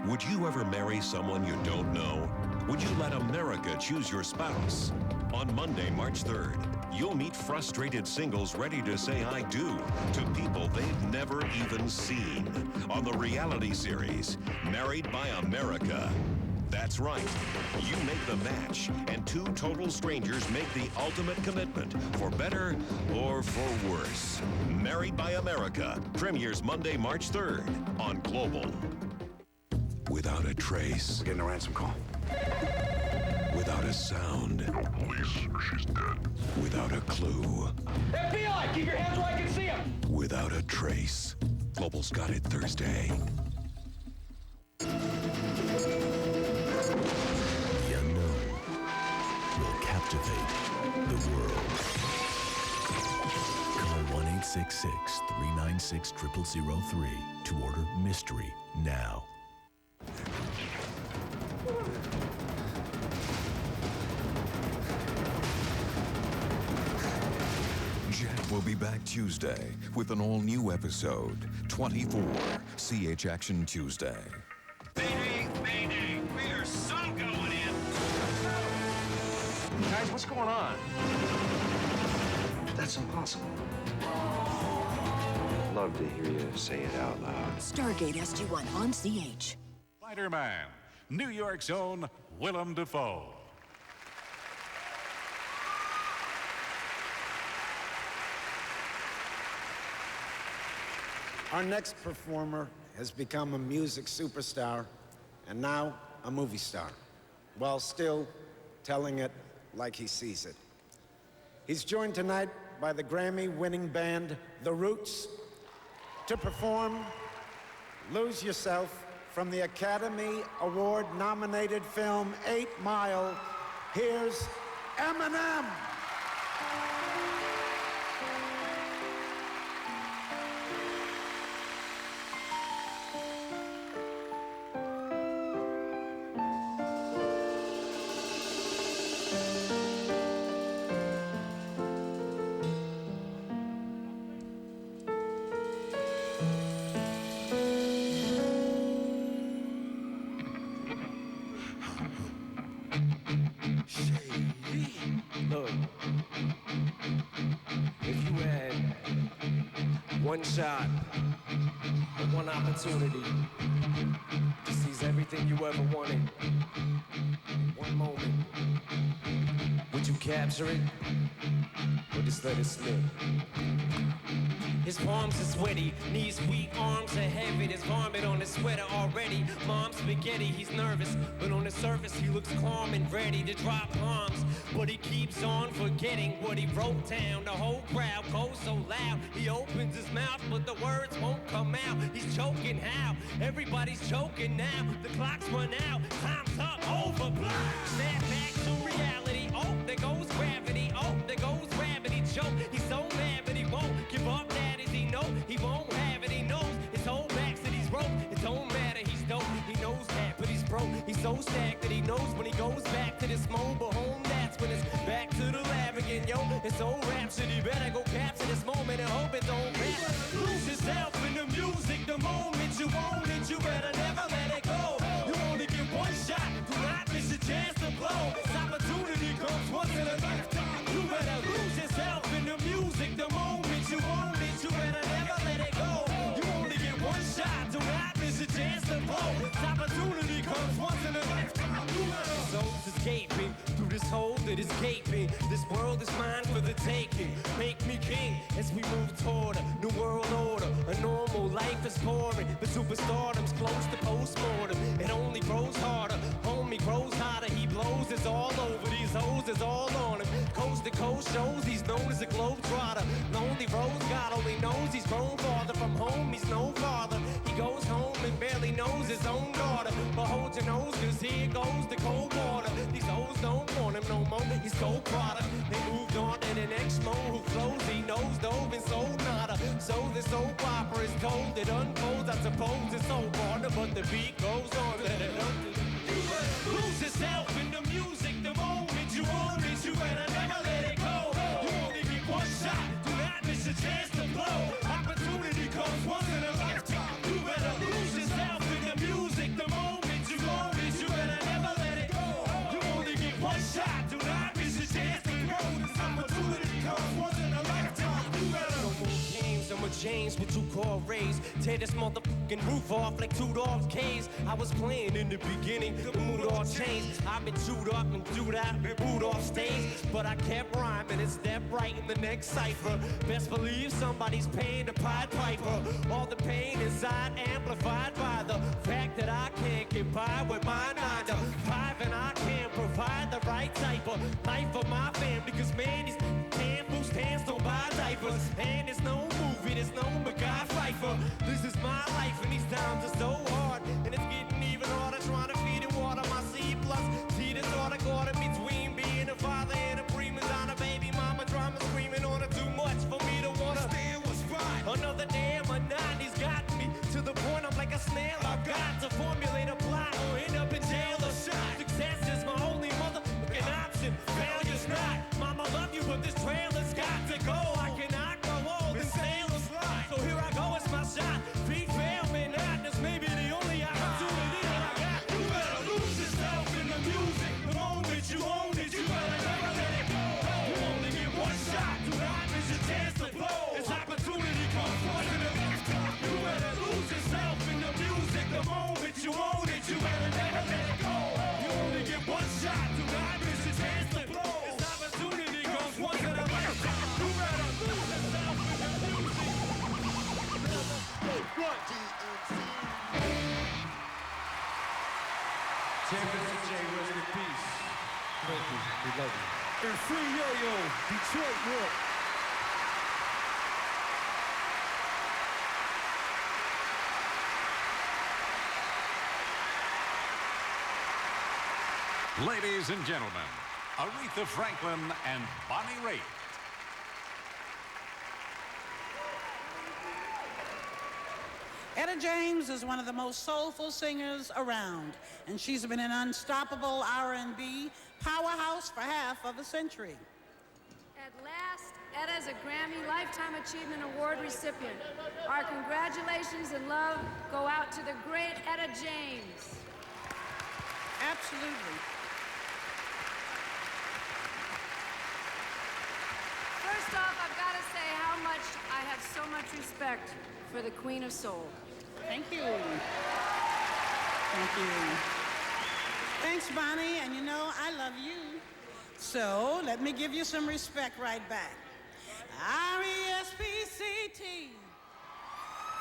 Would you ever marry someone you don't know? Would you let America choose your spouse? On Monday, March 3rd, you'll meet frustrated singles ready to say I do to people they've never even seen on the reality series, Married by America. That's right. You make the match, and two total strangers make the ultimate commitment, for better or for worse. Married by America premieres Monday, March 3rd on Global. Without a trace. We're getting a ransom call. Without a sound. No police or she's dead. Without a clue. FBI, keep your hands where I can see them. Without a trace. Global's got it Thursday. The unknown will captivate the world. Call 1-866-396-0003 to order Mystery now. Jack will be back Tuesday with an all-new episode, 24, CH Action Tuesday. Mayday, mayday, we are so going in. Guys, what's going on? That's impossible. Love to hear you say it out loud. Stargate SG-1 on CH. Spider-Man, New York's own Willem Dafoe. Our next performer has become a music superstar and now a movie star, while still telling it like he sees it. He's joined tonight by the Grammy-winning band The Roots to perform Lose Yourself from the Academy Award-nominated film 8 Mile. Here's Eminem. Look, if you had one shot or one opportunity to seize everything you ever wanted, one moment, would you capture it or just let it slip? His palms are sweaty, knees weak, arms are heavy. There's vomit on his sweater already. Mom's spaghetti, he's nervous, but on the surface he looks calm and ready to drop bombs. But he keeps on forgetting what he wrote down. The whole crowd goes so loud. He opens his mouth, but the words won't come out. He's choking how? Everybody's choking now. The clock's run out, time's up, over. Snap back to reality. Oh, there goes gravity. Oh, there goes gravity. Choke. He's so mad, but he won't give up. That is, he know he won't have it. He knows his whole back that he's broke. It don't matter, he's dope. He knows that, but he's broke. He's so stacked that he knows when he goes back to this mobile home. That's when it's back to the lab again, yo. It's so rhapsody. Better go capture this moment and hope it don't matter. Lose yourself in the music. The moment you own it, you better never let it go. You only get one shot. Do not miss a chance to blow. This opportunity comes once in a lifetime. You better lose yourself in the music. The moment you own it, you better never let it go. You only get one shot. Do not miss a chance to blow. This opportunity comes once in a lifetime. You better. Souls escaping through this hole that is gaping. This world is mine for the taking. Make me king as we move toward a new world order. A normal life is boring, but superstardom's close to postmortem. It only grows harder. Homie grows hotter. He blows. It's all over. These hoes is all on him. Coast to coast shows. He's known as a globetrotter. Lonely rose God only knows he's grown farther from home. He's no farther. He goes home and barely knows his own daughter. But hold your nose, cause here goes the cold water. These hoes don't want him no more. He's cold product. They moved on to the next mo who flows. He knows dove and sold nada. So this soap opera is told. It unfolds. I suppose it's so harder, but the beat goes on. Let it lose yourself in the music. The moment you own it, you better never let it go. You only get one shot. Do not miss a chance to blow. Opportunity comes once in a lifetime. You better lose yourself in the music. The moment James with 2 core rays. Tear this motherfucking roof off like 2 dogs' caves. I was playing in the beginning, the mood all changed. I've been chewed up and chewed out, been booed off stage. But I kept rhyming and stepped right in the next cipher. Best believe somebody's paying the Pied Piper. All the pain inside amplified by the fact that I can't get by with my 9 to 5, and I can't provide the right type of life for my family. Cause man, these can't food stands don't buy diapers. And there's no movie, there's no Guy Pfeiffer. This is my life and these times are so hard. And it's getting even harder trying to feed and water my C plus. See the daughter caught in between being a father and a prima donna. Baby mama drama screaming on her too much for me to wanna stand what's right. Another day of my 90s got me to the point I'm like a snail. I've got to formulate a plot or end up in jail or shot. Success is my only motherfucking option. Failure's not. Mama love you, but this trailer's got to go. I cannot grow old and sailors lie. So here I go, it's my shot. Feet fail me not. This may be the only opportunity that I got. You better lose yourself in the music. The moment you own it, you better never let it go. You only get one shot. Do not miss your chance to blow. This opportunity comes once in a lifetime. You better lose yourself in the music. The moment you own it, you better never let it go. You only get one shot. Do not miss your chance to blow. This opportunity comes once in a lifetime. You better lose yourself in the music. What? Championship J, rest in peace. Thank you. We love you. And free Yo-Yo, Detroit, York. Ladies and gentlemen, Aretha Franklin and Bonnie Raitt. Etta James is one of the most soulful singers around, and she's been an unstoppable R&B powerhouse for half of a century. At last, Etta is a Grammy Lifetime Achievement Award recipient. Our congratulations and love go out to the great Etta James. Absolutely. First off, I've got to say how much I have so much respect for the Queen of Soul. Thank you. Thank you. Thanks, Bonnie, and you know, I love you. So, let me give you some respect right back. R-E-S-P-C-T.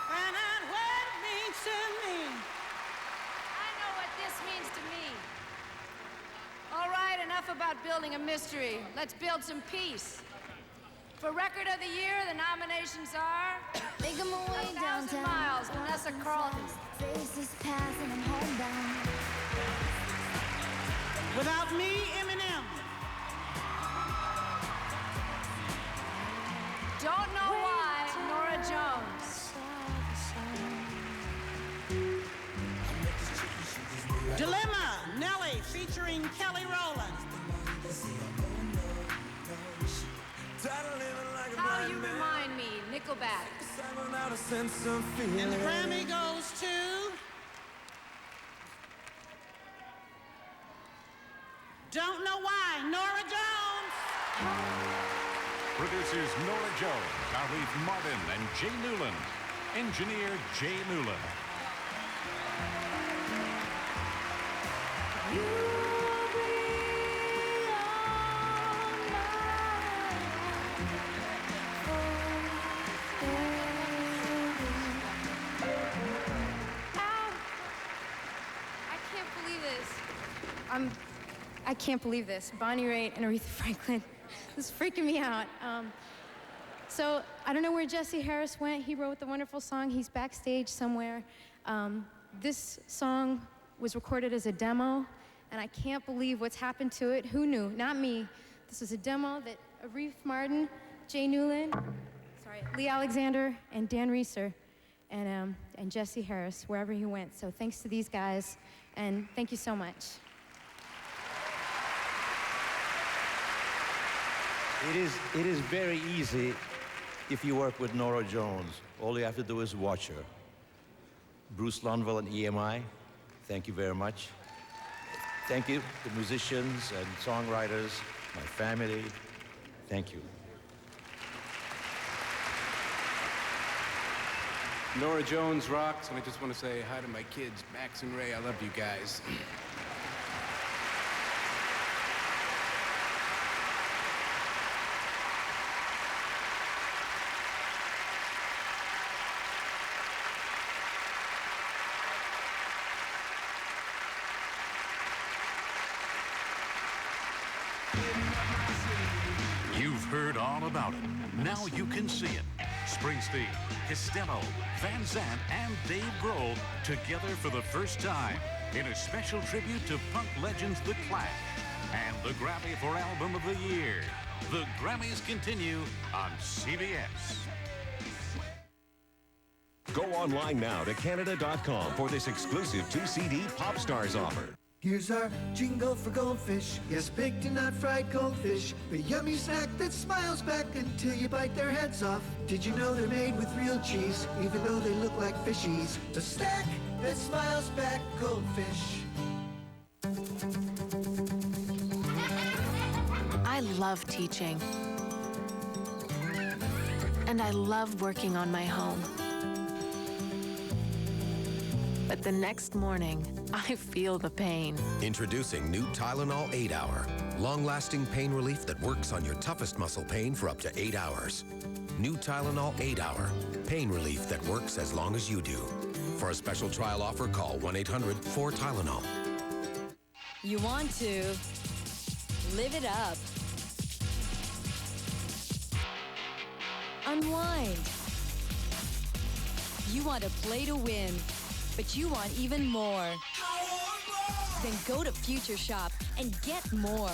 Find out what it means to me. I know what this means to me. All right, enough about building a mystery. Let's build some peace. For Record of the Year, the nominations are Make 'em away 1,000 downtown. Miles, Vanessa Carlton. Faces pass and I'm homebound. Without me, Eminem. Don't Know Why, Nora Jones. Dilemma, Nelly, featuring Kelly Rowland. How You Remind Me, Nickelback. And the Grammy goes to... Don't Know Why, Nora Jones. Producers Nora Jones, Arleth Martin, and Jay Newland. Engineer Jay Newland. I can't believe this. Bonnie Raitt and Aretha Franklin. This is freaking me out. So I don't know where Jesse Harris went. He wrote the wonderful song. He's backstage somewhere. This song was recorded as a demo, and I can't believe what's happened to it. Who knew? Not me. This was a demo that Arleth Martin, Jay Newland, Lee Alexander, and Dan Reeser, and Jesse Harris, wherever he went. So thanks to these guys, and thank you so much. It is very easy if you work with Nora Jones. All you have to do is watch her. Bruce Lonville and EMI, thank you very much. Thank you to musicians and songwriters, my family, thank you. Nora Jones rocks, and I just want to say hi to my kids, Max and Ray. I love you guys. You've heard all about it. Now you can see it. Springsteen, Costello, Van Zandt, and Dave Grohl together for the first time in a special tribute to punk legends The Clash and the Grammy for Album of the Year. The Grammys continue on CBS. Go online now to Canada.com for this exclusive 2-CD Pop Stars offer. Here's our jingle for goldfish. Yes, baked and not fried goldfish. The yummy snack that smiles back until you bite their heads off. Did you know they're made with real cheese, even though they look like fishies? The snack that smiles back, goldfish. I love teaching. And I love working on my home. But the next morning, I feel the pain. Introducing new Tylenol 8-Hour. Long-lasting pain relief that works on your toughest muscle pain for up to 8 hours. New Tylenol 8-Hour. Pain relief that works as long as you do. For a special trial offer, call 1-800-4-TYLENOL. You want to live it up. Unwind. You want to play to win. But you want even more. Then go to Future Shop and get more.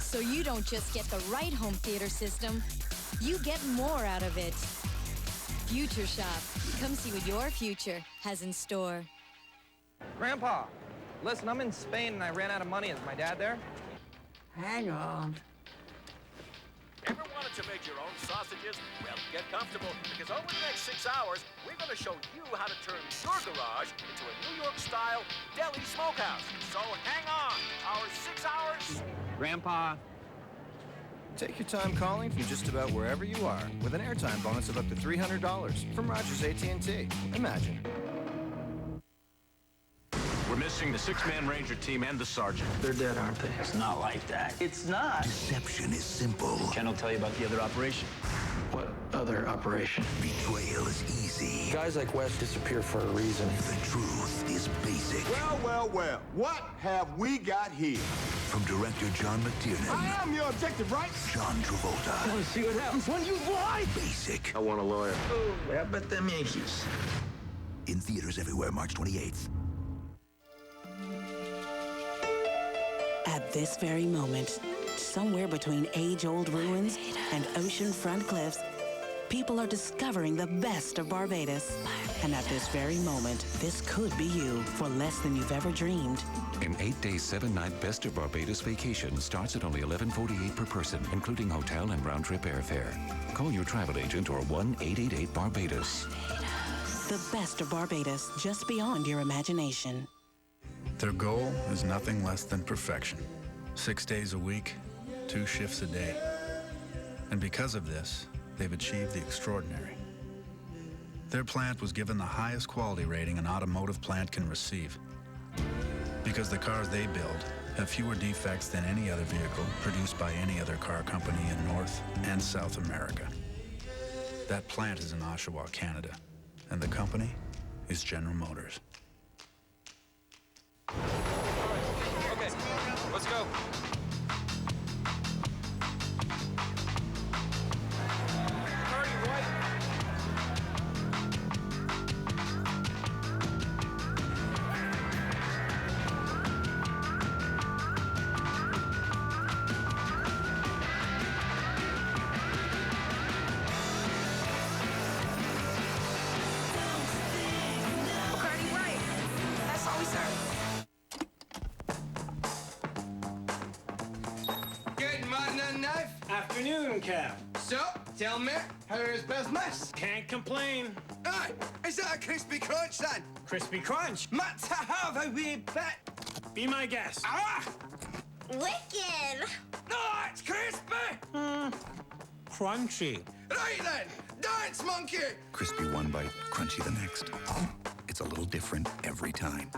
So you don't just get the right home theater system, you get more out of it. Future Shop. Come see what your future has in store. Grandpa, listen, I'm in Spain and I ran out of money. Is my dad there? Hang on. Ever wanted to make your own sausages? Well, get comfortable, because over the next 6 hours, we're going to show you how to turn your garage into a New York-style deli smokehouse. So hang on. Our 6 hours... Grandpa. Take your time calling from just about wherever you are with an airtime bonus of up to $300 from Rogers AT&T. Imagine. We're missing the 6-man Ranger team and the sergeant. They're dead, aren't they? It's not like that. It's not. Deception is simple. Ken will tell you about the other operation. What other operation? Betrayal is easy. Guys like West disappear for a reason. The truth is basic. Well, well, well. What have we got here? From director John McTiernan. I am your objective, right? John Travolta. I want to see what happens when you lie. Basic. I want a lawyer. Oh, how about them Yankees? In theaters everywhere, March 28th. At this very moment, somewhere between age-old ruins and ocean-front cliffs, people are discovering the best of Barbados. And at this very moment, this could be you for less than you've ever dreamed. An 8-day, 7-night Best of Barbados vacation starts at only $11.48 per person, including hotel and round-trip airfare. Call your travel agent or 1-888-BARBADOS. The best of Barbados, just beyond your imagination. Their goal is nothing less than perfection. 6 days a week, 2 shifts a day. And because of this, they've achieved the extraordinary. Their plant was given the highest quality rating an automotive plant can receive. Because the cars they build have fewer defects than any other vehicle produced by any other car company in North and South America. That plant is in Oshawa, Canada, and the company is General Motors. Okay, let's go. Party, White. Bacardi White. That's all we serve. Good morning, knife. Afternoon, Cap. So, tell me, how is business? Can't complain. Aye, is that a crispy crunch then? Crispy Crunch. Matt to have a wee bit. Be my guest. Ah! Wicked! No, it's crispy! Crunchy. Right then, Dance, monkey! Crispy one bite, crunchy the next. It's a little different every time.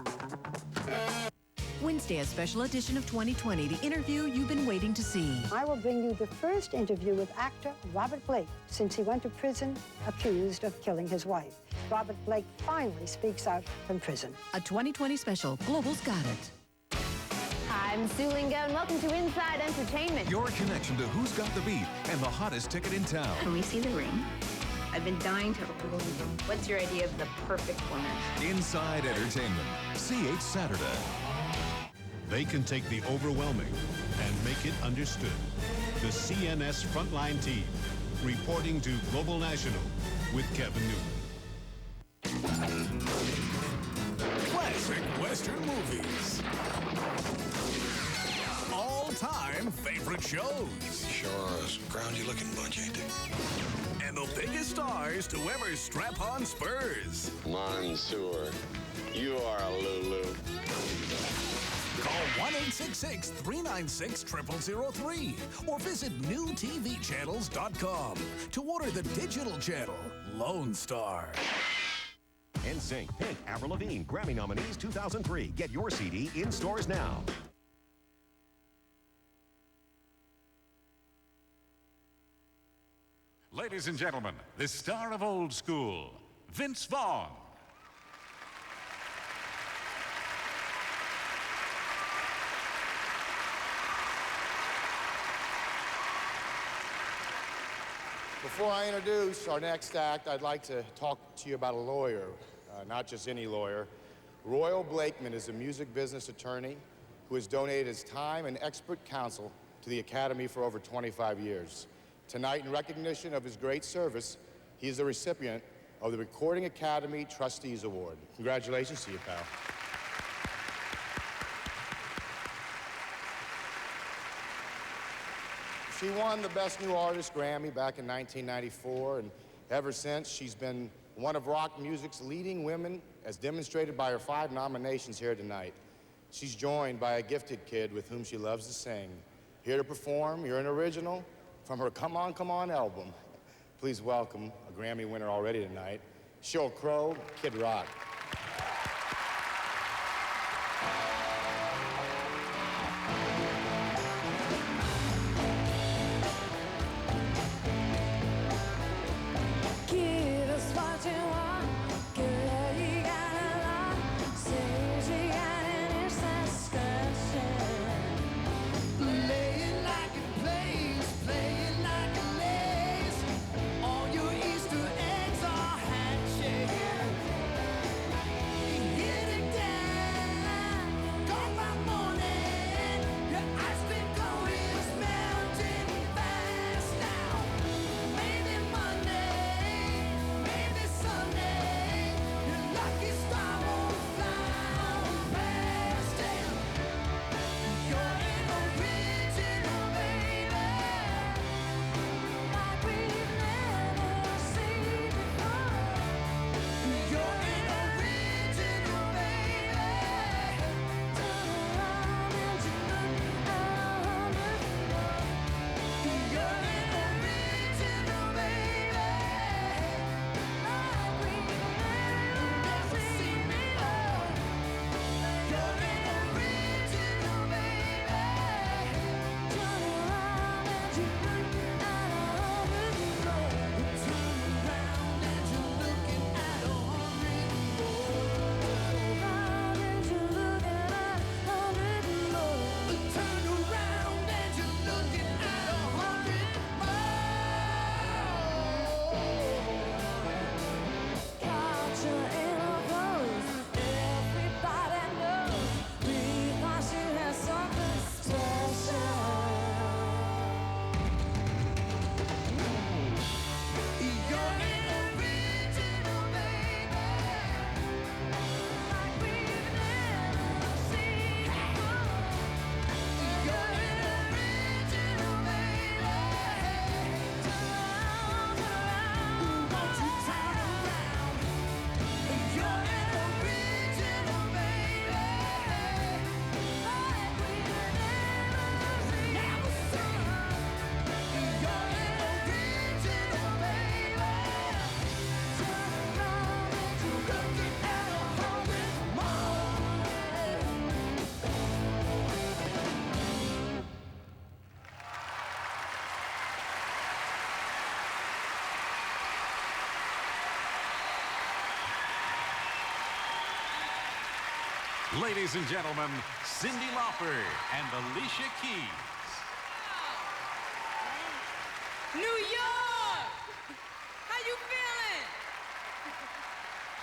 Wednesday, a special edition of 2020, the interview you've been waiting to see. I will bring you the first interview with actor Robert Blake since he went to prison accused of killing his wife. Robert Blake finally speaks out from prison. A 2020 special. Global's got it. Hi, I'm Sue Lingo, and welcome to Inside Entertainment. Your connection to who's got the beat and the hottest ticket in town. Can we see the ring? I've been dying to. What's your idea of the perfect woman? Inside Entertainment. CH Saturday. They can take the overwhelming and make it understood. The CNS Frontline Team, reporting to Global National with Kevin Newman. Classic Western movies. All-time favorite shows. Sure is a groundy-looking bunch, ain't they? And the biggest stars to ever strap on Spurs. Mansoor, you are a Lulu. Call 1-866-396-0003 or visit newtvchannels.com to order the digital channel, Lone Star. NSYNC, Pink, Avril Lavigne, Grammy nominees 2003. Get your CD in stores now. Ladies and gentlemen, the star of old school, Vince Vaughn. Before I introduce our next act, I'd like to talk to you about a lawyer, not just any lawyer. Royal Blakeman is a music business attorney who has donated his time and expert counsel to the Academy for over 25 years. Tonight, in recognition of his great service, he is the recipient of the Recording Academy Trustees Award. Congratulations to you, pal. She won the Best New Artist Grammy back in 1994, and ever since, she's been one of rock music's leading women, as demonstrated by her 5 nominations here tonight. She's joined by a gifted kid with whom she loves to sing. Here to perform, you're an original from her Come On, Come On album. Please welcome a Grammy winner already tonight, Sheryl Crow, Kid Rock. Ladies and gentlemen, Cyndi Lauper and Alicia Keys. New York! How you feeling?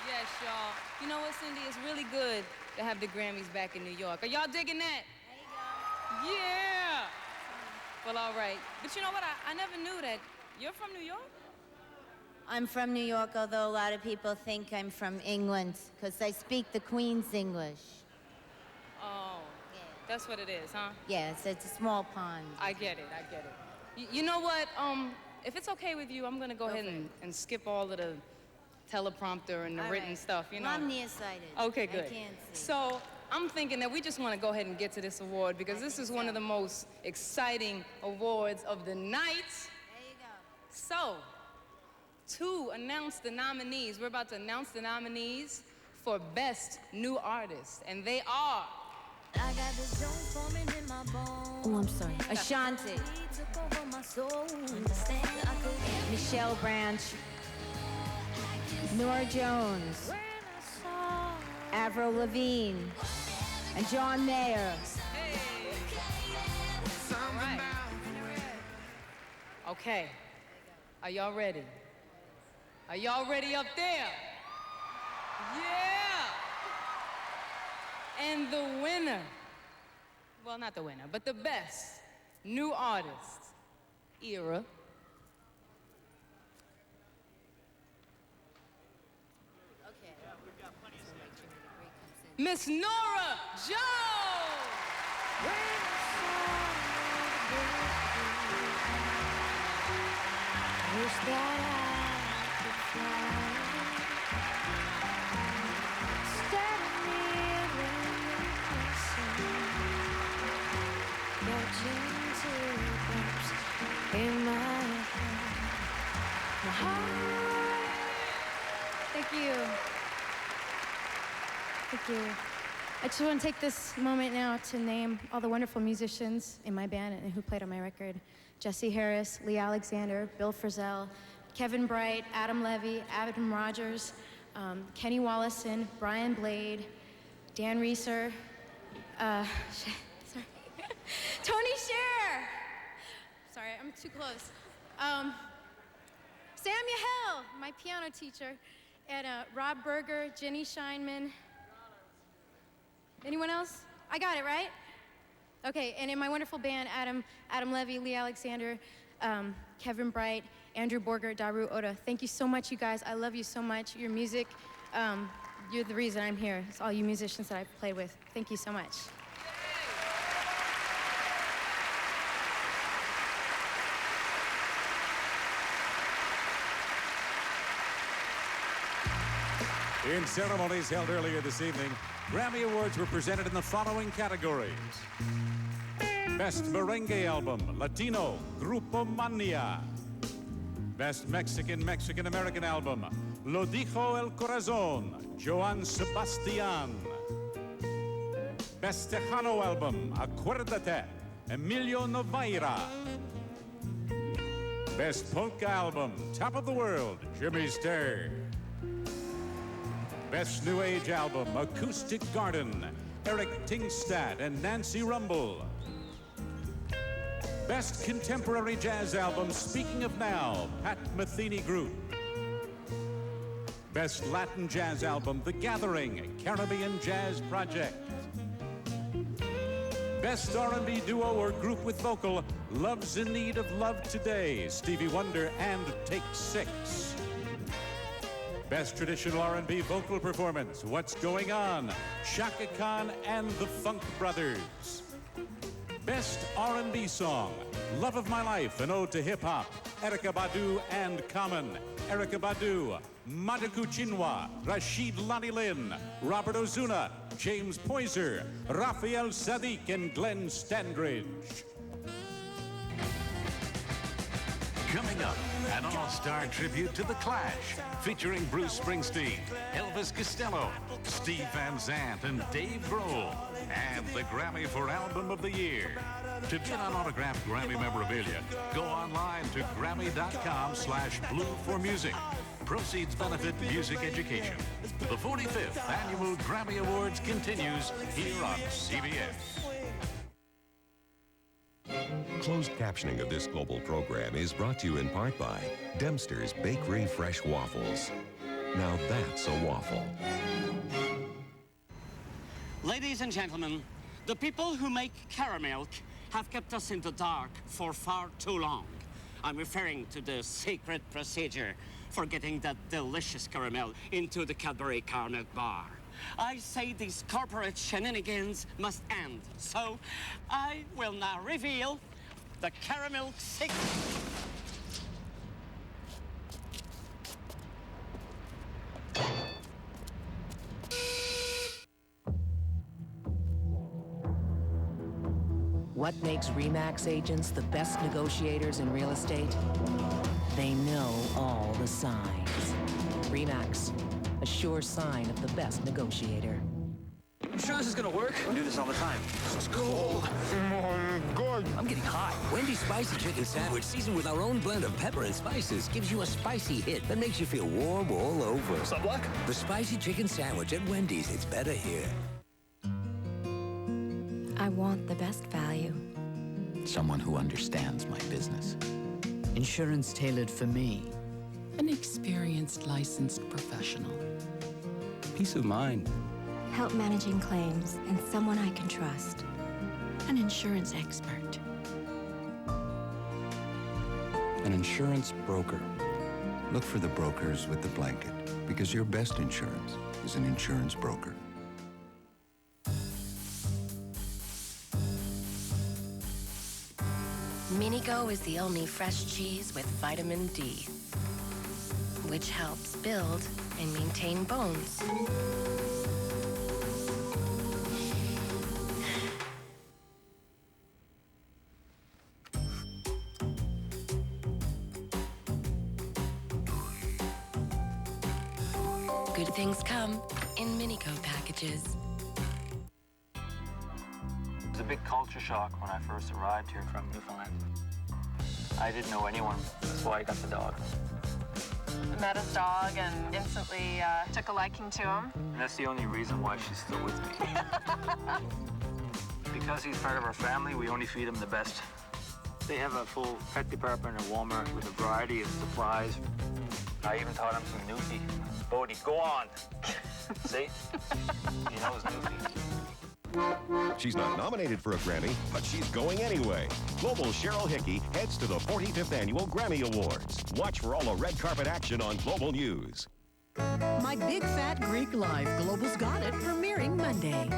Yes, y'all. You know what, Cindy? It's really good to have the Grammys back in New York. Are y'all digging that? There you go. Yeah! Well, all right. But you know what? I never knew that. You're from New York? I'm from New York, although a lot of people think I'm from England, because I speak the Queen's English. Oh, yeah. That's what it is, huh? Yes, it's a small pond. I get it, I get it. You know what? If it's okay with you, I'm gonna go ahead and skip all of the teleprompter and the written stuff, you know? Well, I'm nearsighted. Okay, good. I can't see. So I'm thinking that we just want to go ahead and get to this award because this is one of the most exciting awards of the night. There you go. So, to announce the nominees, we're about to announce the nominees for Best New Artist, and they are... I got this zone forming in my bones. Oh, I'm sorry. Ashanti. Michelle Branch. Nora Jones. Avril Lavigne. And John Mayer. Hey. All right. Okay. Are y'all ready? Are y'all ready up there? Yeah! And the winner, well, not the winner, but the best new artist era Miss Nora Jones! Wish that I could fly. Instead of kneeling and kissing, catching teardrops in my heart. Thank you. Thank you. I just want to take this moment now to name all the wonderful musicians in my band and who played on my record. Jesse Harris, Lee Alexander, Bill Frisell, Kevin Bright, Adam Levy, Adam Rogers, Kenny Wallison, Brian Blade, Dan Reeser, sorry, Tony Scher. Sorry, I'm too close. Samuel Hill, my piano teacher, and Rob Berger, Jenny Scheinman. Anyone else? I got it, right? Okay, and in my wonderful band, Adam Levy, Lee Alexander, Kevin Bright, Andrew Borger, Daru Oda. Thank you so much, you guys. I love you so much. Your music, you're the reason I'm here. It's all you musicians that I've played with. Thank you so much. In ceremonies held earlier this evening, Grammy Awards were presented in the following categories. Best Merengue Album, Latino, Grupo Mania. Best Mexican-American Album, Lo Dijo El Corazón, Joan Sebastian. Best Tejano Album, Acuérdate, Emilio Novaira. Best Polka Album, Top of the World, Jimmy Sturr. Best New Age Album, Acoustic Garden, Eric Tingstad and Nancy Rumble. Best Contemporary Jazz Album, Speaking of Now, Pat Metheny Group. Best Latin Jazz Album, The Gathering, Caribbean Jazz Project. Best R&B Duo or Group with Vocal, Love's in Need of Love Today, Stevie Wonder and Take 6. Best Traditional R&B Vocal Performance, What's Going On, Chaka Khan and the Funk Brothers. Best R&B Song, Love of My Life, an ode to hip-hop, Erykah Badu and Common, Erykah Badu, Madaku Chinwa, Rashid Lonnie Lynn, Robert Ozuna, James Poyser, Raphael Sadiq and Glenn Standridge. Coming up, an all-star tribute to The Clash, featuring Bruce Springsteen, Elvis Costello, Steve Van Zandt, and Dave Grohl, and the Grammy for Album of the Year. To get an autographed Grammy memorabilia, go online to Grammy.com/Blue for Music. Proceeds benefit music education. The 45th Annual Grammy Awards continues here on CBS. Closed captioning of this global program is brought to you in part by Dempster's Bakery Fresh Waffles. Now that's a waffle. Ladies and gentlemen, the people who make caramel have kept us in the dark for far too long. I'm referring to the secret procedure for getting that delicious caramel into the Cadbury Caramel Bar. I say these corporate shenanigans must end, so I will now reveal the caramel secret. What makes RE/MAX agents the best negotiators in real estate? They know all the signs. RE/MAX, a sure sign of the best negotiator. You sure this is gonna work? I do this all the time. It's cold. Good. I'm getting hot. Wendy's Spicy Chicken Sandwich, seasoned with our own blend of pepper and spices, gives you a spicy hit that makes you feel warm all over. Sunblock? The Spicy Chicken Sandwich at Wendy's. It's better here. I want the best value. Someone who understands my business. Insurance tailored for me. An experienced, licensed professional. Peace of mind. Help managing claims and someone I can trust. An insurance expert. An insurance broker. Look for the brokers with the blanket, because your best insurance is an insurance broker. Minigo is the only fresh cheese with vitamin D, which helps build and maintain bones. Good things come in Minigo packages. It was a big culture shock when I first arrived here from Newfoundland. I didn't know anyone. That's why I got the dog. I met his dog and instantly took a liking to him. And that's the only reason why she's still with me. Because he's part of our family, we only feed him the best. They have a full pet department at Walmart with a variety of supplies. I even taught him some Newfie. Bodie, go on. See? He knows Newfie. She's not nominated for a Grammy, but she's going anyway. Global Cheryl Hickey heads to the 45th Annual Grammy Awards. Watch for all the red carpet action on Global News. My Big Fat Greek Life, Global's Got It, premiering Monday.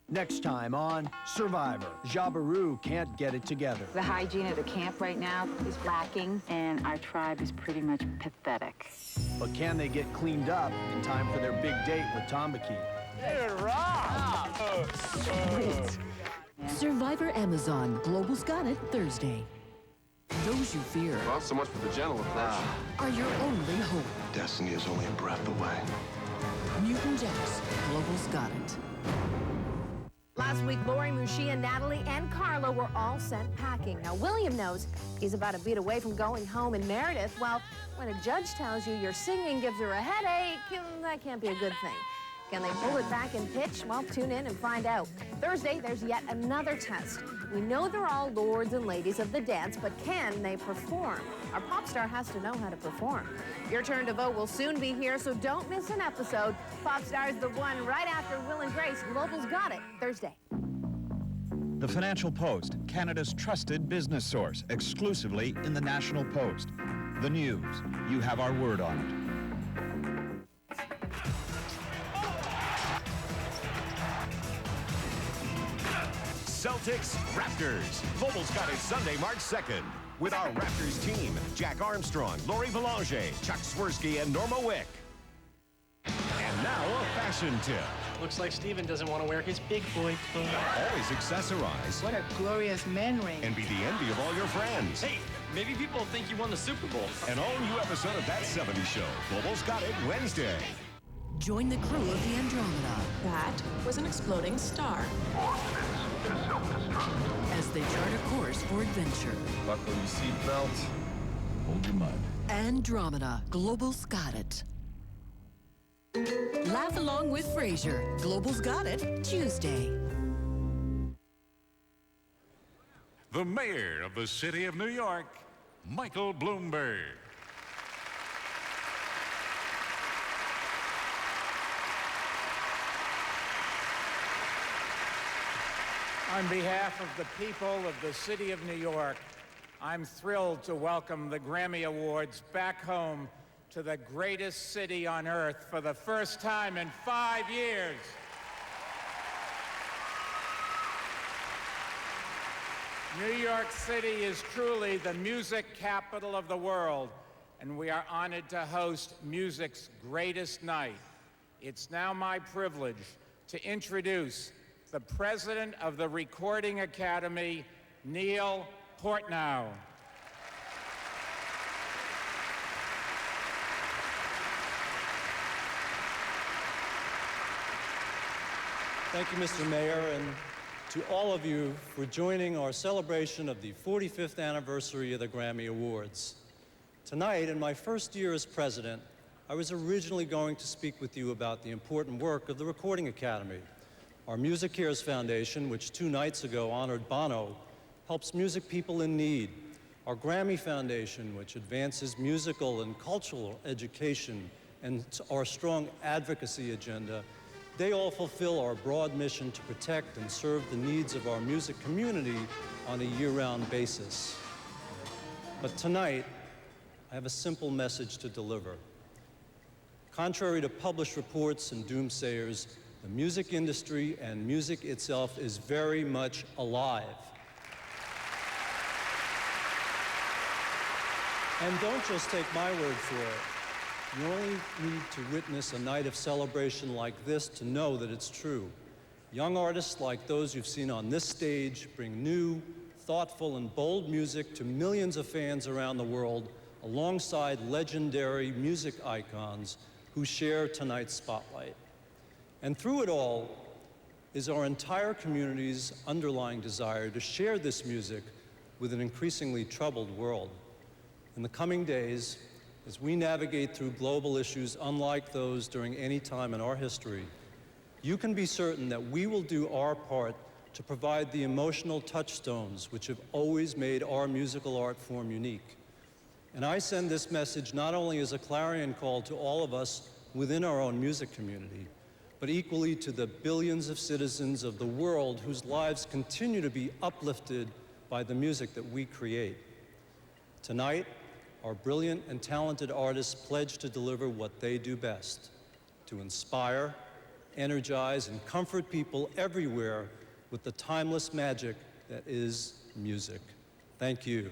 Next time on Survivor, Jabiru can't get it together. The hygiene at the camp right now is lacking, and our tribe is pretty much pathetic. But can they get cleaned up in time for their big date with Tambaki? Survivor Amazon, Global's Got It, Thursday. Those you fear Not so much for the gentle approach. are your only hope. Destiny is only a breath away. Mutant X, Global's Got It. Last week, Lori, Mushia, Natalie, and Carla were all sent packing. Now, William knows he's about a beat away from going home, and Meredith, well, when a judge tells you your singing gives her a headache, that can't be a good thing. Can they pull it back and pitch? Well, tune in and find out. Thursday, there's yet another test. We know they're all lords and ladies of the dance, but can they perform? Our pop star has to know how to perform. Your turn to vote will soon be here, so don't miss an episode. Pop Star's the one right after Will and Grace. Global's Got It, Thursday. The Financial Post, Canada's trusted business source, exclusively in the National Post. The news, you have our word on it. Celtics, Raptors. Global's Got It Sunday, March 2nd. With our Raptors team, Jack Armstrong, Laurie Belanger, Chuck Swirsky, and Norma Wick. And now a fashion tip. Looks like Steven doesn't want to wear his big boy clothes. Always accessorize. What a glorious man ring. And be the envy of all your friends. Hey, maybe people think you won the Super Bowl. An all-new episode of That 70s Show. Global's Got It Wednesday. Join the crew of the Andromeda. That was an exploding star. As they chart a course for adventure. Buckle your seatbelt. Hold your mud. Andromeda, Global's got it. Laugh along with Frasier. Global's got it, Tuesday. The mayor of the city of New York, Michael Bloomberg. On behalf of the people of the city of New York, I'm thrilled to welcome the Grammy Awards back home to the greatest city on earth for the first time in 5 years. New York City is truly the music capital of the world, and we are honored to host music's greatest night. It's now my privilege to introduce the president of the Recording Academy, Neil Portnow. Thank you, Mr. Mayor, and to all of you for joining our celebration of the 45th anniversary of the Grammy Awards. Tonight, in my first year as president, I was originally going to speak with you about the important work of the Recording Academy. Our Music Cares Foundation, which 2 nights ago honored Bono, helps music people in need. Our Grammy Foundation, which advances musical and cultural education, and our strong advocacy agenda, they all fulfill our broad mission to protect and serve the needs of our music community on a year-round basis. But tonight, I have a simple message to deliver. Contrary to published reports and doomsayers, the music industry and music itself is very much alive. And don't just take my word for it. You only need to witness a night of celebration like this to know that it's true. Young artists like those you've seen on this stage bring new, thoughtful, and bold music to millions of fans around the world, alongside legendary music icons who share tonight's spotlight. And through it all is our entire community's underlying desire to share this music with an increasingly troubled world. In the coming days, as we navigate through global issues unlike those during any time in our history, you can be certain that we will do our part to provide the emotional touchstones which have always made our musical art form unique. And I send this message not only as a clarion call to all of us within our own music community, but equally to the billions of citizens of the world whose lives continue to be uplifted by the music that we create. Tonight, our brilliant and talented artists pledge to deliver what they do best, to inspire, energize, and comfort people everywhere with the timeless magic that is music. Thank you.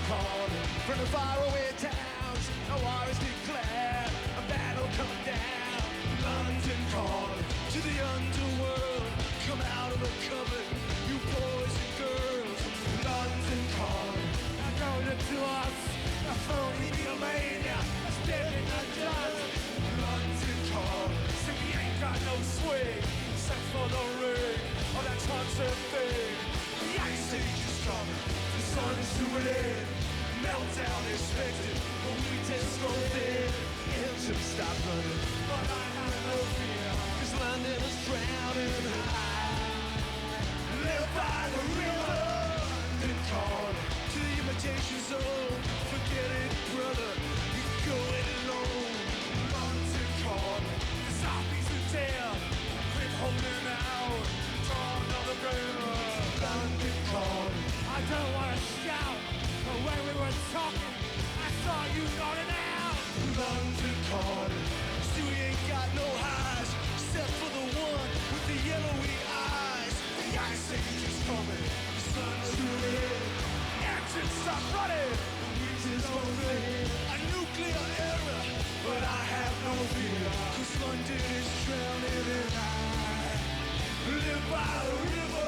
calling from the faraway towns. A war is declared, a battle coming down. London calling to the underworld. Come out of the cupboard, you boys and girls. London calling, now going to us. A phony Beatlemania, a dead in the dust. London calling, say we ain't got no swing, except for the ring of that concert thing. The ice age is coming, the sun is zooming in. Meltdown expected, but we just go there. Engine stop running, but I have no fear, 'cause London is drowning high. Live by the river, London calling to the imitation zone. Forget it, brother, you're going alone. London calling, the zombies are dead. Quit holding out, draw another girl. London calling, I don't want to shout, but when we were talking, I saw you nodding out. London calling, see we ain't got no highs, except for the one with the yellowy eyes. The ice age is coming, the sun's zooming in. Engines stop running, we just open a nuclear era, but I have no fear, 'cause London is drowning and I live by the river.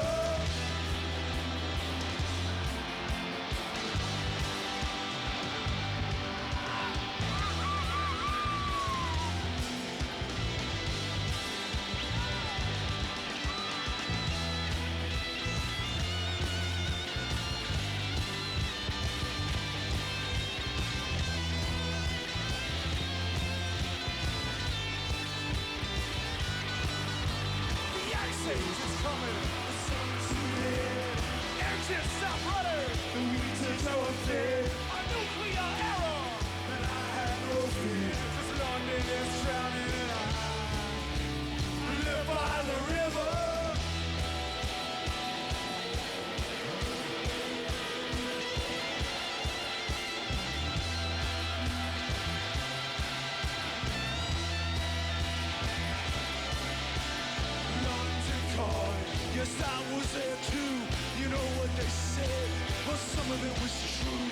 Yes, I was there too. You know what they said? Well, some of it was true.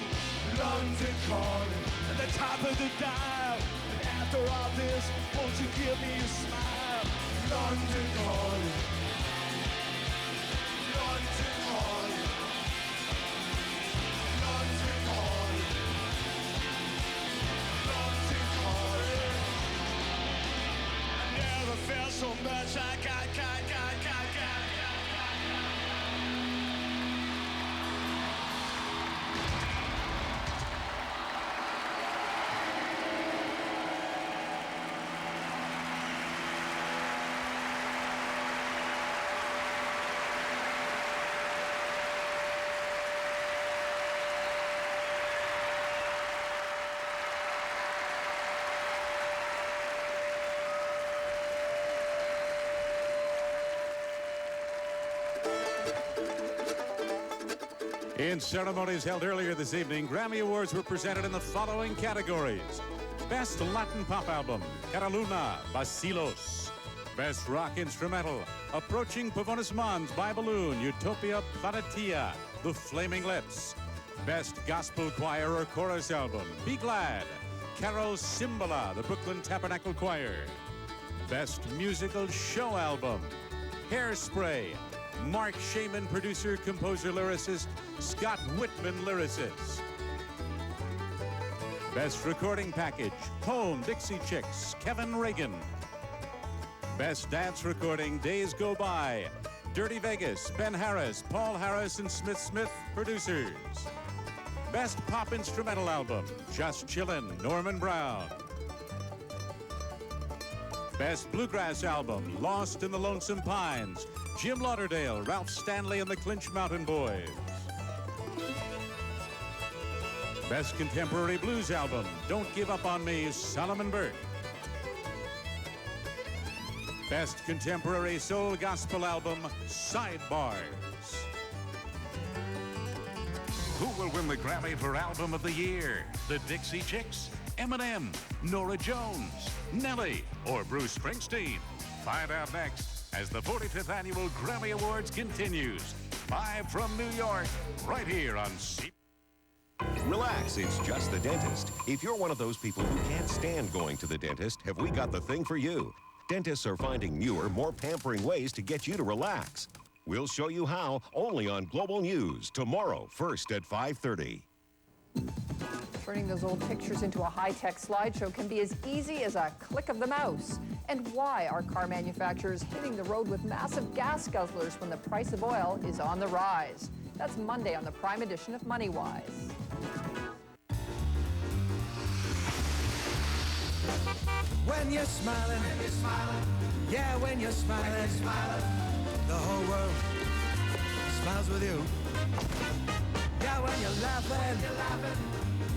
London calling at the top of the dial. And after all this, won't you give me a smile? London calling. London calling. London calling. London calling. I never felt so much like I got. In ceremonies held earlier this evening, Grammy Awards were presented in the following categories. Best Latin Pop Album, Cataluna, Basilos. Best Rock Instrumental, Approaching Pavonis Mons by Balloon, Utopia Planitia, The Flaming Lips. Best Gospel Choir or Chorus Album, Be Glad, Carol Cimbala, the Brooklyn Tabernacle Choir. Best Musical Show Album, Hairspray, Mark Shaman, producer, composer, lyricist, Scott Whitman, lyricist. Best Recording Package, Home, Dixie Chicks, Kevin Reagan. Best Dance Recording, Days Go By, Dirty Vegas, Ben Harris, Paul Harris, and Smith Smith, producers. Best Pop Instrumental Album, Just Chillin', Norman Brown. Best Bluegrass Album, Lost in the Lonesome Pines, Jim Lauderdale, Ralph Stanley, and the Clinch Mountain Boys. Best Contemporary Blues Album, Don't Give Up on Me, Solomon Burke. Best Contemporary Soul Gospel Album, Sidebars. Who will win the Grammy for Album of the Year? The Dixie Chicks, Eminem, Norah Jones, Nelly, or Bruce Springsteen? Find out next as the 45th Annual Grammy Awards continues. Live from New York, right here on CBS. Relax, it's just the dentist. If you're one of those people who can't stand going to the dentist, have we got the thing for you? Dentists are finding newer, more pampering ways to get you to relax. We'll show you how, only on Global News, tomorrow, first at 5:30. Turning those old pictures into a high-tech slideshow can be as easy as a click of the mouse. And why are car manufacturers hitting the road with massive gas guzzlers when the price of oil is on the rise? That's Monday on the Prime edition of MoneyWise. When you're smiling, yeah, when you're smiling, the whole world smiles with you. Yeah, when you're laughing,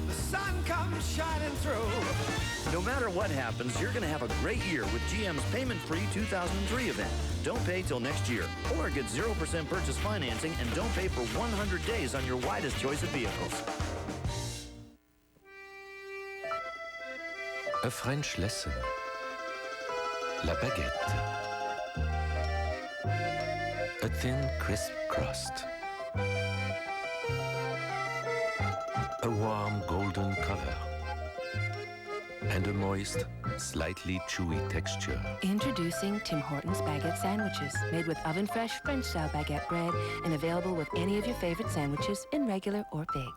the sun comes shining through. No matter what happens, you're going to have a great year with GM's payment-free 2003 event. Don't pay till next year, or get 0% purchase financing and don't pay for 100 days on your widest choice of vehicles. A French lesson. La baguette. A thin, crisp crust. A warm golden color. And a moist, slightly chewy texture. Introducing Tim Hortons baguette sandwiches, made with oven-fresh French-style baguette bread and available with any of your favorite sandwiches in regular or big.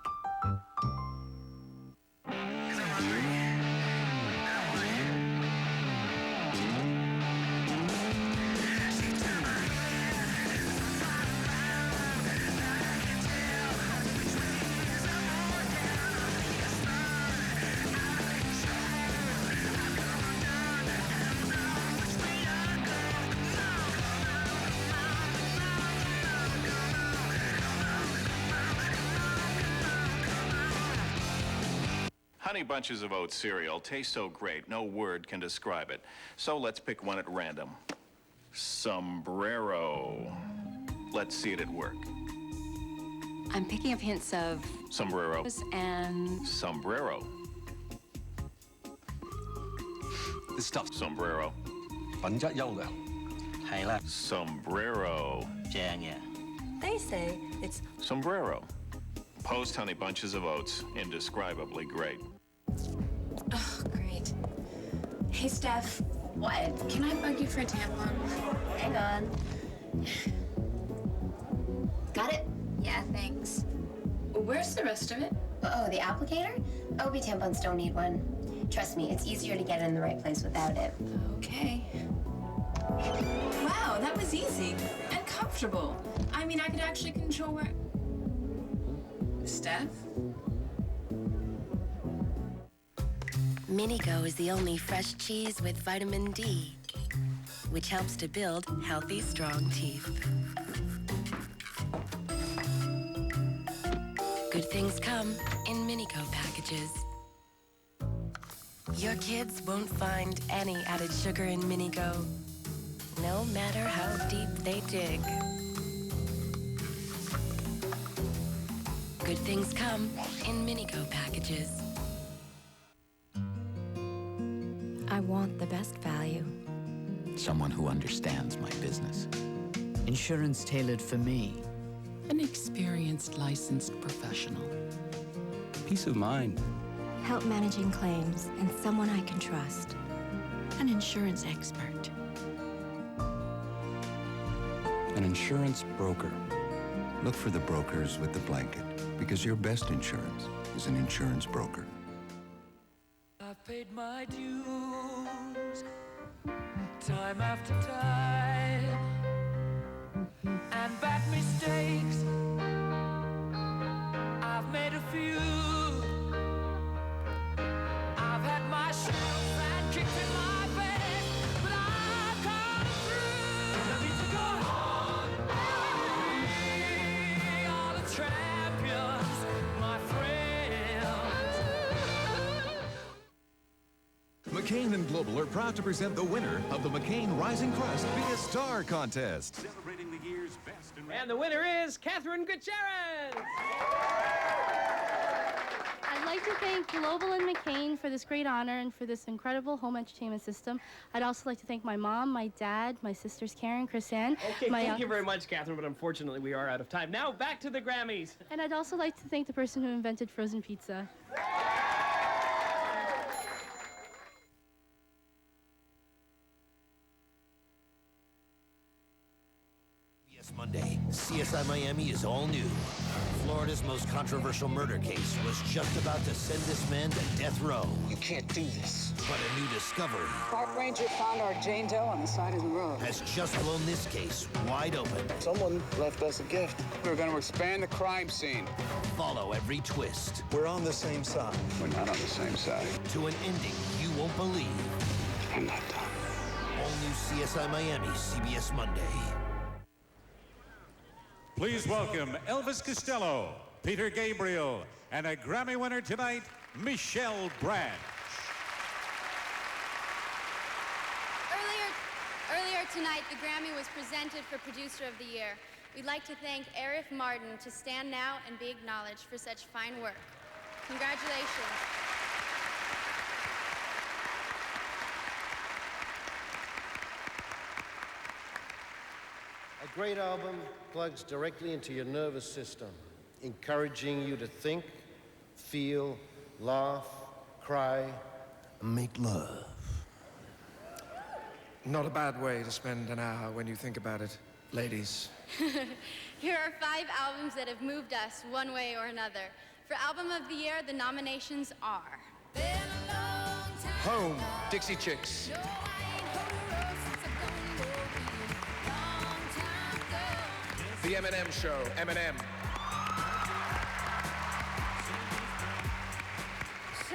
Honey Bunches of Oats cereal tastes so great, no word can describe it. So let's pick one at random. Sombrero. Let's see it at work. I'm picking up hints of Sombrero. And Sombrero. This stuff. Sombrero. 品質優良。係啦。Sombrero. 正嘅。 they say it's Sombrero. Post Honey Bunches of Oats. Indescribably great. Oh, great. Hey, Steph. What? Can I bug you for a tampon? Hang on. Got it? Yeah, thanks. Where's the rest of it? Oh, the applicator? OB tampons don't need one. Trust me, it's easier to get it in the right place without it. Okay. Wow, that was easy. And comfortable. I mean, I could actually control where... Steph? Minigo is the only fresh cheese with vitamin D, which helps to build healthy, strong teeth. Good things come in Minigo packages. Your kids won't find any added sugar in Minigo, no matter how deep they dig. Good things come in Minigo packages. I want the best value. Someone who understands my business. Insurance tailored for me. An experienced, licensed professional. Peace of mind. Help managing claims and someone I can trust. An insurance expert. An insurance broker. Look for the brokers with the blanket, because your best insurance is an insurance broker. I've paid my dues time after time, and bad mistakes I've made a few. I've had my share of bad kicks in my face, but I've come through. No need to go on. We are the champions, my friends. McCain and Global are proud to present the winner of the McCain Rising Crust Be a Star contest. Celebrating the year's best And the winner is Catherine Gutierrez. I'd like to thank Global and McCain for this great honor and for this incredible home entertainment system. I'd also like to thank my mom, my dad, my sisters Karen, Chrisanne. Okay, thank you very much, Catherine, but unfortunately we are out of time. Now back to the Grammys. And I'd also like to thank the person who invented frozen pizza. Monday, CSI Miami is all new. Florida's most controversial murder case was just about to send this man to death row. You can't do this. But a new discovery. Park ranger found our Jane Doe on the side of the road. Has just blown this case wide open. Someone left us a gift. We're going to expand the crime scene. Follow every twist. We're on the same side. We're not on the same side. To an ending you won't believe. I'm not done. All new CSI Miami, CBS Monday. Please welcome Elvis Costello, Peter Gabriel, and a Grammy winner tonight, Michelle Branch. Earlier tonight, the Grammy was presented for Producer of the Year. We'd like to thank Arif Martin to stand now and be acknowledged for such fine work. Congratulations. A great album plugs directly into your nervous system, encouraging you to think, feel, laugh, cry, and make love. Not a bad way to spend an hour when you think about it, ladies. Here are 5 albums that have moved us one way or another. For Album of the Year, the nominations are... Home, Dixie Chicks. The M&M Show, Eminem.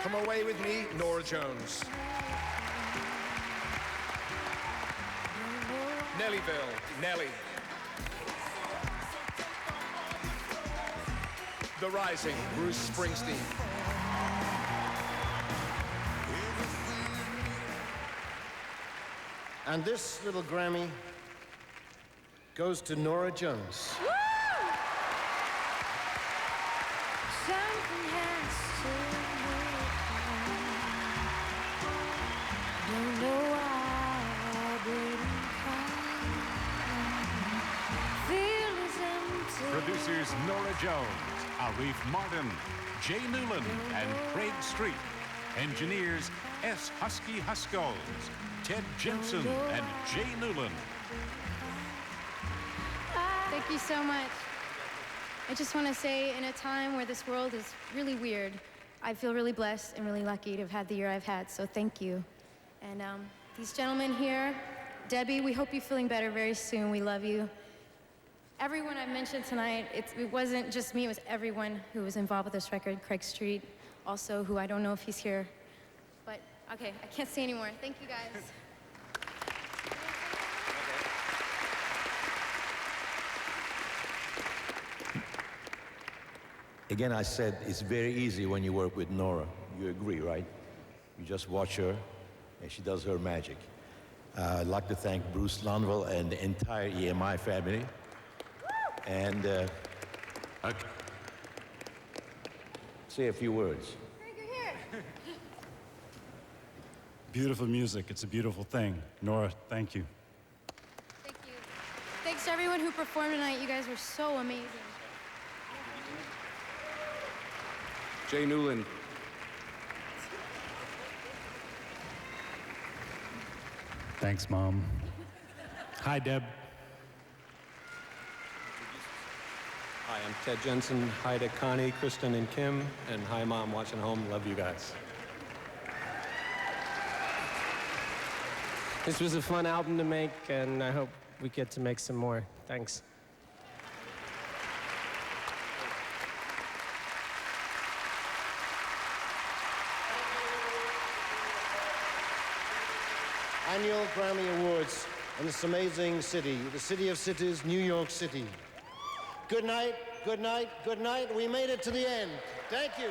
Come Away With Me, Norah Jones. Nellyville, Nelly. The Rising, Bruce Springsteen. And this little Grammy goes to Norah Jones. Woo! Something has to don't know why I didn't come. Feel is empty. Producers Norah Jones, Arif Martin, Jay Newland, and Craig Street. Engineers S. Husky Huskolls, Ted Jensen, and Jay Newland. Thank you so much. I just want to say, in a time where this world is really weird, I feel really blessed and really lucky to have had the year I've had, so thank you. And these gentlemen here, Debbie, we hope you're feeling better very soon. We love you. Everyone I mentioned tonight, it wasn't just me, it was everyone who was involved with this record. Craig Street, also, who I don't know if he's here. But, okay, I can't say anymore. Thank you, guys. Again, I said it's very easy when you work with Norah. You agree, right? You just watch her, and she does her magic. I'd like to thank Bruce Lonville and the entire EMI family. And say a few words. Beautiful music. It's a beautiful thing. Norah, thank you. Thank you. Thanks to everyone who performed tonight. You guys were so amazing. Jay Newland. Thanks, Mom. Hi, Deb. Hi, I'm Ted Jensen. Hi to Connie, Kristen, and Kim. And hi, Mom, watching home. Love you guys. This was a fun album to make, and I hope we get to make some more. Thanks. Annual Grammy Awards in this amazing city, the city of cities, New York City. Good night, good night, good night. We made it to the end. Thank you.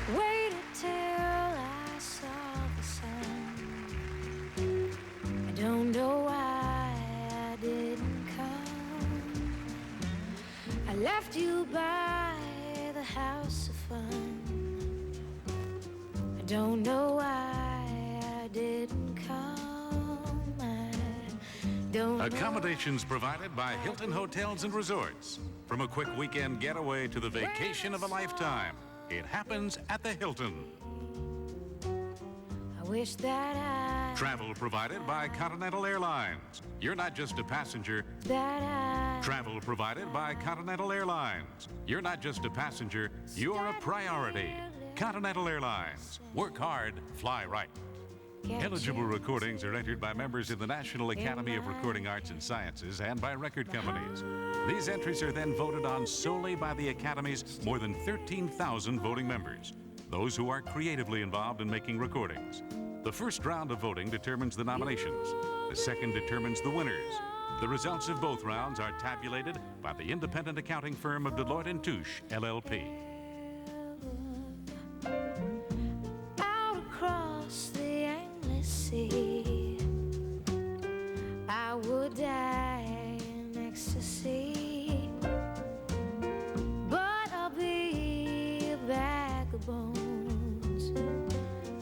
I waited I left you by the house of fun. I don't know why I didn't come. I don't know. Accommodations provided by Hilton Hotels and Resorts. From a quick weekend getaway to the vacation of a lifetime, it happens at the Hilton. I wish that I Travel provided by Continental Airlines. You're not just a passenger. Travel provided by Continental Airlines. You're not just a passenger, you're a priority. Continental Airlines. Work hard, fly right. Eligible recordings are entered by members of the National Academy of Recording Arts and Sciences and by record companies. These entries are then voted on solely by the Academy's more than 13,000 voting members, those who are creatively involved in making recordings. The first round of voting determines the nominations. The second determines the winners. The results of both rounds are tabulated by the independent accounting firm of Deloitte & Touche, LLP. out across the endless sea, I would die in ecstasy, but I'll be a bag of bones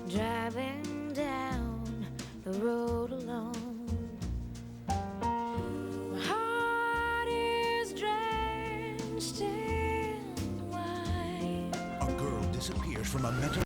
driving down the road alone. My heart is drenched in wine. A girl disappears from a mental